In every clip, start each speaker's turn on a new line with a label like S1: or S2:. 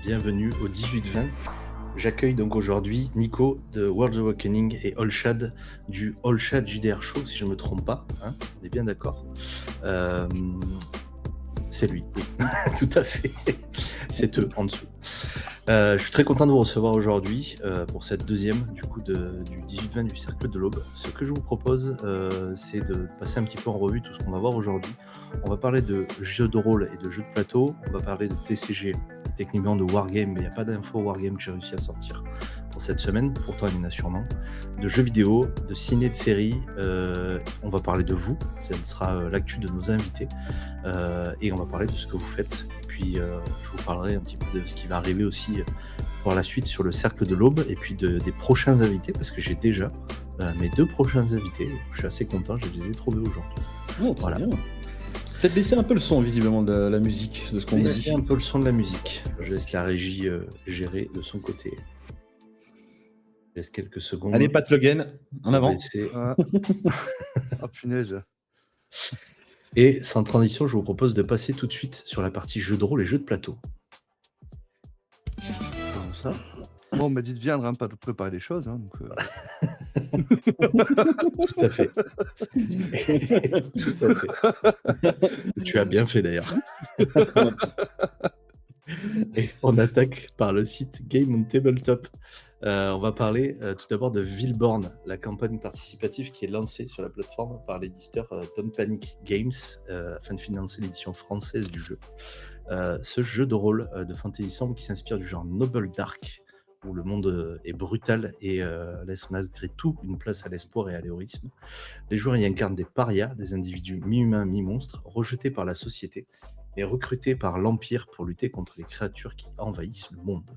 S1: bienvenue au 18-20. J'accueille donc aujourd'hui Nico de World's Awakening et Olshad du Olshad JDR Show, si je ne me trompe pas, hein, on est bien d'accord. Euh, c'est lui, oui, tout à fait, c'est eux en dessous. Je suis très content de vous recevoir aujourd'hui pour cette deuxième du 18-20 du Cercle de l'Aube. Ce que je vous propose, c'est de passer un petit peu en revue tout ce qu'on va voir aujourd'hui. On va parler de jeux de rôle et de jeux de plateau. On va parler de TCG, techniquement de Wargame, mais il n'y a pas d'info Wargame que j'ai réussi à sortir pour cette semaine. Pour toi, il y en a sûrement. De jeux vidéo, de ciné, de séries. On va parler de vous. Ça sera l'actu de nos invités. Et on va parler de ce que vous faites. Et puis, je vous parlerai un petit peu de ce qui va arriver aussi pour la suite sur le Cercle de l'Aube et puis des prochains invités, parce que j'ai déjà mes deux prochains invités. Je suis assez content, je les ai trouvés aujourd'hui.
S2: Oh, très bien. Peut-être baisser un peu le son, visiblement, de la musique, de ce qu'on dit.
S1: Baisser un peu le son de la musique. Je laisse la régie gérer de son côté. Je laisse quelques secondes.
S2: Allez, Pat Le Guen, en avant.
S3: Oh punaise.
S1: Et sans transition, je vous propose de passer tout de suite sur la partie jeux de rôle et jeux de plateau.
S3: Comment ça? Moi, on m'a dit de viendre, pas de préparer des choses. Donc,
S1: Tout à fait. Tout à fait. Tu as bien fait d'ailleurs. Et on attaque par le site Game on Tabletop. On va parler tout d'abord de Villeborn, la campagne participative qui est lancée sur la plateforme par l'éditeur Don't Panic Games afin de financer l'édition française du jeu. Ce jeu de rôle de fantasy sombre qui s'inspire du genre Noble Dark, où le monde est brutal et laisse malgré tout une place à l'espoir et à l'héroïsme. Les joueurs y incarnent des parias, des individus mi-humains, mi-monstres, rejetés par la société, mais recrutés par l'Empire pour lutter contre les créatures qui envahissent le monde.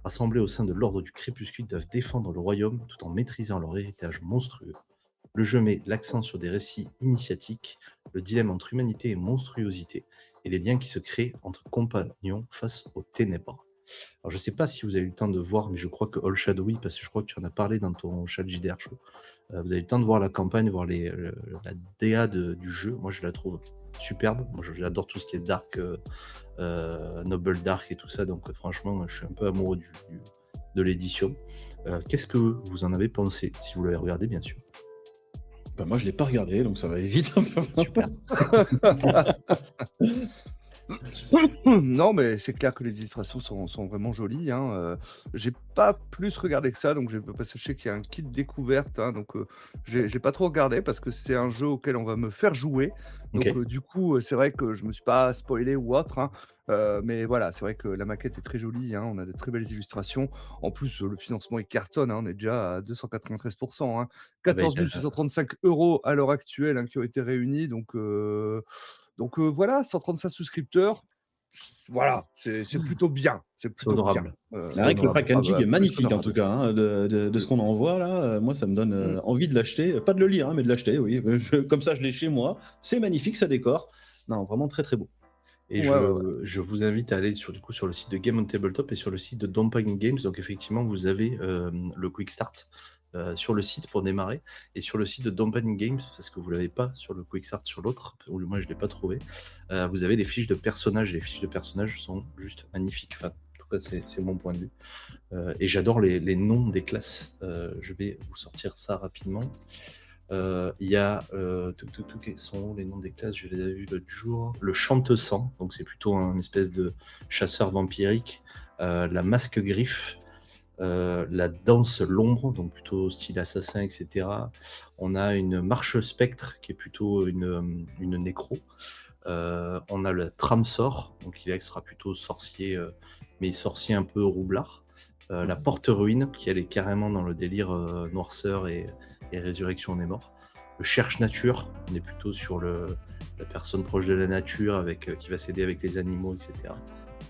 S1: Rassemblés au sein de l'Ordre du Crépuscule, ils doivent défendre le royaume tout en maîtrisant leur héritage monstrueux. Le jeu met l'accent sur des récits initiatiques, le dilemme entre humanité et monstruosité, et les liens qui se créent entre compagnons face aux ténèbres. Alors je ne sais pas si vous avez eu le temps de voir, mais je crois que Olshad, oui, parce que je crois que tu en as parlé dans ton chat JDR Show. Vous avez eu le temps de voir la campagne, voir la DA du jeu. Moi, je la trouve superbe. Moi, j'adore tout ce qui est dark, Noble Dark et tout ça. Donc, franchement, je suis un peu amoureux de l'édition. Qu'est-ce que vous en avez pensé, si vous l'avez regardé, bien sûr?
S2: Moi, je ne l'ai pas regardé, donc ça va aller vite.
S1: Super.
S3: Non, mais c'est clair que les illustrations sont vraiment jolies. J'ai pas plus regardé que ça, donc parce que je sais qu'il y a un kit découverte, donc j'ai pas trop regardé parce que c'est un jeu auquel on va me faire jouer. Donc
S1: Ok.
S3: du coup, c'est vrai que je me suis pas spoilé ou autre. Mais voilà, c'est vrai que la maquette est très jolie. On a de très belles illustrations. En plus, le financement il cartonne. On est déjà à 293%. 14 635 € à l'heure actuelle qui ont été réunis. Donc voilà, 135 souscripteurs. Voilà, c'est plutôt bien. C'est plutôt
S1: honorable.
S3: bien.
S2: C'est vrai que le packaging est magnifique, en
S3: honorable.
S2: tout cas, de ce qu'on en voit là. Moi, ça me donne envie de l'acheter. Pas de le lire, mais de l'acheter, oui. Comme ça, je l'ai chez moi. C'est magnifique, ça décore. Non, vraiment très très beau.
S1: Et je vous invite à aller sur le site de Game on Tabletop et sur le site de Don't Panic Games. Donc effectivement, vous avez le Quick Start sur le site pour démarrer, et sur le site de Don't Panic Games, parce que vous ne l'avez pas sur le Quick Start sur l'autre, ou moi je ne l'ai pas trouvé, vous avez des fiches de personnages. Les fiches de personnages sont juste magnifiques. Enfin, en tout cas, c'est mon point de vue. Et j'adore les noms des classes. Je vais vous sortir ça rapidement. Il y a quels sont les noms des classes? Je les avais vus l'autre jour. Le chante-sang, donc c'est plutôt un espèce de chasseur vampirique. La masque griffe, la danse l'ombre, donc plutôt style assassin, etc. On a une marche spectre qui est plutôt une nécro. On a le tramsor, donc il sera plutôt sorcier, mais sorcier un peu roublard. La porte ruine, qui elle est carrément dans le délire noirceur et résurrection des morts. Le cherche nature, on est plutôt sur la personne proche de la nature qui va s'aider avec les animaux, etc.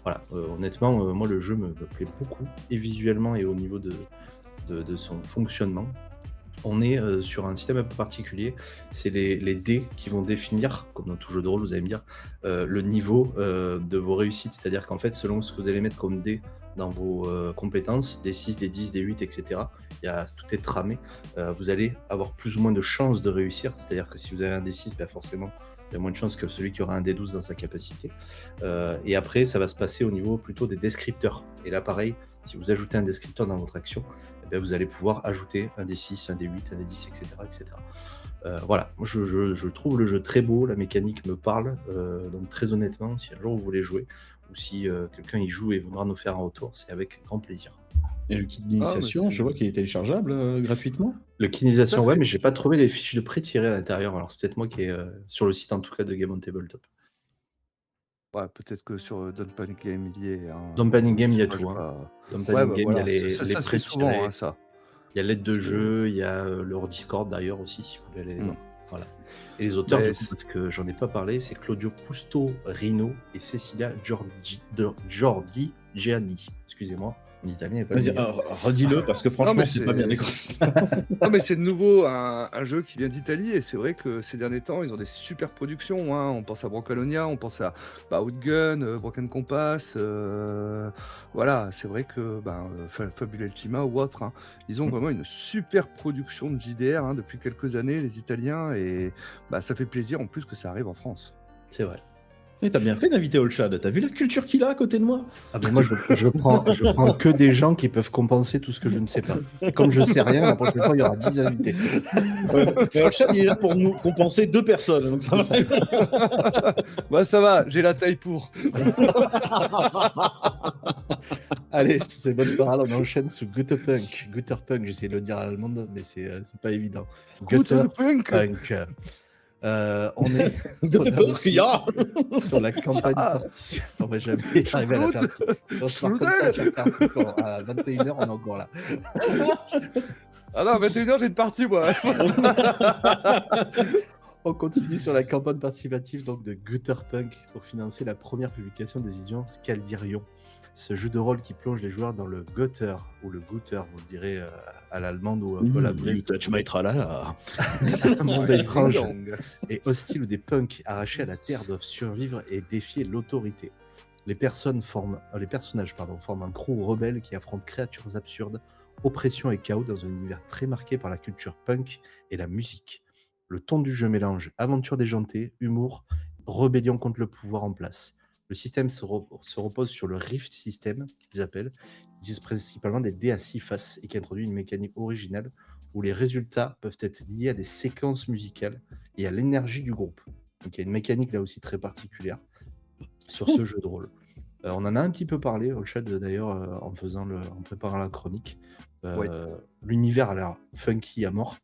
S1: Voilà, honnêtement, moi le jeu me plaît beaucoup, et visuellement et au niveau de son fonctionnement. On est sur un système un peu particulier. C'est les dés qui vont définir, comme dans tout jeu de rôle, vous allez me dire, le niveau de vos réussites. C'est-à-dire qu'en fait, selon ce que vous allez mettre comme dés dans vos compétences, des 6, des 10, des 8, etc., tout est tramé. Vous allez avoir plus ou moins de chances de réussir. C'est-à-dire que si vous avez un D6, ben forcément, il y a moins de chances que celui qui aura un D12 dans sa capacité. Et après, ça va se passer au niveau plutôt des descripteurs. Et là, pareil, si vous ajoutez un descripteur dans votre action, eh bien, vous allez pouvoir ajouter un D6, un D8, un D10, etc. etc. Voilà, moi je trouve le jeu très beau, la mécanique me parle, donc très honnêtement, si un jour vous voulez jouer, ou si quelqu'un y joue et voudra nous faire un retour, c'est avec grand plaisir.
S2: Et le kit
S3: Ah, mais
S2: d'initiation, je
S3: c'est
S2: vois qu'il est téléchargeable gratuitement.
S1: Le
S3: tout à
S1: kinisation, ouais,
S3: fait.
S1: mais j'ai pas trouvé les fiches de prêt tirées à l'intérieur, alors c'est peut-être moi qui est sur le site en tout cas de Game on Tabletop.
S3: Ouais, peut-être que sur Don't Panic Game, il y est.
S1: Dans Panic Game, il y a
S3: Moi, j'ai
S1: tout. Hein.
S3: pas.
S1: Dans
S3: Ouais,
S1: Panic
S3: bah
S1: Game, il y a
S3: voilà,
S1: les
S3: ça se fait
S1: prêts
S3: souvent,
S1: tirés,
S3: hein, ça.
S1: il y a l'aide de
S3: C'est-
S1: jeu, il y a leur Discord d'ailleurs aussi, si vous voulez aller
S3: Hmm.
S1: voir. Voilà. Et les auteurs,
S3: Mais
S1: du coup, parce que j'en ai pas parlé, c'est Claudio Pusto Rino et Cecilia Giordi Gianni. Excusez-moi, en italien n'est pas
S2: Vas-y,
S1: meilleur.
S2: redis-le parce que franchement,
S3: mais
S2: c'est pas bien
S3: c'est-
S2: écrit.
S3: Non, mais c'est de nouveau un jeu qui vient d'Italie et c'est vrai que ces derniers temps, ils ont des super productions. Hein. On pense à Brancalonia, on pense à Outgun, Broken Compass. Voilà, c'est vrai que Fabula Ultima ou autre, hein, ils ont vraiment une super production de JDR hein, depuis quelques années, les Italiens, et ça fait plaisir en plus que ça arrive en France.
S1: C'est vrai.
S2: Et t'as bien fait d'inviter Olshad. T'as vu la culture qu'il a à côté de moi?
S1: Ah ben moi, je prends que des gens qui peuvent compenser tout ce que je ne sais pas. Et comme je sais rien, la prochaine fois, il y aura 10 invités.
S2: Mais Olshad, il est là pour nous compenser 2 personnes. Donc ça va.
S3: Ça va, j'ai la taille pour.
S1: Allez, sur ces bonnes paroles, on enchaîne sur Gutterpunk. Gutterpunk, j'essaie de le dire à l'allemande, mais c'est pas évident.
S3: Gutterpunk.
S1: On est sur la campagne partie. On va jamais arriver à la faire. On se part comme ça à chaque article. À 21h, on est encore là.
S3: Ah non, à 21h, j'ai une partie, moi.
S1: On continue sur la campagne participative donc, de Gutterpunk pour financer la première publication des éditions Scaldirion. Ce jeu de rôle qui plonge les joueurs dans le Gutter, ou le Gutter, vous le direz à l'allemande ou un peu la
S2: You touch my tralala.
S1: Un monde étrange et hostile où des punks arrachés à la terre doivent survivre et défier l'autorité. Les personnages forment un crew rebelle qui affronte créatures absurdes, oppression et chaos dans un univers très marqué par la culture punk et la musique. Le ton du jeu mélange aventure déjantée, humour, rébellion contre le pouvoir en place. Le système se repose sur le Rift System, qu'ils appellent, qui utilise principalement des dés à 6 faces et qui introduit une mécanique originale où les résultats peuvent être liés à des séquences musicales et à l'énergie du groupe. Donc il y a une mécanique là aussi très particulière sur ce jeu de rôle. On en a un petit peu parlé au chat d'ailleurs en préparant la chronique. L'univers a l'air funky à mort.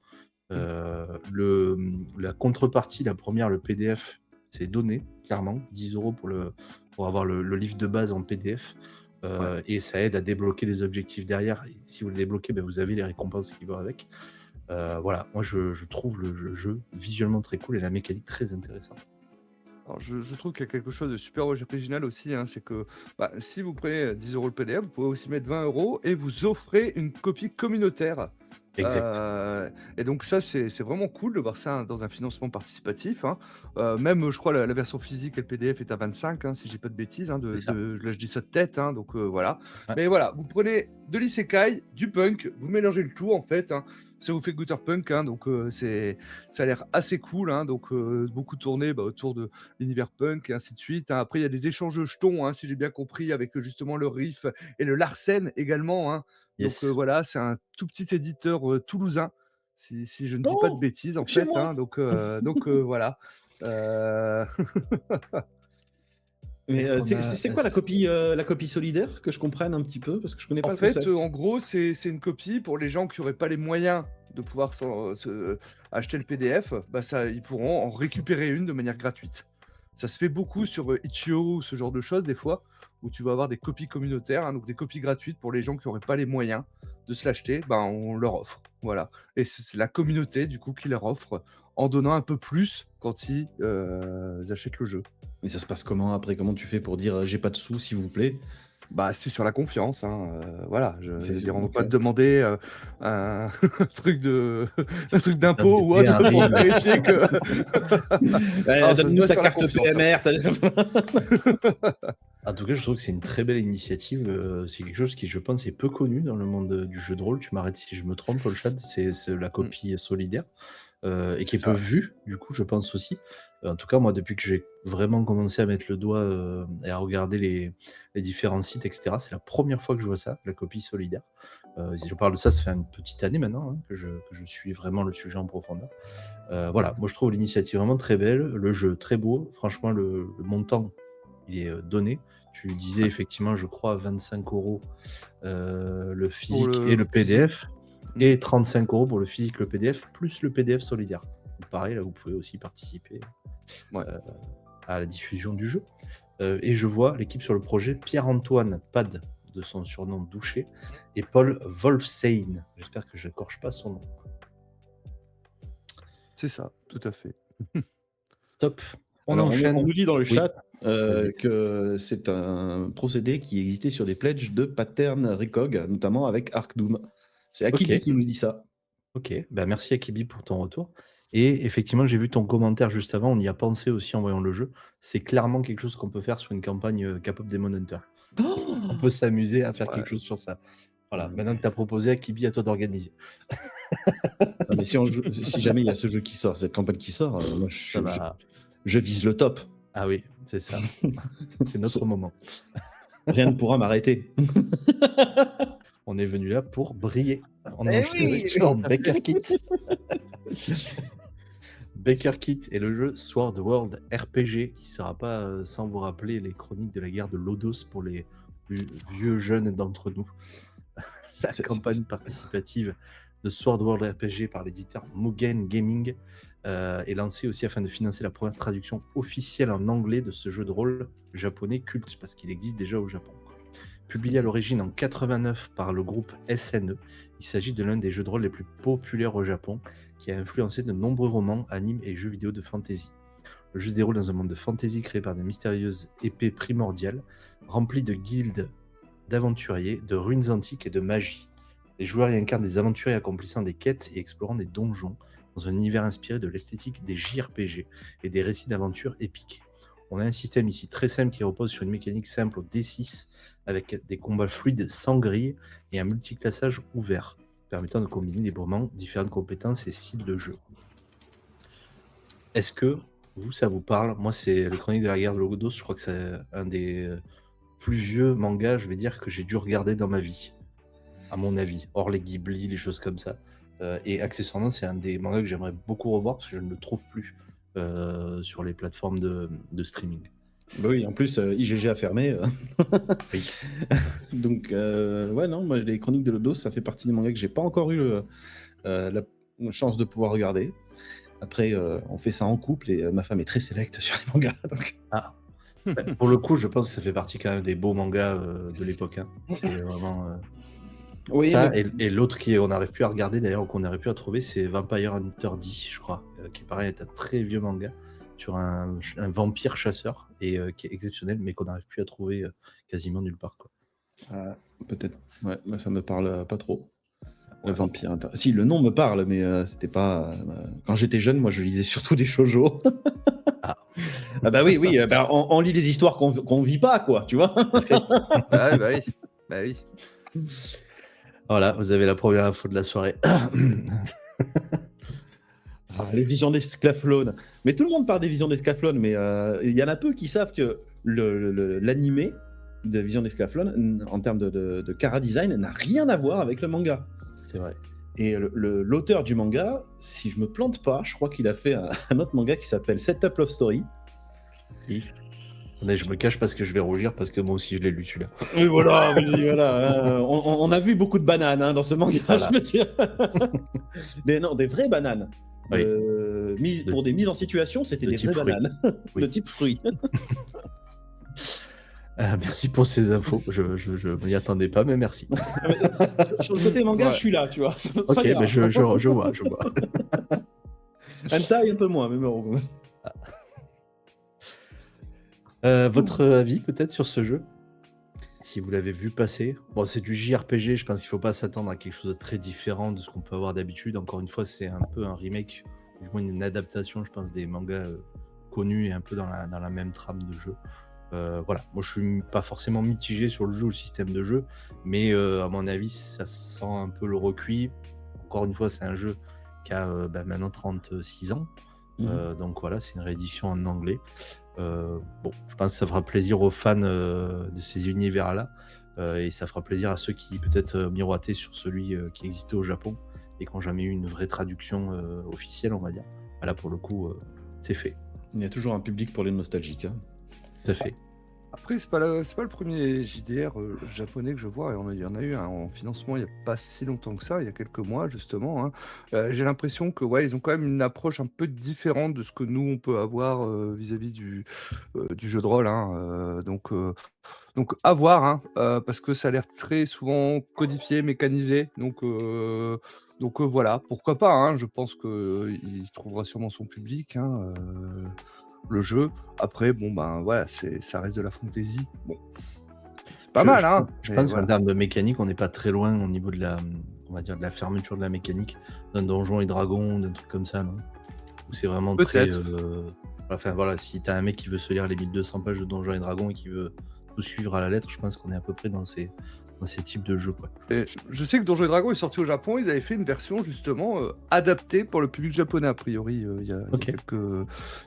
S1: La contrepartie, la première, le PDF, c'est donné, clairement, 10 € pour avoir le livre de base en PDF. Et ça aide à débloquer les objectifs derrière. Et si vous les débloquez, vous avez les récompenses qui vont avec. Voilà, moi je trouve le jeu visuellement très cool et la mécanique très intéressante.
S3: Alors, je trouve qu'il y a quelque chose de super original aussi, hein, c'est que si vous prenez 10 € le PDF, vous pouvez aussi mettre 20 € et vous offrez une copie communautaire.
S1: Exact.
S3: Et donc ça, c'est vraiment cool de voir ça dans un financement participatif. Hein. Même, je crois, la version physique et le PDF est à 25, hein, si je dis pas de bêtises. Hein, là, je dis ça de tête, hein, donc voilà.
S1: Ouais.
S3: Mais voilà, vous prenez de l'isekai, du punk, vous mélangez le tout en fait. Hein. Ça vous fait Gutterpunk, hein, donc ça a l'air assez cool. Hein, donc beaucoup tourné autour de l'univers punk et ainsi de suite. Hein. Après, il y a des échanges jetons, hein, si j'ai bien compris, avec justement le Riff et le Larsen également. Hein.
S1: Yes.
S3: Donc voilà, c'est un tout petit éditeur toulousain, si je ne dis pas de bêtises en fait. Hein, donc voilà.
S2: Mais c'est quoi la copie solidaire, que je comprenne un petit peu, parce que je connais pas
S3: En
S2: le
S3: fait,
S2: concept.
S3: en gros, c'est une copie pour les gens qui n'auraient pas les moyens de pouvoir acheter le PDF. Ils pourront en récupérer une de manière gratuite. Ça se fait beaucoup sur Itch.io ou ce genre de choses des fois, où tu vas avoir des copies communautaires, hein, donc des copies gratuites pour les gens qui n'auraient pas les moyens de se l'acheter, on leur offre. Voilà. Et c'est la communauté du coup qui leur offre en donnant un peu plus quand ils achètent le jeu.
S2: Mais ça se passe comment après? Comment tu fais pour dire j'ai pas de sous, s'il vous plaît?
S3: Bah, c'est sur la confiance, hein, voilà, je
S2: C'est
S3: veux
S2: sûr,
S3: dire, on va
S2: ok.
S3: pas te demander, un un truc de un truc
S1: Un
S3: d'impôt ou
S1: DD, un
S3: autre pour
S1: RIB.
S3: vérifier que
S2: Ouais,
S3: non, ça se
S2: donne-nous
S3: base
S2: ta
S3: sur la
S2: carte
S3: confiance, hein.
S2: PMR, t'as des comme ça.
S1: En tout cas, je trouve que c'est une très belle initiative. C'est quelque chose qui, je pense, est peu connu dans le monde du jeu de rôle. Tu m'arrêtes si je me trompe, Olshad. C'est la
S3: Mmh,
S1: copie solidaire et qui
S3: c'est
S1: est peu
S3: ça, ouais.
S1: vue, du coup, je pense aussi. En tout cas, moi, depuis que j'ai vraiment commencé à mettre le doigt et à regarder les différents sites, etc., c'est la première fois que je vois ça, la copie solidaire. Si je parle de ça, ça fait une petite année maintenant que je suis vraiment le sujet en profondeur. Voilà, moi, je trouve l'initiative vraiment très belle, le jeu très beau. Franchement, le montant, il est donné. Tu disais effectivement, je crois, 25 € le
S3: Pour
S1: physique et
S3: le
S1: le
S3: physique.
S1: PDF,
S3: Mmh.
S1: et 35 € pour le physique et le PDF, plus le PDF solidaire. Donc pareil, là, vous pouvez aussi participer
S3: Ouais.
S1: à la diffusion du jeu. Et je vois l'équipe sur le projet, Pierre-Antoine Pad, de son surnom Douché, et Paul Wolfsein. J'espère que je n'écorche pas son nom.
S3: C'est ça, tout à fait.
S1: Top. On
S2: Alors, on
S1: enchaîne.
S2: nous dit dans le
S1: Oui,
S2: chat
S1: vas-y.
S2: que c'est un procédé qui existait sur des pledges de pattern recog, notamment avec Arc Doom. C'est Akibi
S1: Ok.
S2: qui nous dit ça.
S1: Ok, bah merci Akibi pour ton retour. Et effectivement, j'ai vu ton commentaire juste avant, on y a pensé aussi en voyant le jeu. C'est clairement quelque chose qu'on peut faire sur une campagne K-pop Demon Hunter. On peut s'amuser à faire
S3: Ouais.
S1: quelque chose sur ça. Voilà,
S2: Ouais.
S1: maintenant que tu as proposé, Akibi, à toi d'organiser.
S2: Non, mais si jamais il y a ce jeu qui sort, cette campagne qui sort, moi
S1: Ça va.
S2: je vise le top.
S1: Ah oui, c'est ça. C'est notre moment.
S2: Rien ne pourra m'arrêter.
S1: On est venu là pour briller. On
S2: Eh
S1: enchaîne
S2: oui,
S1: sur
S3: tout à fait.
S1: Baker Kit. Baker Kit est le jeu Sword World RPG qui ne sera pas sans vous rappeler les chroniques de la guerre de Lodos pour les plus vieux jeunes d'entre nous. La campagne participative de Sword World RPG par l'éditeur Mugen Gaming est lancée aussi afin de financer la première traduction officielle en anglais de ce jeu de rôle japonais culte, parce qu'il existe déjà au Japon. Publié à l'origine en 89 par le groupe SNE, il s'agit de l'un des jeux de rôle les plus populaires au Japon, qui a influencé de nombreux romans, animes et jeux vidéo de fantasy. Le jeu se déroule dans un monde de fantasy créé par des mystérieuses épées primordiales, remplies de guildes d'aventuriers, de ruines antiques et de magie. Les joueurs y incarnent des aventuriers accomplissant des quêtes et explorant des donjons dans un univers inspiré de l'esthétique des JRPG et des récits d'aventure épiques. On a un système ici très simple qui repose sur une mécanique simple au D6 avec des combats fluides sans grille et un multiclassage ouvert permettant de combiner librement différentes compétences et styles de jeu. Est-ce que vous, ça vous parle? Moi, c'est le Chronique de la guerre de Lodos. Je crois que c'est un des plus vieux mangas, je vais dire, que j'ai dû regarder dans ma vie, à mon avis. Hors les Ghibli, les choses comme ça. Et accessoirement, c'est un des mangas que j'aimerais beaucoup revoir parce que je ne le trouve plus sur les plateformes de streaming.
S2: Bah oui, en plus, IGG a fermé.
S1: Oui.
S2: Donc, ouais, non, moi, les Chroniques de Lodos, ça fait partie des mangas que j'ai pas encore eu la chance de pouvoir regarder. Après, on fait ça en couple et ma femme est très sélecte sur les mangas. Donc...
S1: Ah. Pour le coup, je pense que ça fait partie quand même des beaux mangas de l'époque. Hein. C'est vraiment
S2: Oui,
S1: ça.
S2: mais...
S1: Et l'autre qu'on n'arrive plus à regarder d'ailleurs, ou qu'on n'arrive plus à trouver, c'est Vampire Hunter D, je crois, qui pareil est un très vieux manga sur un vampire chasseur et qui est exceptionnel, mais qu'on n'arrive plus à trouver quasiment nulle part, quoi.
S2: Peut-être. Ouais, moi, ça me parle pas trop. Le
S1: Ouais.
S2: Vampire Hunter. Si, le nom me parle, mais c'était pas. Quand j'étais jeune, moi, je lisais surtout des shoujo.
S1: Ah.
S2: Ah bah oui, oui, on lit les histoires qu'on vit pas, quoi, tu vois.
S3: Bah oui. Bah oui.
S1: Voilà, vous avez la première info de la soirée.
S2: Les visions d'Esclaflowne. Mais tout le monde parle des visions d'Esclaflowne, mais il y en a peu qui savent que l'animé de Vision d'Esclaflowne, en termes de chara design, n'a rien à voir avec le manga.
S1: C'est vrai.
S2: Et l'auteur du manga, si je me plante pas, je crois qu'il a fait un autre manga qui s'appelle Setup Love Story.
S1: Oui. Mais je me cache parce que je vais rougir parce que moi aussi je l'ai lu celui-là.
S2: Oui, voilà, voilà. On a vu beaucoup de bananes dans ce manga,
S1: Voilà.
S2: je veux dire. Des vraies bananes.
S1: Oui.
S2: Pour des mises en situation, c'était
S1: de
S2: des
S1: type
S2: vraies
S1: fruit.
S2: bananes.
S1: Oui.
S2: De type fruit.
S1: Merci pour ces infos. Je m'y attendais pas, mais merci.
S2: Sur le côté manga,
S3: Ouais.
S2: je suis là, tu vois. Ça
S1: Ok,
S2: ira.
S1: mais je vois.
S2: Hentai un peu moins, mais bon.
S1: Votre avis peut-être sur ce jeu? si vous l'avez vu passer. Bon, c'est du JRPG, je pense qu'il ne faut pas s'attendre à quelque chose de très différent de ce qu'on peut avoir d'habitude. Encore une fois, c'est un peu un remake, du moins une adaptation, je pense, des mangas connus et un peu dans la même trame de jeu. Voilà, moi je suis pas forcément mitigé sur le jeu ou le système de jeu, mais à mon avis, ça sent un peu le recuit. Encore une fois, c'est un jeu qui a maintenant 36 ans. Donc voilà, c'est une réédition en anglais. Bon, je pense que ça fera plaisir aux fans de ces univers-là. Et ça fera plaisir à ceux qui peut-être miroitaient sur celui qui existait au Japon et qui n'ont jamais eu une vraie traduction officielle, on va dire. Là, pour le coup, c'est fait.
S2: Il y a toujours un public pour les nostalgiques. Hein.
S1: Tout à fait.
S3: Après, c'est pas le premier JDR japonais que je vois. Il y en a eu un en financement il n'y a pas si longtemps que ça, il y a quelques mois justement. Hein. J'ai l'impression que ils ont quand même une approche un peu différente de ce que nous on peut avoir vis-à-vis du jeu de rôle. Hein. Donc à voir, hein, parce que ça a l'air très souvent codifié, mécanisé. Donc voilà, pourquoi pas. Hein, je pense qu'il trouvera sûrement son public. Hein, le jeu. Après, bon, voilà, ça reste de la fantasy. Bon, c'est pas mal, hein.
S1: Je pense qu'en termes de mécanique, on n'est pas très loin au niveau de on va dire, de la fermeture de la mécanique d'un Donjons et Dragons, d'un truc comme ça, non? Où c'est vraiment très. Enfin voilà, si t'as un mec qui veut se lire les 1200 pages de Donjons et Dragons et qui veut tout suivre à la lettre, je pense qu'on est à peu près dans ces types de jeux, quoi.
S3: Et je sais que Donjons et Dragons est sorti au Japon, ils avaient fait une version justement adaptée pour le public japonais a priori il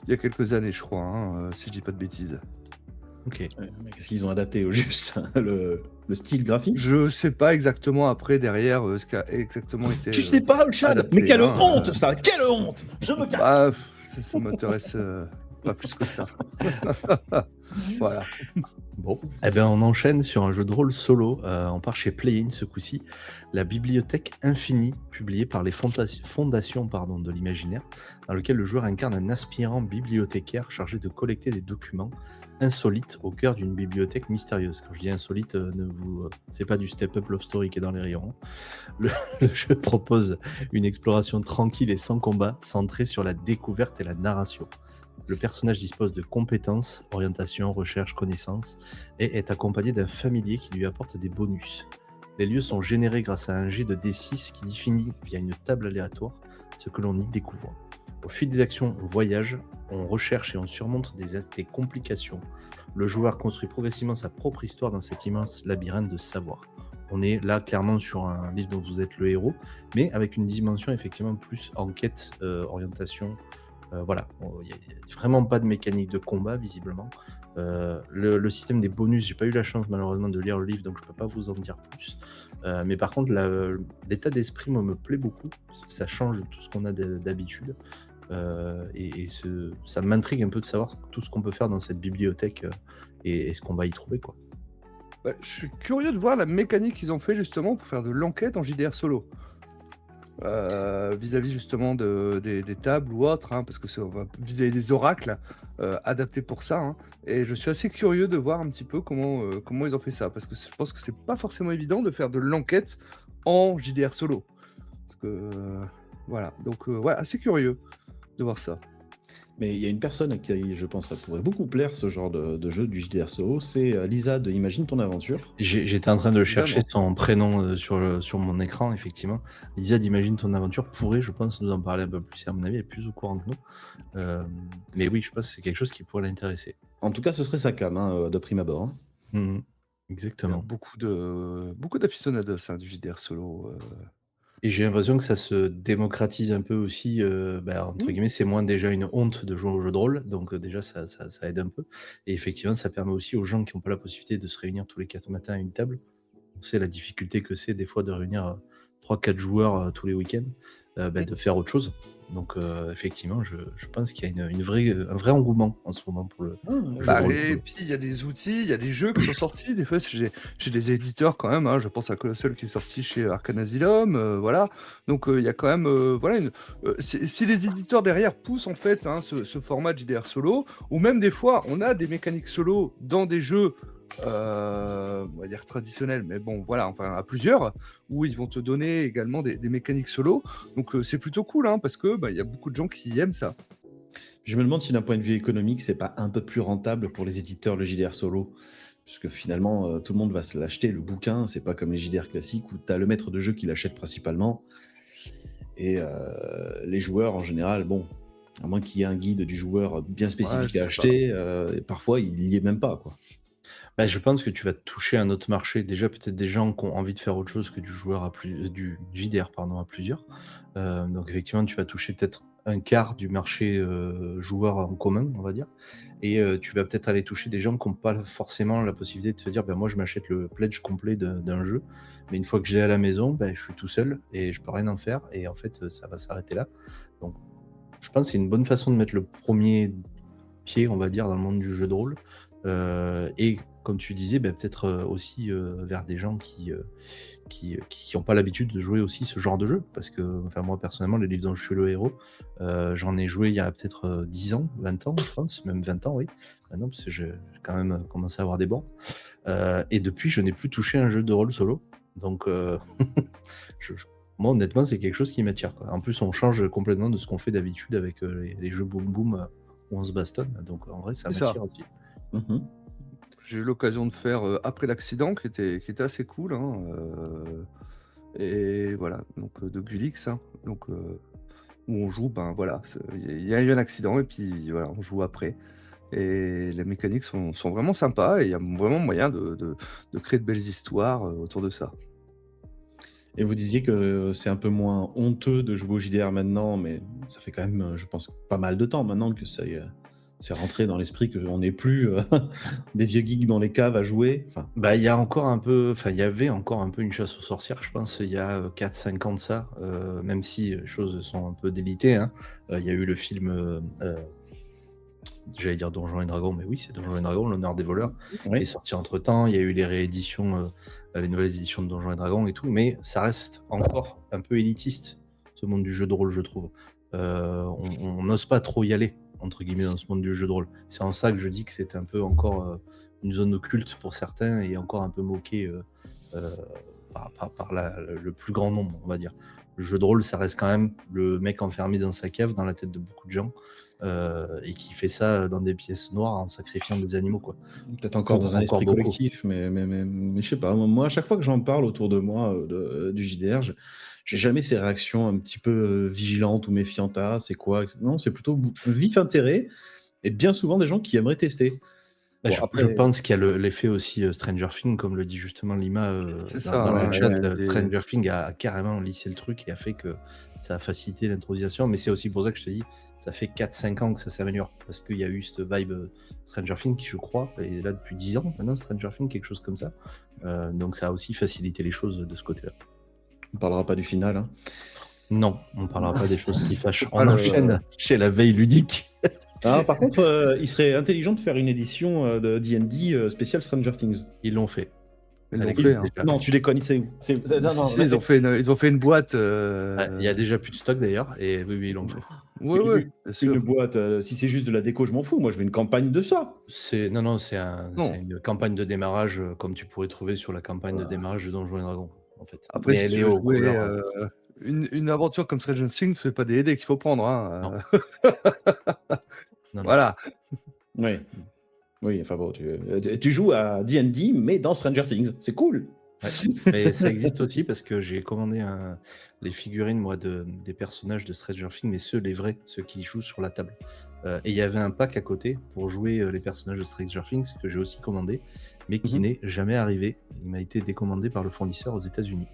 S3: y a quelques années, je crois, hein, si je dis pas de bêtises.
S1: Ok.
S2: Mais qu'est-ce qu'ils ont adapté au juste le style graphique?
S3: Je sais pas exactement après derrière ce qui a exactement été.
S2: Tu sais pas, le chat.
S3: adapté,
S2: Mais quelle
S3: hein,
S2: honte ça. Quelle honte. Je me casse.
S3: Ça m'intéresse pas plus que ça. Voilà.
S1: Bon, eh ben on enchaîne sur un jeu de rôle solo. On part chez Play-in ce coup-ci, la Bibliothèque Infinie, publiée par les fondations de l'imaginaire, dans lequel le joueur incarne un aspirant bibliothécaire chargé de collecter des documents insolites au cœur d'une bibliothèque mystérieuse. Quand je dis insolite, c'est pas du step-up love story qui est dans les rayons. Le jeu propose une exploration tranquille et sans combat, centrée sur la découverte et la narration. Le personnage dispose de compétences, orientation, recherche, connaissances, et est accompagné d'un familier qui lui apporte des bonus. Les lieux sont générés grâce à un jet de D6 qui définit via une table aléatoire ce que l'on y découvre. Au fil des actions, on voyage, on recherche et on surmonte des complications. Le joueur construit progressivement sa propre histoire dans cet immense labyrinthe de savoir. On est là clairement sur un livre dont vous êtes le héros, mais avec une dimension effectivement plus enquête, orientation. Voilà, il n'y a vraiment pas de mécanique de combat visiblement. Le système des bonus, j'ai pas eu la chance malheureusement de lire le livre, donc je peux pas vous en dire plus. Mais par contre, l'état d'esprit me plaît beaucoup. Ça change de tout ce qu'on a d'habitude. Ça m'intrigue un peu de savoir tout ce qu'on peut faire dans cette bibliothèque et ce qu'on va y trouver, quoi.
S3: Je suis curieux de voir la mécanique qu'ils ont fait justement pour faire de l'enquête en JDR solo. Vis-à-vis justement des tables ou autres, hein, parce que on va vis-à-vis des oracles adaptés pour ça. Hein, et je suis assez curieux de voir un petit peu comment ils ont fait ça, parce que je pense que c'est pas forcément évident de faire de l'enquête en JDR solo. Parce que voilà, donc assez curieux de voir ça.
S2: Mais il y a une personne à qui je pense ça pourrait beaucoup plaire ce genre de jeu du JDR solo, c'est Lisa de Imagine ton aventure.
S1: J'étais en train de chercher son prénom sur mon écran, effectivement. Lisa d'Imagine ton aventure pourrait, je pense, nous en parler un peu plus. Et à mon avis, elle est plus au courant que nous. Mais oui, je pense que c'est quelque chose qui pourrait l'intéresser.
S2: En tout cas, ce serait sa cam, hein, de prime abord. Hein.
S1: Exactement.
S3: Il y a beaucoup d'aficionados du JDR solo.
S1: Et j'ai l'impression que ça se démocratise un peu aussi, entre guillemets, c'est moins déjà une honte de jouer au jeu de rôle, donc déjà ça aide un peu. Et effectivement, ça permet aussi aux gens qui n'ont pas la possibilité de se réunir tous les 4 matins à une table. On sait la difficulté que c'est des fois de réunir 3-4 joueurs tous les week-ends, de faire autre chose. Donc effectivement, je pense qu'il y a un vrai engouement en ce moment pour le jeu de rôle.
S3: Et puis il y a des outils, il y a des jeux qui sont sortis. Des fois, j'ai des éditeurs quand même. Hein, je pense à Colossal qui est sorti chez Arcane Asylum, voilà. Donc il y a quand même, si les éditeurs derrière poussent en fait ce format de JDR solo, ou même des fois on a des mécaniques solo dans des jeux. On va dire traditionnel, mais bon, voilà, enfin à plusieurs, où ils vont te donner également des mécaniques solo. Donc c'est plutôt cool, hein, parce que y a beaucoup de gens qui aiment ça.
S2: Je me demande si d'un point de vue économique, c'est pas un peu plus rentable pour les éditeurs le JDR solo, Puisque finalement, tout le monde va se l'acheter, le bouquin. C'est pas comme les JDR classiques où tu as le maître de jeu qui l'achète principalement. Et les joueurs, en général, bon, à moins qu'il y ait un guide du joueur bien
S3: Ouais,
S2: spécifique
S3: je
S2: à
S3: sais pas.
S2: acheter, parfois, il y est même pas, quoi.
S1: Bah, je pense que tu vas toucher un autre marché. Déjà, peut-être des gens qui ont envie de faire autre chose que du JDR, pardon, à plusieurs. Donc effectivement, tu vas toucher peut-être un quart du marché joueur en commun, on va dire. Et tu vas peut-être aller toucher des gens qui n'ont pas forcément la possibilité de se dire, ben moi, je m'achète le pledge complet d'un jeu, mais une fois que je l'ai à la maison, ben, je suis tout seul et je peux rien en faire. Et en fait, ça va s'arrêter là. Donc, je pense que c'est une bonne façon de mettre le premier pied, on va dire, dans le monde du jeu de rôle. Et comme tu disais, ben, peut-être aussi vers des gens qui n'ont pas l'habitude de jouer aussi ce genre de jeu. Parce que enfin, moi, personnellement, les livres dont je suis le héros, j'en ai joué il y a peut-être 10 ans, 20 ans, je pense, même 20 ans, oui. Maintenant, parce que j'ai quand même commencé à avoir des bornes. Et depuis, je n'ai plus touché un jeu de rôle solo. Donc, moi, honnêtement, c'est quelque chose qui m'attire, quoi. En plus, on change complètement de ce qu'on fait d'habitude avec les jeux boom boom où on se bastonne. Donc, en vrai, ça
S3: C'est ça.
S1: m'attire aussi.
S2: Mhm.
S3: J'ai eu l'occasion de faire après l'accident qui était assez cool. Hein, et voilà, donc de Gulix. Hein, donc, où on joue, ben voilà, il y a eu un accident et puis voilà, on joue après. Et les mécaniques sont vraiment sympas et il y a vraiment moyen de créer de belles histoires autour de ça.
S2: Et vous disiez que c'est un peu moins honteux de jouer au JDR maintenant, mais ça fait quand même, je pense, pas mal de temps maintenant que ça c'est rentré dans l'esprit qu'on n'est plus des vieux geeks dans les caves à jouer. Enfin,
S1: Bah, il y a encore un peu, enfin, il y avait encore un peu une chasse aux sorcières, je pense, il y a 4-5 ans de ça, même si les choses sont un peu délitées, hein. Il y a eu le film, j'allais dire Donjons et Dragons, mais oui, c'est Donjons et Dragons, l'honneur des voleurs, qui est
S2: oui.
S1: sorti entre temps. Il y a eu les rééditions, les nouvelles éditions de Donjons et Dragons et tout, mais ça reste encore un peu élitiste, ce monde du jeu de rôle, je trouve. On n'ose pas trop y aller, entre guillemets, dans ce monde du jeu de rôle. C'est en ça que je dis que c'est un peu encore une zone occulte pour certains et encore un peu moqué par le plus grand nombre, on va dire. Le jeu de rôle, ça reste quand même le mec enfermé dans sa cave, dans la tête de beaucoup de gens, et qui fait ça dans des pièces noires en sacrifiant des animaux, quoi.
S2: Peut-être encore dans un
S1: Encore
S2: esprit
S1: beaucoup.
S2: collectif, mais je sais pas. Moi, à chaque fois que j'en parle autour de moi du JDR, j'ai jamais ces réactions un petit peu vigilantes ou méfiantes. Ah, c'est quoi? etc. Non, c'est plutôt vif intérêt et bien souvent des gens qui aimeraient tester.
S1: Bah,
S2: Bon,
S1: je
S2: après,
S1: pense qu'il y a l'effet aussi Stranger Things, comme le dit justement Lima
S3: C'est
S1: dans,
S3: ça,
S1: dans le
S3: hein,
S1: chat.
S2: ouais,
S1: Stranger Things a carrément lissé le truc et a fait que ça a facilité l'intronisation. Mais c'est aussi pour ça que je te dis, ça fait 4-5 ans que ça s'améliore. Parce qu'il y a eu cette vibe Stranger Things qui, je crois, est là depuis 10 ans maintenant, Stranger Things, quelque chose comme ça. Donc ça a aussi facilité les choses de ce côté-là.
S2: on parlera pas du final. Hein.
S1: Non, on ne parlera pas des choses qui fâchent.
S3: Ah,
S1: On enchaîne chez la veille ludique.
S2: Ah, par contre, il serait intelligent de faire une édition de D&D spéciale Stranger Things.
S1: Ils l'ont fait.
S3: ils
S1: Elle
S3: l'ont
S1: existe
S3: fait. Hein.
S1: déjà.
S2: Non, tu déconnes, c'est où? Non,
S3: Si,
S2: non,
S3: si,
S2: là,
S3: ils ont fait une boîte.
S1: Il y a déjà plus de stock d'ailleurs, et oui, ils l'ont fait.
S3: Oui, oui, bien sûr.
S2: une boîte, si c'est juste de la déco, je m'en fous. Moi, je veux une campagne de ça.
S1: Non, c'est
S3: Non.
S1: une campagne de démarrage comme tu pourrais trouver sur la campagne de démarrage de Donjons et Dragons, en fait.
S3: Après,
S1: Mais
S3: si
S1: elle
S3: tu
S1: est
S3: veux
S1: aux
S3: jouer
S1: couleurs.
S3: une aventure comme Stranger Things, fais pas des dés qu'il faut prendre. Hein.
S1: Non.
S3: Voilà.
S2: Oui. Oui, enfin bon, tu joues à D&D, mais dans Stranger Things. C'est cool.
S1: Ouais. Mais ça existe aussi parce que j'ai commandé les figurines, moi, des personnages de Stranger Things, mais les vrais, ceux qui jouent sur la table. Et il y avait un pack à côté pour jouer les personnages de Stranger Things que j'ai aussi commandé, mais qui n'est jamais arrivé. Il m'a été décommandé par le fournisseur aux États-Unis.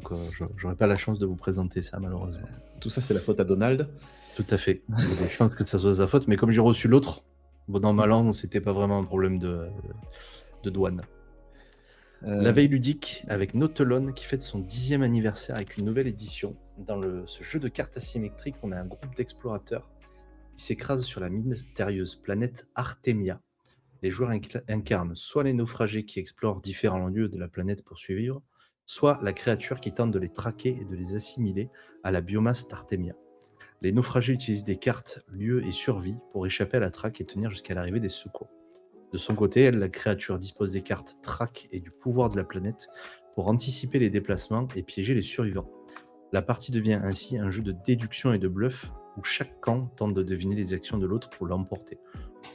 S1: Donc, j'aurais pas la chance de vous présenter ça, malheureusement.
S2: Tout ça, c'est la faute à Donald.
S1: Tout à fait. Il y a des chances que ça soit sa faute, mais comme j'ai reçu l'autre, bon, dans ma langue, c'était pas vraiment un problème de douane. La veille ludique avec Nautelon qui fête son 10e anniversaire avec une nouvelle édition. Dans ce jeu de cartes asymétriques, on a un groupe d'explorateurs qui s'écrasent sur la mystérieuse planète Artemia. Les joueurs incarnent soit les naufragés qui explorent différents lieux de la planète pour survivre, soit la créature qui tente de les traquer et de les assimiler à la biomasse d'Artemia. Les naufragés utilisent des cartes lieu et survie pour échapper à la traque et tenir jusqu'à l'arrivée des secours. De son côté, la créature dispose des cartes traque et du pouvoir de la planète pour anticiper les déplacements et piéger les survivants. La partie devient ainsi un jeu de déduction et de bluff où chaque camp tente de deviner les actions de l'autre pour l'emporter.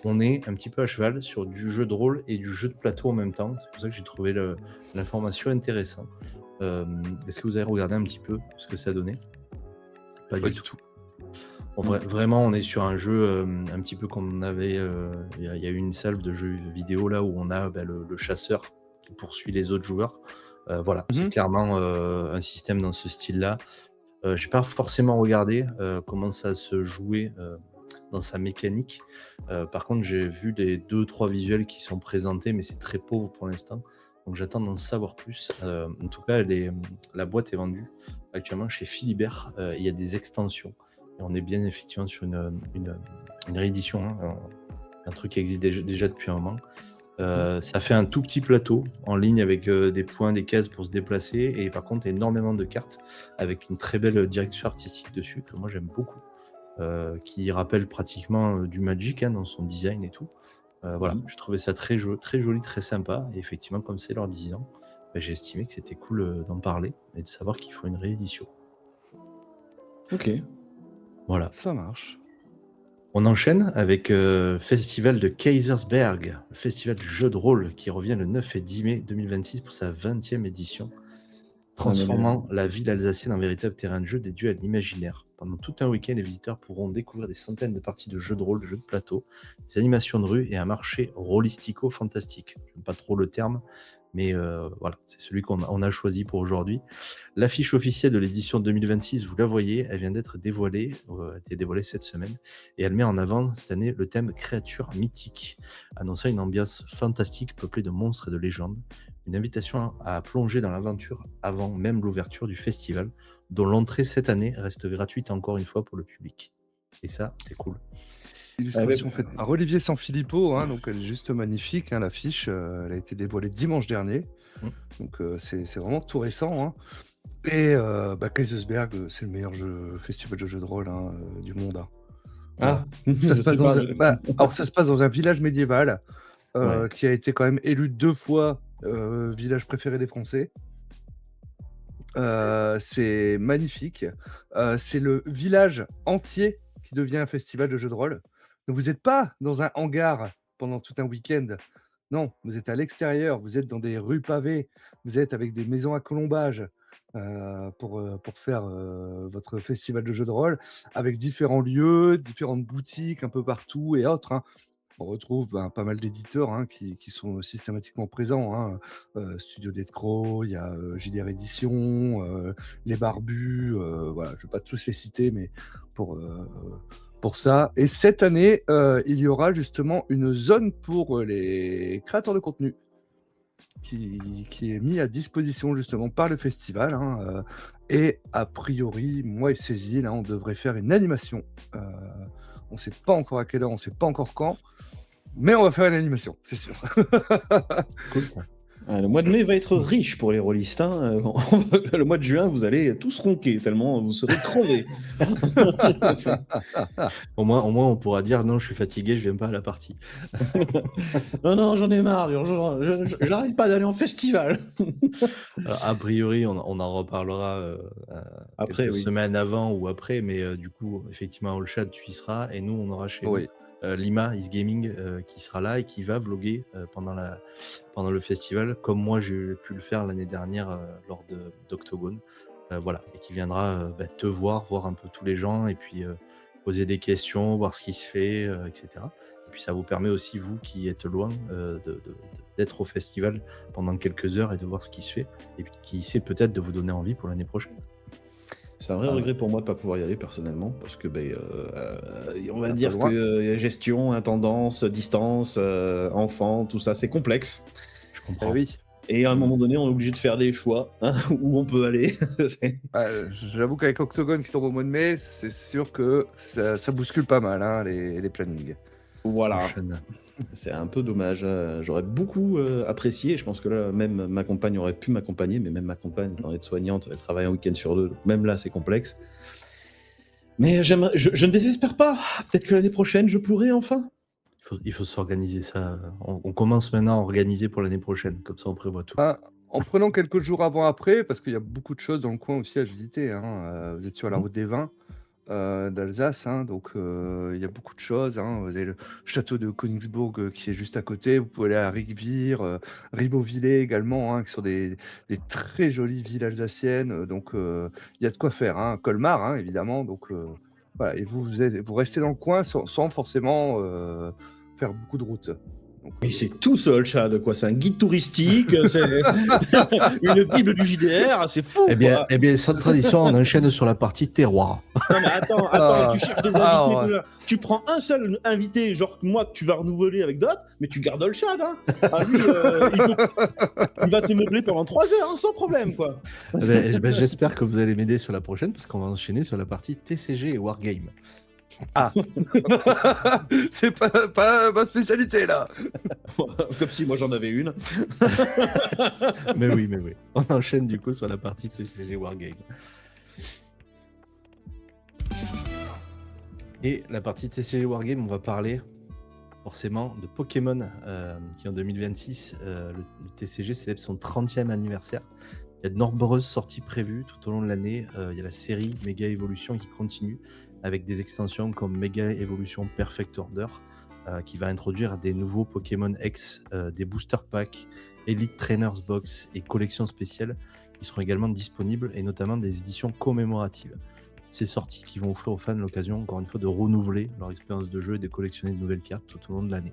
S1: On est un petit peu à cheval sur du jeu de rôle et du jeu de plateau en même temps. C'est pour ça que j'ai trouvé l'information intéressante. Est-ce que vous avez regardé un petit peu ce que ça donnait? Pas
S3: Pas
S1: du
S3: du
S1: tout.
S3: tout.
S1: Vraiment, on est sur un jeu un petit peu comme on avait. Il y a eu une salve de jeux vidéo là où on a le chasseur qui poursuit les autres joueurs. Voilà, c'est clairement un système dans ce style-là. J'ai pas forcément regardé comment ça se jouait dans sa mécanique. Par contre, j'ai vu les 2-3 visuels qui sont présentés, mais c'est très pauvre pour l'instant. Donc j'attends d'en savoir plus. En tout cas, la boîte est vendue actuellement chez Philibert. Il y a des extensions. Et on est bien effectivement sur une réédition, hein, un truc qui existe déjà depuis un moment. Ça fait un tout petit plateau en ligne avec des points, des cases pour se déplacer et par contre énormément de cartes avec une très belle direction artistique dessus que moi j'aime beaucoup, qui rappelle pratiquement du Magic, hein, dans son design et tout. Voilà, j'ai trouvé ça très joli, très sympa et effectivement comme c'est leurs 10 ans, j'ai estimé que c'était cool d'en parler et de savoir qu'il faut une réédition.
S2: Ok.
S1: Voilà.
S3: Ça marche.
S1: On enchaîne avec le festival de Kaisersberg, le festival du jeu de rôle qui revient le 9 et 10 mai 2026 pour sa 20e édition, transformant la ville alsacienne en véritable terrain de jeu dédié à l'imaginaire. Pendant tout un week-end, les visiteurs pourront découvrir des centaines de parties de jeux de rôle, de jeux de plateau, des animations de rue et un marché rôlistico-fantastique. Je n'aime pas trop le terme, mais voilà, c'est celui qu'on a choisi pour aujourd'hui. L'affiche officielle de l'édition 2026, vous la voyez, elle vient d'être dévoilée, a été dévoilée cette semaine, et elle met en avant cette année le thème créatures mythiques, annonçant une ambiance fantastique peuplée de monstres et de légendes, une invitation à plonger dans l'aventure avant même l'ouverture du festival, dont l'entrée cette année reste gratuite encore une fois pour le public. Et ça, c'est cool.
S3: Illustration faite par Olivier Sanfilippo, hein, donc elle est juste magnifique, hein, l'affiche, elle a été dévoilée dimanche dernier, donc c'est vraiment tout récent, hein. Et Kaisersberg, c'est le meilleur festival de jeux de rôle, hein, du monde, hein.
S2: Ah,
S3: Ça se passe ça se passe dans un village médiéval
S1: Ouais.
S3: qui a été quand même élu 2 fois village préféré des Français. C'est magnifique. C'est le village entier qui devient un festival de jeux de rôle. Donc vous n'êtes pas dans un hangar pendant tout un week-end. Non, vous êtes à l'extérieur, vous êtes dans des rues pavées, vous êtes avec des maisons à colombage pour faire votre festival de jeux de rôle, avec différents lieux, différentes boutiques un peu partout et autres, hein. On retrouve pas mal d'éditeurs, hein, qui sont systématiquement présents, hein. Studio Crow, il y a JDR Éditions, Les Barbus, voilà, je ne vais pas tous les citer, mais pour ça. Et cette année, il y aura justement une zone pour les créateurs de contenu qui est mis à disposition justement par le festival, hein, et a priori, moi et Cécile, hein, on devrait faire une animation. On ne sait pas encore à quelle heure, on ne sait pas encore quand, mais on va faire une animation, c'est sûr.
S1: Cool ça.
S2: Le mois de mai va être riche pour les rôlistes, hein. Le mois de juin, vous allez tous ronquer, tellement vous serez crevés.
S1: Au moins, on pourra dire non, je suis fatigué, je viens pas à la partie.
S2: Non, j'en ai marre, j'arrête pas d'aller en festival.
S1: Alors, a priori, on en reparlera
S2: Après,
S1: quelques
S2: oui.
S1: semaines avant ou après, mais du coup, effectivement, le chat, tu y seras, et nous, on aura chez
S3: Oui.
S1: nous Lima Is Gaming qui sera là et qui va vloguer pendant le festival, comme moi j'ai pu le faire l'année dernière lors d'Octogone. Voilà, et qui viendra te voir un peu tous les gens, et puis poser des questions, voir ce qui se fait, etc. Et puis ça vous permet aussi, vous qui êtes loin, d'être au festival pendant quelques heures et de voir ce qui se fait, et puis qui sait peut-être de vous donner envie pour l'année prochaine.
S2: C'est un vrai regret pour moi de ne pas pouvoir y aller personnellement, parce que on va dire
S3: loin.
S2: que gestion, intendance, distance, enfant, tout ça, c'est complexe.
S1: Je comprends.
S3: Oui.
S2: Et à un moment donné, on est obligé de faire des choix, hein, où on peut aller.
S3: J'avoue qu'avec Octogone qui tombe au mois de mai, c'est sûr que ça bouscule pas mal, hein, les plannings.
S2: Voilà.
S1: Ça enchaîne.
S2: C'est un peu dommage. J'aurais beaucoup apprécié. Je pense que là, même ma compagne aurait pu m'accompagner, mais même ma compagne, étant aide-soignante, elle travaille un week-end sur 2. Donc même là, c'est complexe. Mais je ne désespère pas. Peut-être que l'année prochaine, je pourrai enfin.
S1: Il faut s'organiser ça. On commence maintenant à organiser pour l'année prochaine. Comme ça, on prévoit tout.
S3: En prenant quelques jours avant après, parce qu'il y a beaucoup de choses dans le coin aussi à visiter, hein. Vous êtes sur la route des vins. d'Alsace, hein, donc il y a beaucoup de choses, hein. Vous avez le château de Königsbourg, qui est juste à côté. Vous pouvez aller à Rigvir, Ribeauvillé également, hein, qui sont des très jolies villes alsaciennes, donc il y a de quoi faire, hein. Colmar, hein, évidemment, donc voilà et vous restez dans le coin sans forcément, faire beaucoup de route, donc
S2: Mais c'est tout seul, Chad, quoi. C'est un guide touristique, c'est une bible du JDR, c'est fou, quoi.
S1: Eh bien, sans tradition, on enchaîne sur la partie terroir.
S2: Non, mais attends,
S3: Ah.
S2: tu cherches des invités.
S3: Ah,
S2: tout là. Tu prends un seul invité, genre moi, que tu vas renouveler avec d'autres, mais tu gardes le Chad, hein. Ah, lui, il va te meubler pendant 3 heures, hein, sans problème, quoi.
S1: J'espère que vous allez m'aider sur la prochaine, parce qu'on va enchaîner sur la partie TCG et Wargame.
S3: c'est pas ma spécialité, là.
S2: Comme si moi j'en avais une.
S1: Mais oui. On enchaîne du coup sur la partie TCG Wargame. Et la partie TCG Wargame, on va parler forcément de Pokémon, qui en 2026, le TCG célèbre son 30e anniversaire. Il y a de nombreuses sorties prévues tout au long de l'année. Il y a la série Mega Evolution qui continue, avec des extensions comme Mega Evolution Perfect Order, qui va introduire des nouveaux Pokémon X, des booster packs, Elite Trainers Box et collections spéciales qui seront également disponibles, et notamment des éditions commémoratives. Ces sorties qui vont offrir aux fans l'occasion, encore une fois, de renouveler leur expérience de jeu et de collectionner de nouvelles cartes tout au long de l'année.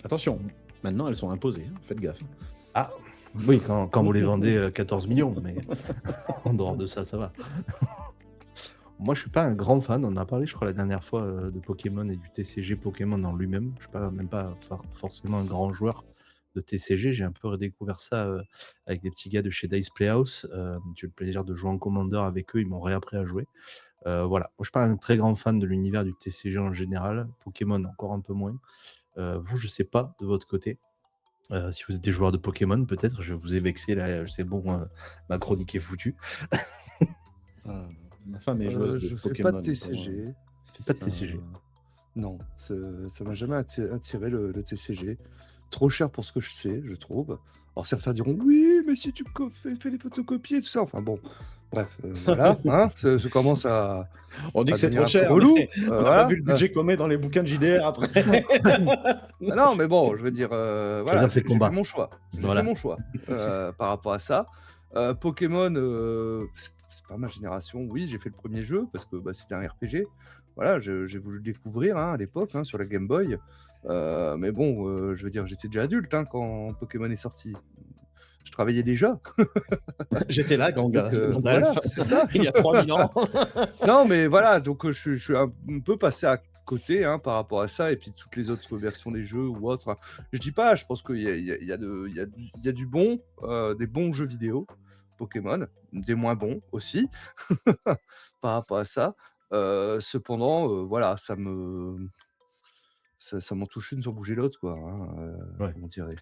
S2: Attention, maintenant elles sont imposées, hein. Faites gaffe.
S1: Ah, oui, quand vous les vendez 14 millions, mais en dehors de ça, ça va. Moi, je suis pas un grand fan. On en a parlé, je crois, la dernière fois de Pokémon et du TCG Pokémon en lui-même. Je suis même pas forcément un grand joueur de TCG. J'ai un peu redécouvert ça avec des petits gars de chez Dice Playhouse. J'ai eu le plaisir de jouer en Commander avec eux. Ils m'ont réappris à jouer. Voilà. Moi, je suis pas un très grand fan de l'univers du TCG en général. Pokémon, encore un peu moins. Vous, je sais pas de votre côté. Si vous êtes des joueurs de Pokémon, peut-être. Je vous ai vexé là. C'est bon, ma chronique est foutue.
S2: Ma femme est joueuse
S3: Je
S2: de
S3: fais
S2: Pokémon.
S3: pas de TCG.
S1: Fais pas de TCG.
S3: Non, ça m'a jamais attiré le TCG. Trop cher pour ce que je sais, je trouve. Alors certains diront oui, mais si tu fais les photocopies et tout ça. Enfin bon, bref, voilà. Hein, je commence à.
S2: On dit
S3: à
S2: que c'est
S3: devenir
S2: trop
S3: un peu
S2: cher.
S3: relou.
S2: Mais on n'a
S3: Voilà.
S2: pas vu le budget qu'on met dans les bouquins de JDR après.
S3: Ah non, mais bon, je veux dire, voilà,
S1: dire, c'est
S3: j'ai
S1: combat.
S3: fait mon choix. J'ai
S1: Voilà.
S3: fait mon choix par rapport à ça. Pokémon, c'est pas ma génération. Oui, j'ai fait le premier jeu parce que c'était un RPG. Voilà, j'ai voulu le découvrir à l'époque sur la Game Boy. Mais bon, je veux dire, j'étais déjà adulte quand Pokémon est sorti. Je travaillais déjà.
S2: J'étais là,
S3: Donc,
S2: Gandalf.
S3: voilà, c'est ça.
S2: Il y a 3000 ans.
S3: Non, mais voilà, donc je suis un peu passé à côté par rapport à ça, et puis toutes les autres versions des jeux ou autres. Je dis pas, je pense qu'il y a du bon, des bons jeux vidéo Pokémon, des moins bons aussi par rapport à ça. Cependant, voilà, ça m'en touche une sans bouger l'autre, quoi.
S1: Ouais.
S3: Comment dirais.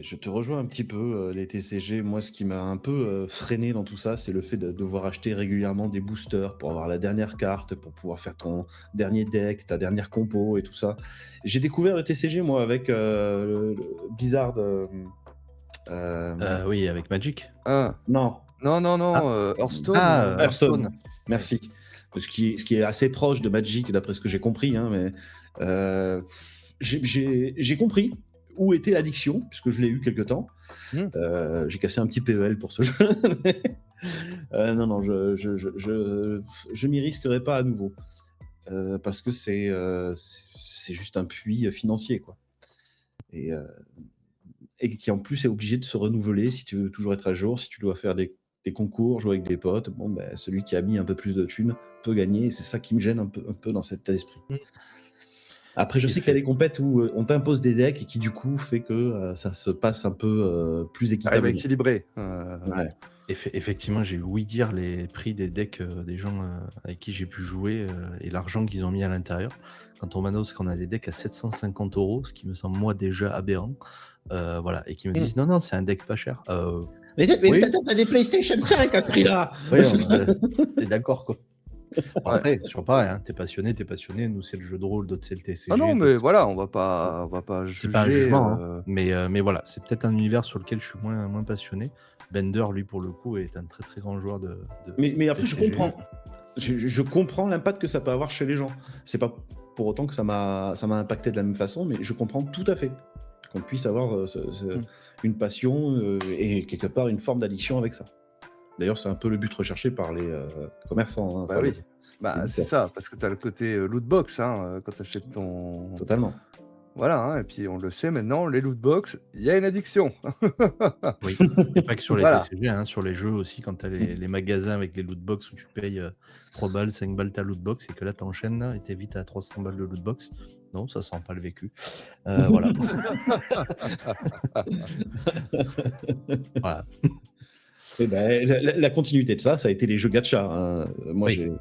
S2: Je te rejoins un petit peu, les TCG. Moi, ce qui m'a un peu freiné dans tout ça, c'est le fait de devoir acheter régulièrement des boosters pour avoir la dernière carte, pour pouvoir faire ton dernier deck, ta dernière compo et tout ça. J'ai découvert le TCG, moi, avec le Blizzard.
S1: Oui, avec Magic.
S2: Non,
S3: Non, Hearthstone.
S2: Hearthstone. Merci. Ce qui est assez proche de Magic, d'après ce que j'ai compris, hein, mais j'ai compris où était l'addiction, puisque je l'ai eu quelque temps. J'ai cassé un petit PEL pour ce jeu. Non, je m'y risquerai pas à nouveau. Parce que c'est juste un puits financier, quoi. Et qui en plus est obligé de se renouveler si tu veux toujours être à jour, si tu dois faire des concours, jouer avec des potes. Bon, celui qui a mis un peu plus de thunes peut gagner, et c'est ça qui me gêne un peu dans cet état d'esprit. Après, je sais qu'il y a des compètes où on t'impose des decks et qui du coup fait que ça se passe un peu plus équitablement.
S3: Équilibré.
S2: Ouais.
S1: Effectivement, j'ai ouï dire les prix des decks des gens avec qui j'ai pu jouer et l'argent qu'ils ont mis à l'intérieur. Quand on m'annonce qu'on a des decks à 750 €, ce qui me semble moi déjà aberrant, voilà, et qui me disent non, c'est un deck pas cher.
S2: Mais
S3: Oui.
S2: t'as des PlayStation 5 à ce prix-là.
S1: Oui, t'es d'accord, quoi. Bon, après, sur pareil, t'es passionné. Nous, c'est le jeu de rôle, d'autres, c'est le TCG.
S3: Ah non, mais voilà, on va pas
S1: C'est
S3: juger.
S1: pas un jugement, mais voilà, c'est peut-être un univers sur lequel je suis moins passionné. Bender, lui, pour le coup, est un très très grand joueur de
S2: Mais après, je
S1: TCG.
S2: comprends. je comprends l'impact que ça peut avoir chez les gens. C'est pas pour autant que ça m'a impacté de la même façon, mais je comprends tout à fait qu'on puisse avoir
S3: Mmh.
S2: une passion et quelque part une forme d'addiction avec ça. D'ailleurs, c'est un peu le but recherché par les commerçants, hein,
S3: Bah
S2: enfin,
S3: oui,
S2: les
S3: bah, c'est
S2: éditeurs.
S3: ça, parce que tu as le côté, loot box, hein, quand tu achètes ton
S2: Totalement.
S3: voilà, hein, et puis on le sait maintenant, les loot box, il y a une addiction.
S1: Oui, et pas que sur les
S3: Voilà.
S1: TCG, hein, sur les jeux aussi, quand tu as les magasins avec les loot box où tu payes 3 balles, 5 balles ta loot box et que là tu enchaînes et tu vite à 300 balles de loot box. Non, ça sent pas le vécu. Voilà. Voilà.
S2: Et ben, la continuité de ça a été les jeux gacha, hein. Moi,
S1: Oui.
S2: j'ai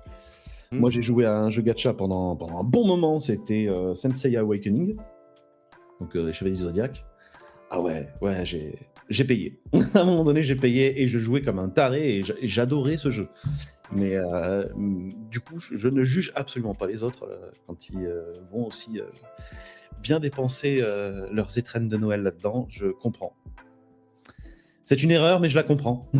S3: Mmh.
S2: joué à un jeu gacha pendant un bon moment, c'était Sensei Awakening, donc les Chevaliers du Zodiac. Ah ouais, j'ai payé. À un moment donné, j'ai payé et je jouais comme un taré et j'adorais ce jeu. Mais du coup, je ne juge absolument pas les autres quand ils vont aussi bien dépenser leurs étrennes de Noël là-dedans. Je comprends. C'est une erreur, mais je la comprends.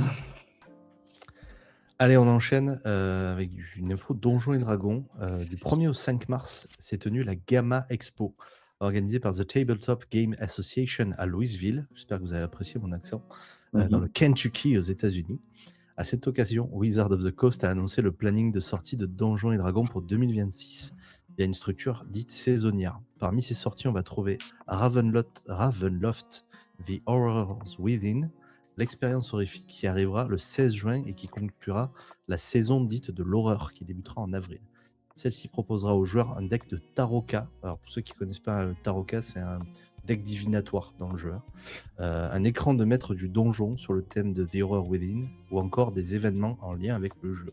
S1: Allez, on enchaîne avec une info Donjons et Dragons. Du 1er au 5 mars, s'est tenue la Gamma Expo, organisée par The Tabletop Game Association à Louisville. J'espère que vous avez apprécié mon accent. Dans le Kentucky, aux États-Unis. À cette occasion, Wizard of the Coast a annoncé le planning de sortie de Donjons et Dragons pour 2026 via une structure dite saisonnière. Parmi ces sorties, on va trouver Ravenloft The Horrors Within, l'expérience horrifique qui arrivera le 16 juin et qui conclura la saison dite de l'horreur qui débutera en avril. Celle-ci proposera aux joueurs un deck de Taroka. Alors pour ceux qui ne connaissent pas Taroka, c'est un deck divinatoire dans le jeu. Un écran de maître du donjon sur le thème de The Horror Within ou encore des événements en lien avec le jeu.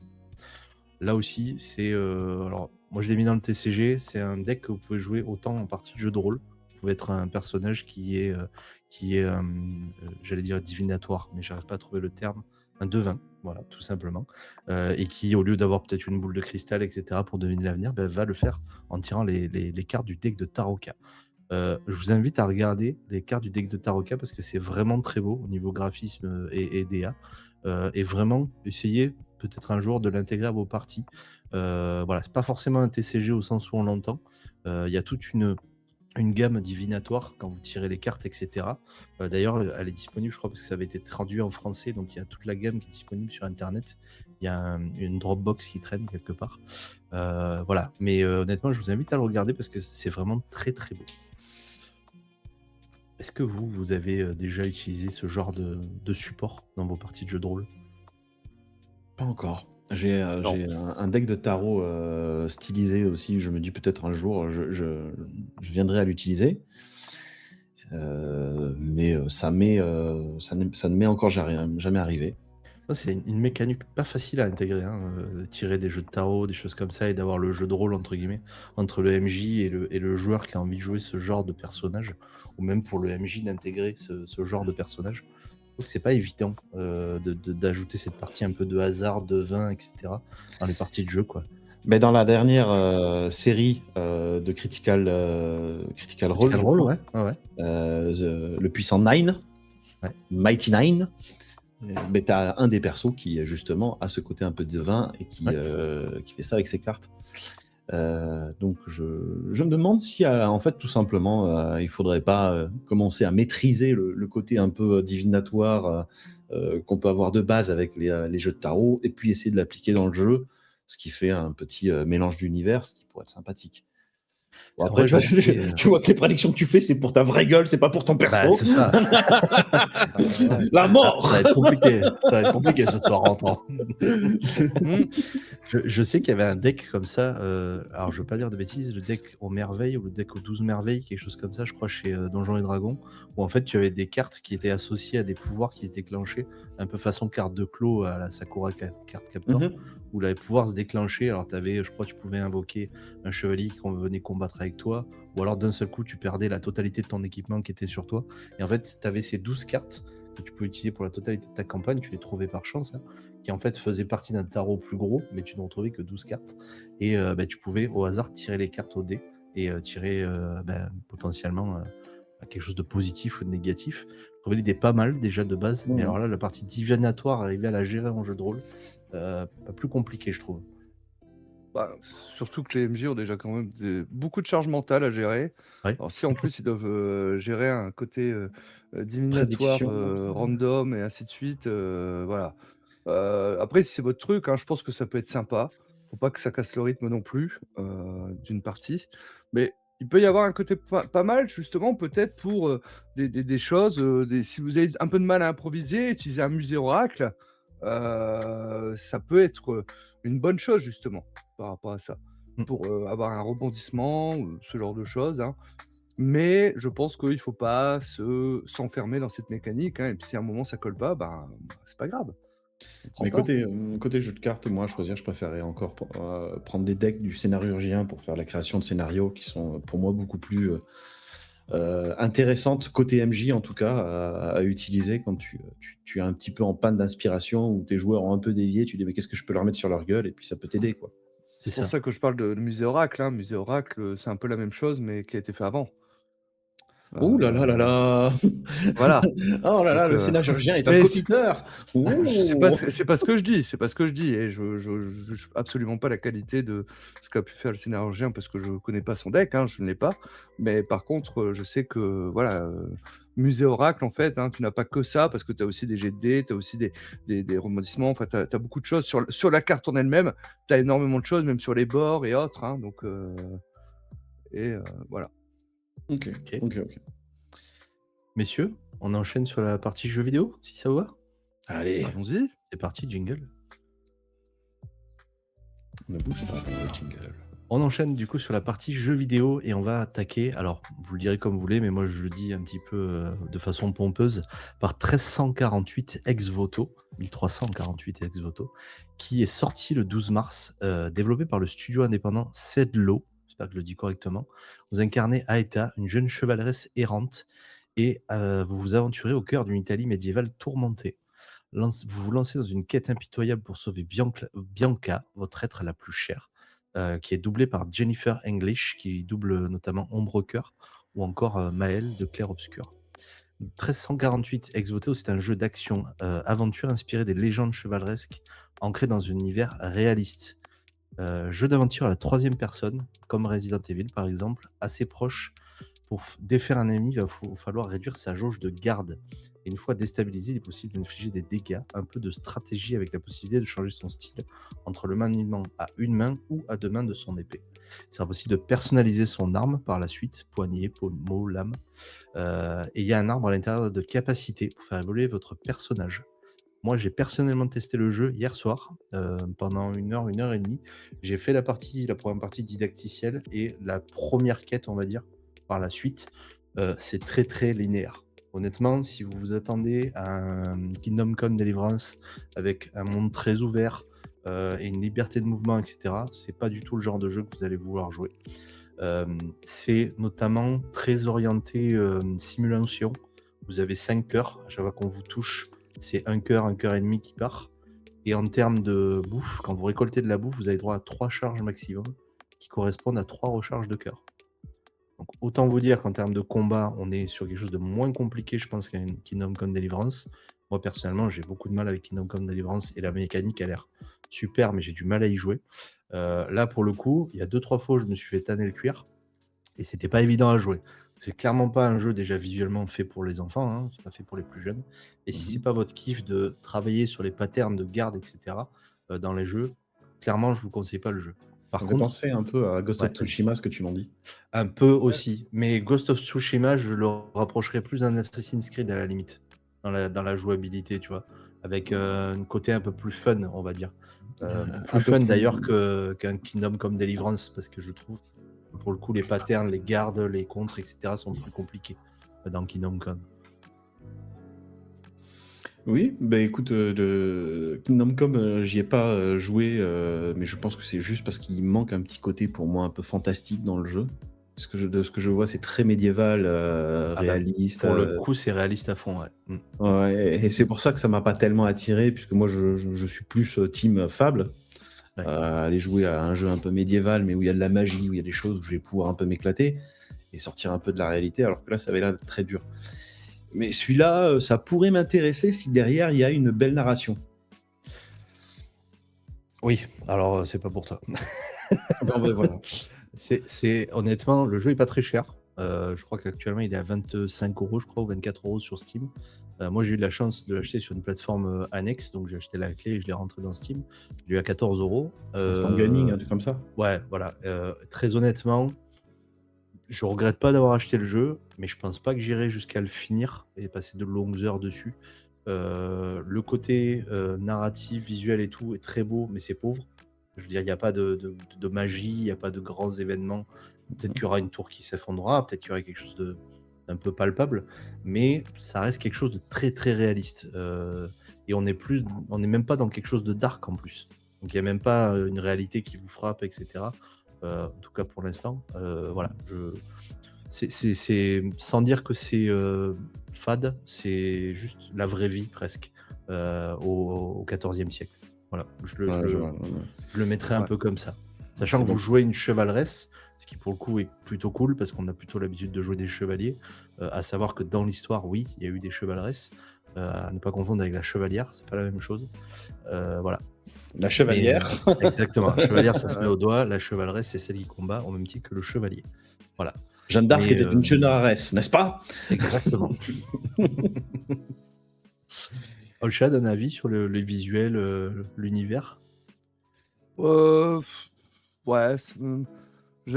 S1: Là aussi, c'est... alors, moi, je l'ai mis dans le TCG. C'est un deck que vous pouvez jouer autant en partie de jeu de rôle. Vous pouvez être un personnage qui est j'allais dire divinatoire, mais j'arrive pas à trouver le terme. Un devin, voilà, tout simplement. Et qui, au lieu d'avoir peut-être une boule de cristal, etc., pour deviner l'avenir, va le faire en tirant les cartes du deck de Taroka. Je vous invite à regarder les cartes du deck de Taroka parce que c'est vraiment très beau au niveau graphisme et DA. Et vraiment, essayez peut-être un jour de l'intégrer à vos parties. Voilà, c'est pas forcément un TCG au sens où on l'entend. Il y a toute une gamme divinatoire quand vous tirez les cartes, etc. D'ailleurs, elle est disponible, je crois, parce que ça avait été traduit en français, donc il y a toute la gamme qui est disponible sur Internet. Il y a une Dropbox qui traîne quelque part. Voilà, mais honnêtement, je vous invite à le regarder parce que c'est vraiment très très beau. Est-ce que vous avez déjà utilisé ce genre de support dans vos parties de jeux de rôle?
S2: Pas encore. J'ai
S3: Non.
S2: un deck de tarot stylisé aussi. Je me dis peut-être un jour, je viendrai à l'utiliser. Mais ça ne m'est encore jamais arrivé.
S1: Ça, c'est une mécanique pas facile à intégrer, hein, tirer des jeux de tarot, des choses comme ça, et d'avoir le jeu de rôle, entre guillemets, entre le MJ et le joueur qui a envie de jouer ce genre de personnage, ou même pour le MJ d'intégrer ce genre de personnage. Je trouve que c'est pas évident d'ajouter cette partie un peu de hasard, de vin, etc. dans les parties de jeu, quoi.
S2: Mais dans la dernière série de Critical Role,
S1: Critical
S2: je
S1: Role,
S2: crois,
S1: ouais, ouais.
S2: le puissant Nine,
S1: Ouais.
S2: Mighty Nine, mais tu as un des persos qui justement a ce côté un peu divin et qui fait ça avec ses cartes. Donc je me demande si en fait tout simplement il faudrait pas commencer à maîtriser le côté un peu divinatoire qu'on peut avoir de base avec les jeux de tarot et puis essayer de l'appliquer dans le jeu, ce qui fait un petit mélange d'univers, ce qui pourrait être sympathique. Bon,
S1: On
S2: après,
S1: va passer,
S2: tu vois que les prédictions que tu fais, c'est pour ta vraie gueule, c'est pas pour ton
S1: bah,
S2: perso.
S1: c'est ça.
S2: La mort.
S1: Ça va être compliqué. Ça va être compliqué ce soir en temps.
S3: Mmh.
S1: Je sais qu'il y avait un deck comme ça. Alors, je veux pas dire de bêtises, le deck aux merveilles ou le deck aux 12 merveilles, quelque chose comme ça, je crois, chez Donjons et Dragons, où en fait, tu avais des cartes qui étaient associées à des pouvoirs qui se déclenchaient, un peu façon carte de clos à la Sakura carte Captor,
S2: Mhm.
S1: où les pouvoirs se déclenchaient. Alors, je crois, tu pouvais invoquer un chevalier qui venait combattre avec toi, ou alors d'un seul coup, tu perdais la totalité de ton équipement qui était sur toi. Et en fait, tu avais ces 12 cartes que tu peux utiliser pour la totalité de ta campagne, tu les trouvais par chance, hein, qui en fait faisaient partie d'un tarot plus gros, mais tu ne retrouvais que 12 cartes. Et tu pouvais au hasard tirer les cartes au dé et tirer potentiellement quelque chose de positif ou de négatif. Je trouvais l'idée pas mal déjà de base, mais alors là, la partie divinatoire, arriver à la gérer en jeu de rôle, pas plus compliqué, je trouve.
S3: Bah, surtout que les MJ ont déjà quand même beaucoup de charge mentale à gérer.
S1: Ouais.
S3: Alors si en plus ils doivent gérer un côté divinatoire,
S2: Prédiction.
S3: random et ainsi de suite, voilà. Après, si c'est votre truc, hein, je pense que ça peut être sympa. Faut pas que ça casse le rythme non plus d'une partie. Mais il peut y avoir un côté pas mal, justement, peut-être pour des choses. Si vous avez un peu de mal à improviser, utiliser un musée oracle, ça peut être une bonne chose, justement, par rapport à ça,
S1: Mm.
S3: pour avoir un rebondissement, ou ce genre de choses, hein. Mais je pense qu'il ne faut pas s'enfermer dans cette mécanique, hein, et puis si à un moment ça colle pas, ben, c'est pas grave, on prend
S2: Mais
S3: pas.
S2: côté jeu de cartes, moi, à choisir, je préférais encore prendre des decks du scénarurgien pour faire la création de scénarios qui sont pour moi beaucoup plus intéressantes, côté MJ en tout cas, à utiliser quand tu es un petit peu en panne d'inspiration ou tes joueurs ont un peu dévié, tu dis mais qu'est-ce que je peux leur mettre sur leur gueule et puis ça peut t'aider quoi.
S1: C'est
S3: C'est pour
S1: ça.
S3: ça que je parle de Musée Oracle, hein. Musée Oracle, c'est un peu la même chose, mais qui a été fait avant.
S2: Oh là là là
S3: Heu,
S2: là
S3: voilà,
S2: Oh là là,
S3: donc
S2: le scénarurgien est un
S3: mais
S2: copieur. Ouh.
S3: c'est pas ce que je dis, c'est pas ce que je dis, et je juge absolument pas la qualité de ce qu'a pu faire le scénarurgien parce que je connais pas son deck, hein, je ne l'ai pas. Mais par contre, je sais que voilà, Musée Oracle en fait, hein, tu n'as pas que ça parce que tu as aussi des jets de dés, tu as aussi des rebondissements, enfin tu as beaucoup de choses sur la carte en elle-même, tu as énormément de choses même sur les bords et autres, hein, donc voilà.
S2: Ok,
S1: Ok.
S2: ok, ok.
S1: Messieurs, on enchaîne sur la partie jeux vidéo, si ça vous va.
S2: Allez,
S3: Allons-y.
S1: C'est parti, jingle.
S2: ne bouge pas dans le jingle.
S1: On enchaîne du coup sur la partie jeux vidéo et on va attaquer, alors vous le direz comme vous voulez, mais moi je le dis un petit peu de façon pompeuse, par 1348 ex-voto, 1348 ex-voto, qui est sorti le 12 mars, développé par le studio indépendant Sedlo, j'espère que je le dis correctement. Vous incarnez Aeta, une jeune chevaleresse errante, et vous vous aventurez au cœur d'une Italie médiévale tourmentée. Vous vous lancez dans une quête impitoyable pour sauver Bianca, votre être la plus chère, qui est doublée par Jennifer English, qui double notamment Ombre Cœur, ou encore Maëlle de Clair Obscur. 1348 Ex Voto, c'est un jeu d'action aventure inspiré des légendes chevaleresques, ancré dans un univers réaliste. Jeu d'aventure à la troisième personne, comme Resident Evil par exemple, assez proche. Pour défaire un ennemi, il va falloir réduire sa jauge de garde. Et une fois déstabilisé, il est possible d'infliger des dégâts, un peu de stratégie avec la possibilité de changer son style entre le maniement à une main ou à deux mains de son épée. Il sera possible de personnaliser son arme par la suite, poignée, pommeau, lame. Et il y a un arbre à l'intérieur de capacité pour faire évoluer votre personnage. Moi, j'ai personnellement testé le jeu hier soir, pendant 1 heure et demie. J'ai fait la première partie didacticielle et la première quête, on va dire, par la suite. C'est très, très linéaire. Honnêtement, si vous vous attendez à un Kingdom Come Deliverance avec un monde très ouvert, et une liberté de mouvement, etc., c'est pas du tout le genre de jeu que vous allez vouloir jouer. C'est notamment très orienté, simulation. Vous avez 5 cœurs. À chaque fois qu'on vous touche, c'est un cœur et demi qui part. Et en termes de bouffe, quand vous récoltez de la bouffe, vous avez droit à 3 charges maximum qui correspondent à 3 recharges de cœur. Donc autant vous dire qu'en termes de combat, on est sur quelque chose de moins compliqué, je pense, qu'un Kingdom Come Deliverance. Moi, personnellement, j'ai beaucoup de mal avec Kingdom Come Deliverance et la mécanique a l'air super, mais j'ai du mal à y jouer. Là, pour le coup, il y a 2-3 fois où je me suis fait tanner le cuir et c'était pas évident à jouer. C'est clairement pas un jeu déjà visuellement fait pour les enfants, hein, c'est pas fait pour les plus jeunes. Et si c'est pas votre kiff de travailler sur les patterns de garde, etc., dans les jeux, clairement, je vous conseille pas le jeu. Par
S2: Ça me fait
S1: contre,
S2: penser un peu à Ghost
S1: ouais,
S2: of Tsushima, ce que tu m'en dis.
S1: un peu aussi, mais Ghost of Tsushima, je le rapprocherais plus d'un Assassin's Creed à la limite, dans la jouabilité, tu vois, avec un côté un peu plus fun, on va dire.
S2: Un
S1: Plus
S2: peu
S1: fun
S2: plus.
S1: d'ailleurs qu'un Kingdom Come Deliverance, parce que je trouve, pour le coup, les patterns, les gardes, les contres, etc., sont plus compliqués dans Kingdom Come.
S2: Oui, bah écoute, de Kingdom Come, j'y ai pas joué, mais je pense que c'est juste parce qu'il manque un petit côté pour moi un peu fantastique dans le jeu. De ce que je vois, c'est très médiéval,
S1: Ah bah,
S2: réaliste.
S1: pour le coup, c'est réaliste à fond, ouais.
S2: Ouais, et c'est pour ça que ça m'a pas tellement attiré, puisque moi je suis plus team Fable.
S1: Ouais.
S2: Aller jouer à un jeu un peu médiéval, mais où il y a de la magie, où il y a des choses où je vais pouvoir un peu m'éclater et sortir un peu de la réalité, alors que là, ça avait l'air d'être très dur. Mais celui-là, ça pourrait m'intéresser si derrière, il y a une belle narration.
S1: Oui, alors c'est pas pour toi.
S2: Non, mais voilà.
S1: Honnêtement, le jeu est pas très cher. Je crois qu'actuellement il est à 25 € je crois, ou 24 € sur Steam. Moi j'ai eu de la chance de l'acheter sur une plateforme annexe, donc j'ai acheté la clé et je l'ai rentré dans Steam. Je l'ai eu à 14 €.
S2: Instant gaming, un truc comme ça.
S1: Ouais, voilà. Très honnêtement, je regrette pas d'avoir acheté le jeu, mais je pense pas que j'irai jusqu'à le finir et passer de longues heures dessus. Le côté narratif, visuel et tout est très beau, mais c'est pauvre. Je veux dire, il n'y a pas de magie, il n'y a pas de grands événements. Peut-être qu'il y aura une tour qui s'effondrera, peut-être qu'il y aura quelque chose d'un peu palpable, mais ça reste quelque chose de très très réaliste. Et on n'est même pas dans quelque chose de dark en plus. Donc il n'y a même pas une réalité qui vous frappe, etc. En tout cas pour l'instant. Voilà, c'est sans dire que c'est fade, c'est juste la vraie vie presque au XIVe siècle. Voilà,
S2: Ouais, je vois, ouais.
S1: je le mettrais un
S3: Ouais.
S1: peu comme ça. Sachant
S2: C'est
S1: que vous
S2: bon.
S1: jouez une chevaleresse, ce qui pour le coup est plutôt cool parce qu'on a plutôt l'habitude de jouer des chevaliers. À savoir que dans l'histoire, oui, il y a eu des chevaleresses. À ne pas confondre avec la chevalière, c'est pas la même chose. Voilà.
S2: La
S1: Mais
S2: chevalière.
S1: exactement, la chevalière ça se met
S3: Ouais.
S1: au doigt, la chevaleresse c'est celle qui combat au même titre que le chevalier. Voilà.
S2: Jeanne d'Arc
S1: Mais
S2: était une chevaleresse, n'est-ce pas?
S1: exactement. Olshad, un avis sur les visuels, l'univers?
S3: Euh, pff, ouais,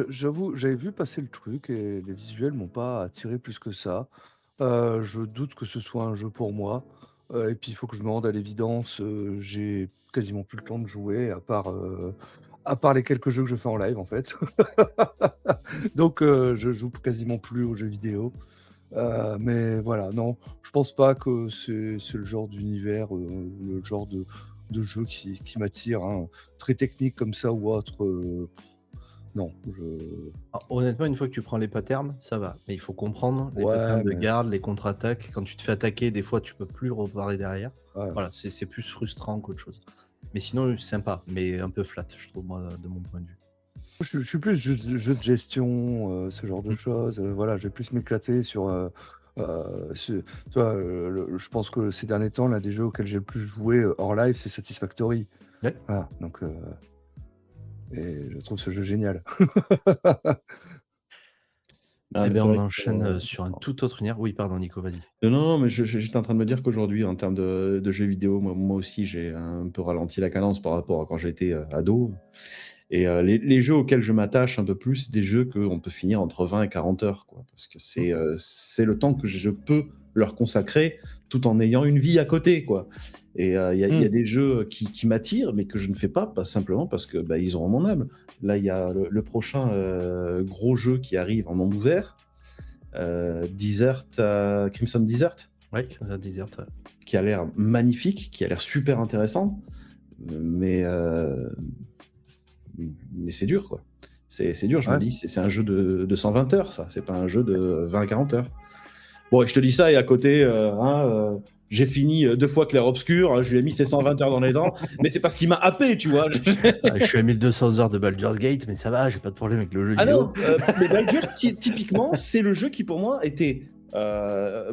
S3: j'avoue, j'avais vu passer le truc et les visuels m'ont pas attiré plus que ça. Je doute que ce soit un jeu pour moi. Et puis il faut que je me rende à l'évidence, j'ai quasiment plus le temps de jouer à part les quelques jeux que je fais en live en fait. Donc je joue quasiment plus aux jeux vidéo. Mais voilà, non, je pense pas que c'est le genre d'univers, le genre de jeu qui m'attire, hein. Très technique comme ça ou autre, non,
S1: Alors, honnêtement, une fois que tu prends les patterns, ça va. Mais il faut comprendre les patterns
S3: ouais,
S1: de
S3: mais
S1: garde, les contre-attaques. Quand tu te fais attaquer, des fois, tu peux plus reparler derrière.
S3: ouais.
S1: Voilà, c'est plus frustrant qu'autre chose. Mais sinon, sympa, mais un peu flat, je trouve, moi, de mon point de vue.
S3: Je suis plus jeu de gestion, ce genre de
S1: Mm.
S3: choses, voilà, je vais plus m'éclater sur, ce tu vois, je pense que ces derniers temps, l'un des jeux auxquels j'ai le plus joué, hors live, c'est Satisfactory.
S1: Ouais.
S3: Voilà, donc et je trouve ce jeu génial.
S2: Ah,
S1: Eh
S2: mais
S1: bien,
S2: c'est
S1: on
S2: vrai
S1: enchaîne
S2: que,
S1: sur un tout autre univers. Oui, pardon, Nico, vas-y.
S2: non, non, mais j'étais en train de me dire qu'aujourd'hui, en termes de jeux vidéo, moi aussi, j'ai un peu ralenti la cadence par rapport à quand j'étais ado. Et les jeux auxquels je m'attache un peu plus, c'est des jeux qu'on peut finir entre 20 et 40 heures, quoi, parce que c'est le temps que je peux leur consacrer tout en ayant une vie à côté, quoi. Et il y a des jeux qui m'attirent, mais que je ne fais pas simplement parce que bah, ils auront mon âme. Là, il y a le prochain gros jeu qui arrive en monde ouvert, Crimson Desert,
S1: Ouais, Crimson Desert. Ouais.
S2: qui a l'air magnifique, qui a l'air super intéressant, mais c'est dur, quoi. C'est dur, je me
S3: Ouais.
S2: dis, c'est un jeu de 120 heures, ça, c'est pas un jeu de 20-40 heures. Bon, et je te dis ça, et à côté, j'ai fini 2 fois Clair Obscur, je lui ai mis ses 120 heures dans les dents, mais c'est parce qu'il m'a happé, tu vois.
S1: Je suis à 1200 heures de Baldur's Gate, mais ça va, j'ai pas de problème avec le jeu
S2: Ah
S1: vidéo.
S2: non, mais Baldur's, typiquement, c'est le jeu qui, pour moi, était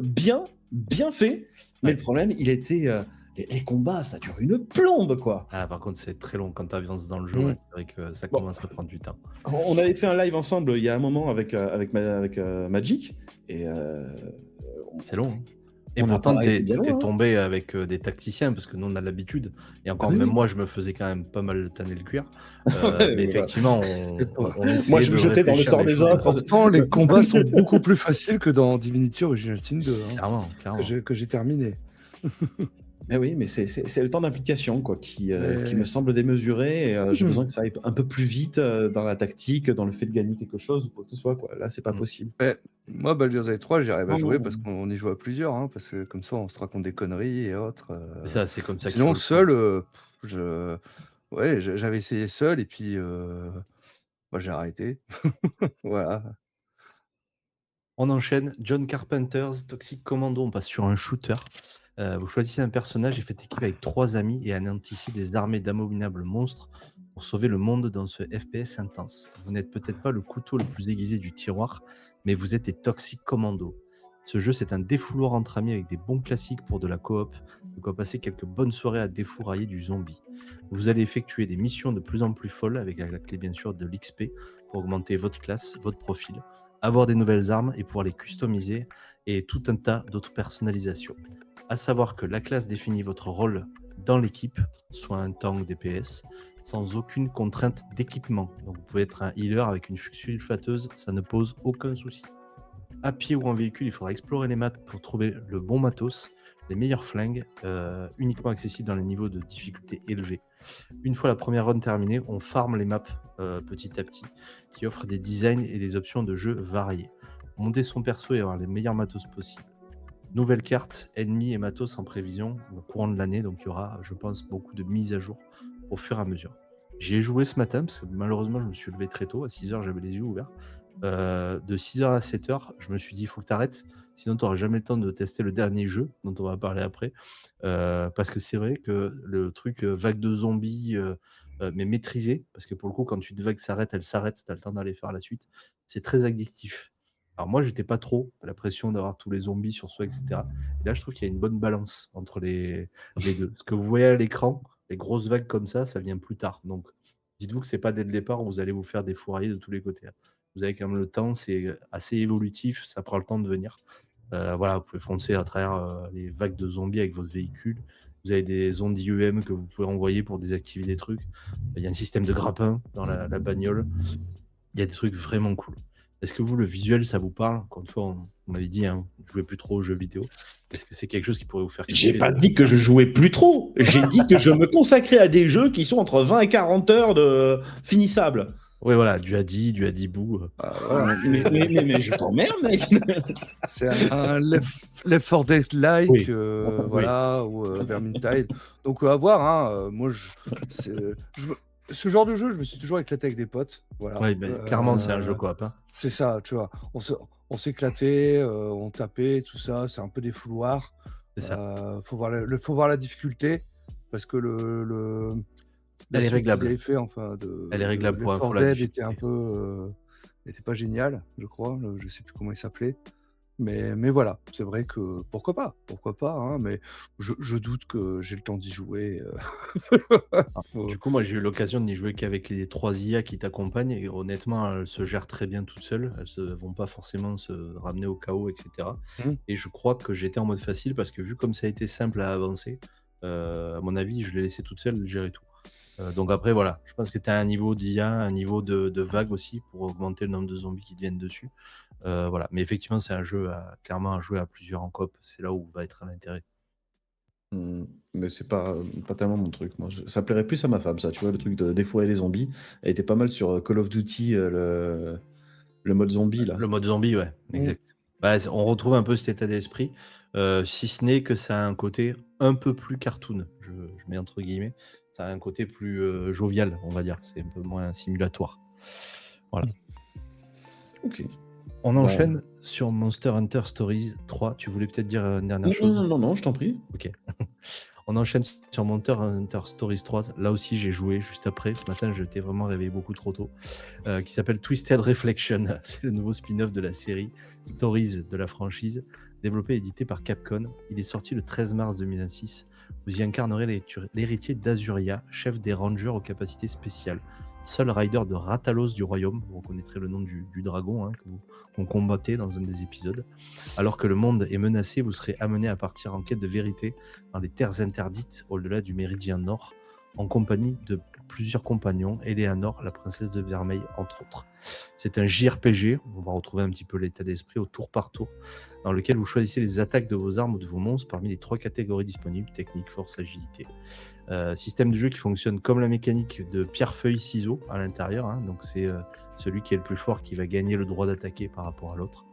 S2: bien fait, mais
S1: Ouais.
S2: le problème, il était... les combats, ça dure une plombe, quoi.
S1: Ah, par contre, c'est très long quand tu avances dans le jeu.
S3: Mm.
S1: Ouais, c'est vrai que ça
S2: Bon.
S1: commence à prendre du temps.
S2: On avait fait un live ensemble il y a un moment avec Magic, et
S1: C'est long. Hein. Et
S2: on a
S1: pourtant,
S2: pas été
S1: t'es
S2: bien loin, hein.
S1: tombé avec des tacticiens, parce que nous, on a l'habitude. Et encore,
S2: Ah oui,
S1: même
S2: oui.
S1: moi, je me faisais quand même pas mal tanner le cuir.
S2: Ouais,
S1: Mais
S2: voilà.
S1: effectivement, on essayait
S2: Moi, je
S1: de
S2: me jetais dans le
S1: réfléchir
S2: sort
S1: les
S2: des
S1: choses.
S2: autres.
S3: Pourtant, les combats sont beaucoup plus faciles que dans Divinity Original Sin 2, hein,
S1: Clairement, clairement.
S3: que j'ai terminé.
S2: Mais oui, mais c'est le temps d'implication quoi, qui me
S3: Mais
S2: semble démesuré. Et, j'ai besoin que ça aille un peu plus vite dans la tactique, dans le fait de gagner quelque chose ou quoi que ce soit. Quoi. Là, c'est pas
S1: Mm.
S2: possible.
S3: moi, Baldur's Gate 3, j'y arrive à
S2: Non,
S3: jouer
S2: non.
S3: parce qu'on y joue à plusieurs, hein, parce que comme ça, on se raconte des conneries et autres.
S1: C'est ça, c'est comme ça qu'il
S3: Sinon,
S1: faut le faire.
S3: seul, j'avais essayé seul et puis j'ai arrêté. Voilà.
S1: On enchaîne. John Carpenter's Toxic Commando. On passe sur un shooter. Vous choisissez un personnage et faites équipe avec 3 amis et anéantissez des armées d'abominables monstres pour sauver le monde dans ce FPS intense. Vous n'êtes peut-être pas le couteau le plus aiguisé du tiroir, mais vous êtes des Toxic Commando. Ce jeu, c'est un défouloir entre amis avec des bons classiques pour de la coop, de quoi passer quelques bonnes soirées à défourailler du zombie. Vous allez effectuer des missions de plus en plus folles avec la clé bien sûr de l'XP pour augmenter votre classe, votre profil, avoir des nouvelles armes et pouvoir les customiser et tout un tas d'autres personnalisations. À savoir que la classe définit votre rôle dans l'équipe, soit un tank DPS, sans aucune contrainte d'équipement. Donc vous pouvez être un healer avec une sulfateuse, ça ne pose aucun souci. À pied ou en véhicule, il faudra explorer les maps pour trouver le bon matos, les meilleurs flingues, uniquement accessibles dans les niveaux de difficulté élevés. Une fois la première run terminée, on farm les maps petit à petit, qui offrent des designs et des options de jeu variées. Monter son perso et avoir les meilleurs matos possibles. Nouvelle carte, ennemis et matos en prévision au courant de l'année, donc il y aura, je pense, beaucoup de mises à jour au fur et à mesure. J'y ai joué ce matin, parce que malheureusement, je me suis levé très tôt, à 6h, j'avais les yeux ouverts. De 6h à 7h, je me suis dit, il faut que tu arrêtes, sinon tu n'auras jamais le temps de tester le dernier jeu, dont on va parler après. Parce que c'est vrai que le truc vague de zombies, mais maîtrisé, parce que pour le coup, quand une vague s'arrête, elle s'arrête, tu as le temps d'aller faire la suite, c'est très addictif. Alors moi, j'étais pas trop la pression d'avoir tous les zombies sur soi, etc. Et là, je trouve qu'il y a une bonne balance entre les deux. Ce que vous voyez à l'écran, les grosses vagues comme ça vient plus tard. Donc, dites-vous que c'est pas dès le départ où vous allez vous faire défourailler de tous les côtés. Vous avez quand même le temps, c'est assez évolutif, ça prend le temps de venir. Voilà, vous pouvez foncer à travers les vagues de zombies avec votre véhicule. Vous avez des ondes IEM que vous pouvez envoyer pour désactiver des trucs. Il y a un système de grappin dans la bagnole. Il y a des trucs vraiment cool. Est-ce que vous, le visuel, ça vous parle? Encore une fois, on m'avait dit, hein, vous ne jouez plus trop aux jeux vidéo. Est-ce que c'est quelque chose qui pourrait vous faire
S2: J'ai
S1: kiffer
S2: pas dit que je jouais plus trop. J'ai dit que je me consacrais à des jeux qui sont entre 20 et 40 heures de finissables.
S1: Oui, voilà, du Hadi, du Hadibou.
S3: Voilà,
S2: Mais je t'emmerde, mec.
S3: c'est un Left 4 Dead-like,
S1: Oui.
S3: voilà, ou Vermintide. Donc à voir, hein, moi, ce genre de jeu, je me suis toujours éclaté avec des potes. Voilà.
S1: Oui, clairement, c'est un jeu coop. Hein.
S3: C'est ça, tu vois. On s'éclatait, on tapait, tout ça. C'est un peu des fouloirs.
S1: C'est ça.
S3: Faut voir la difficulté, parce que
S1: Elle est réglable.
S3: Elle
S1: est réglable pour
S3: Left 4
S1: la
S3: Dead
S1: difficulté.
S3: était un peu, était pas génial, je crois. Je sais plus comment il s'appelait. Mais voilà, c'est vrai que pourquoi pas, hein, mais je doute que j'ai le temps d'y jouer.
S1: Du coup, moi, j'ai eu l'occasion d'y jouer qu'avec les 3 IA qui t'accompagnent et honnêtement, elles se gèrent très bien toutes seules. Elles ne vont pas forcément se ramener au chaos, etc.
S3: Mmh.
S1: Et je crois que j'étais en mode facile parce que vu comme ça a été simple à avancer, à mon avis, je l'ai laissé toute seule gérer tout. Donc après, voilà, je pense que tu as un niveau d'IA, un niveau de vague aussi pour augmenter le nombre de zombies qui te viennent dessus. Voilà. Mais effectivement, c'est un jeu clairement à jouer à plusieurs en coop. C'est là où va être l'intérêt.
S2: Mais c'est pas tellement mon truc, moi. Ça plairait plus à ma femme, ça, tu vois, le truc de défouler les zombies. Elle était pas mal sur Call of Duty, le mode zombie, là.
S1: Le mode zombie, ouais, exact. On retrouve un peu cet état d'esprit, si ce n'est que ça a un côté un peu plus cartoon, je mets entre guillemets. Ça a un côté plus jovial, on va dire. C'est un peu moins simulatoire. Voilà.
S2: Ok.
S1: On enchaîne sur Monster Hunter Stories 3. Tu voulais peut-être dire une dernière chose?
S2: Non, je t'en prie.
S1: Ok. On enchaîne sur Monster Hunter Stories 3. Là aussi, j'ai joué juste après. Ce matin, je t'ai vraiment réveillé beaucoup trop tôt. Qui s'appelle Twisted Reflection. C'est le nouveau spin-off de la série Stories de la franchise, développé et édité par Capcom. Il est sorti le 13 mars 2006. Vous y incarnerez l'héritier d'Azuria, chef des Rangers aux capacités spéciales. Seul rider de Ratalos du royaume, vous reconnaîtrez le nom du dragon hein, qu'on combattait dans un des épisodes. Alors que le monde est menacé, vous serez amené à partir en quête de vérité dans les terres interdites au-delà du méridien nord, en compagnie de plusieurs compagnons, Eleanor, la princesse de Vermeil, entre autres. C'est un JRPG, on va retrouver un petit peu l'état d'esprit au tour par tour, dans lequel vous choisissez les attaques de vos armes ou de vos monstres parmi les 3 catégories disponibles, technique, force, agilité. Système de jeu qui fonctionne comme la mécanique de pierre-feuille-ciseaux à l'intérieur, hein, donc c'est celui qui est le plus fort qui va gagner le droit d'attaquer par rapport à l'autre.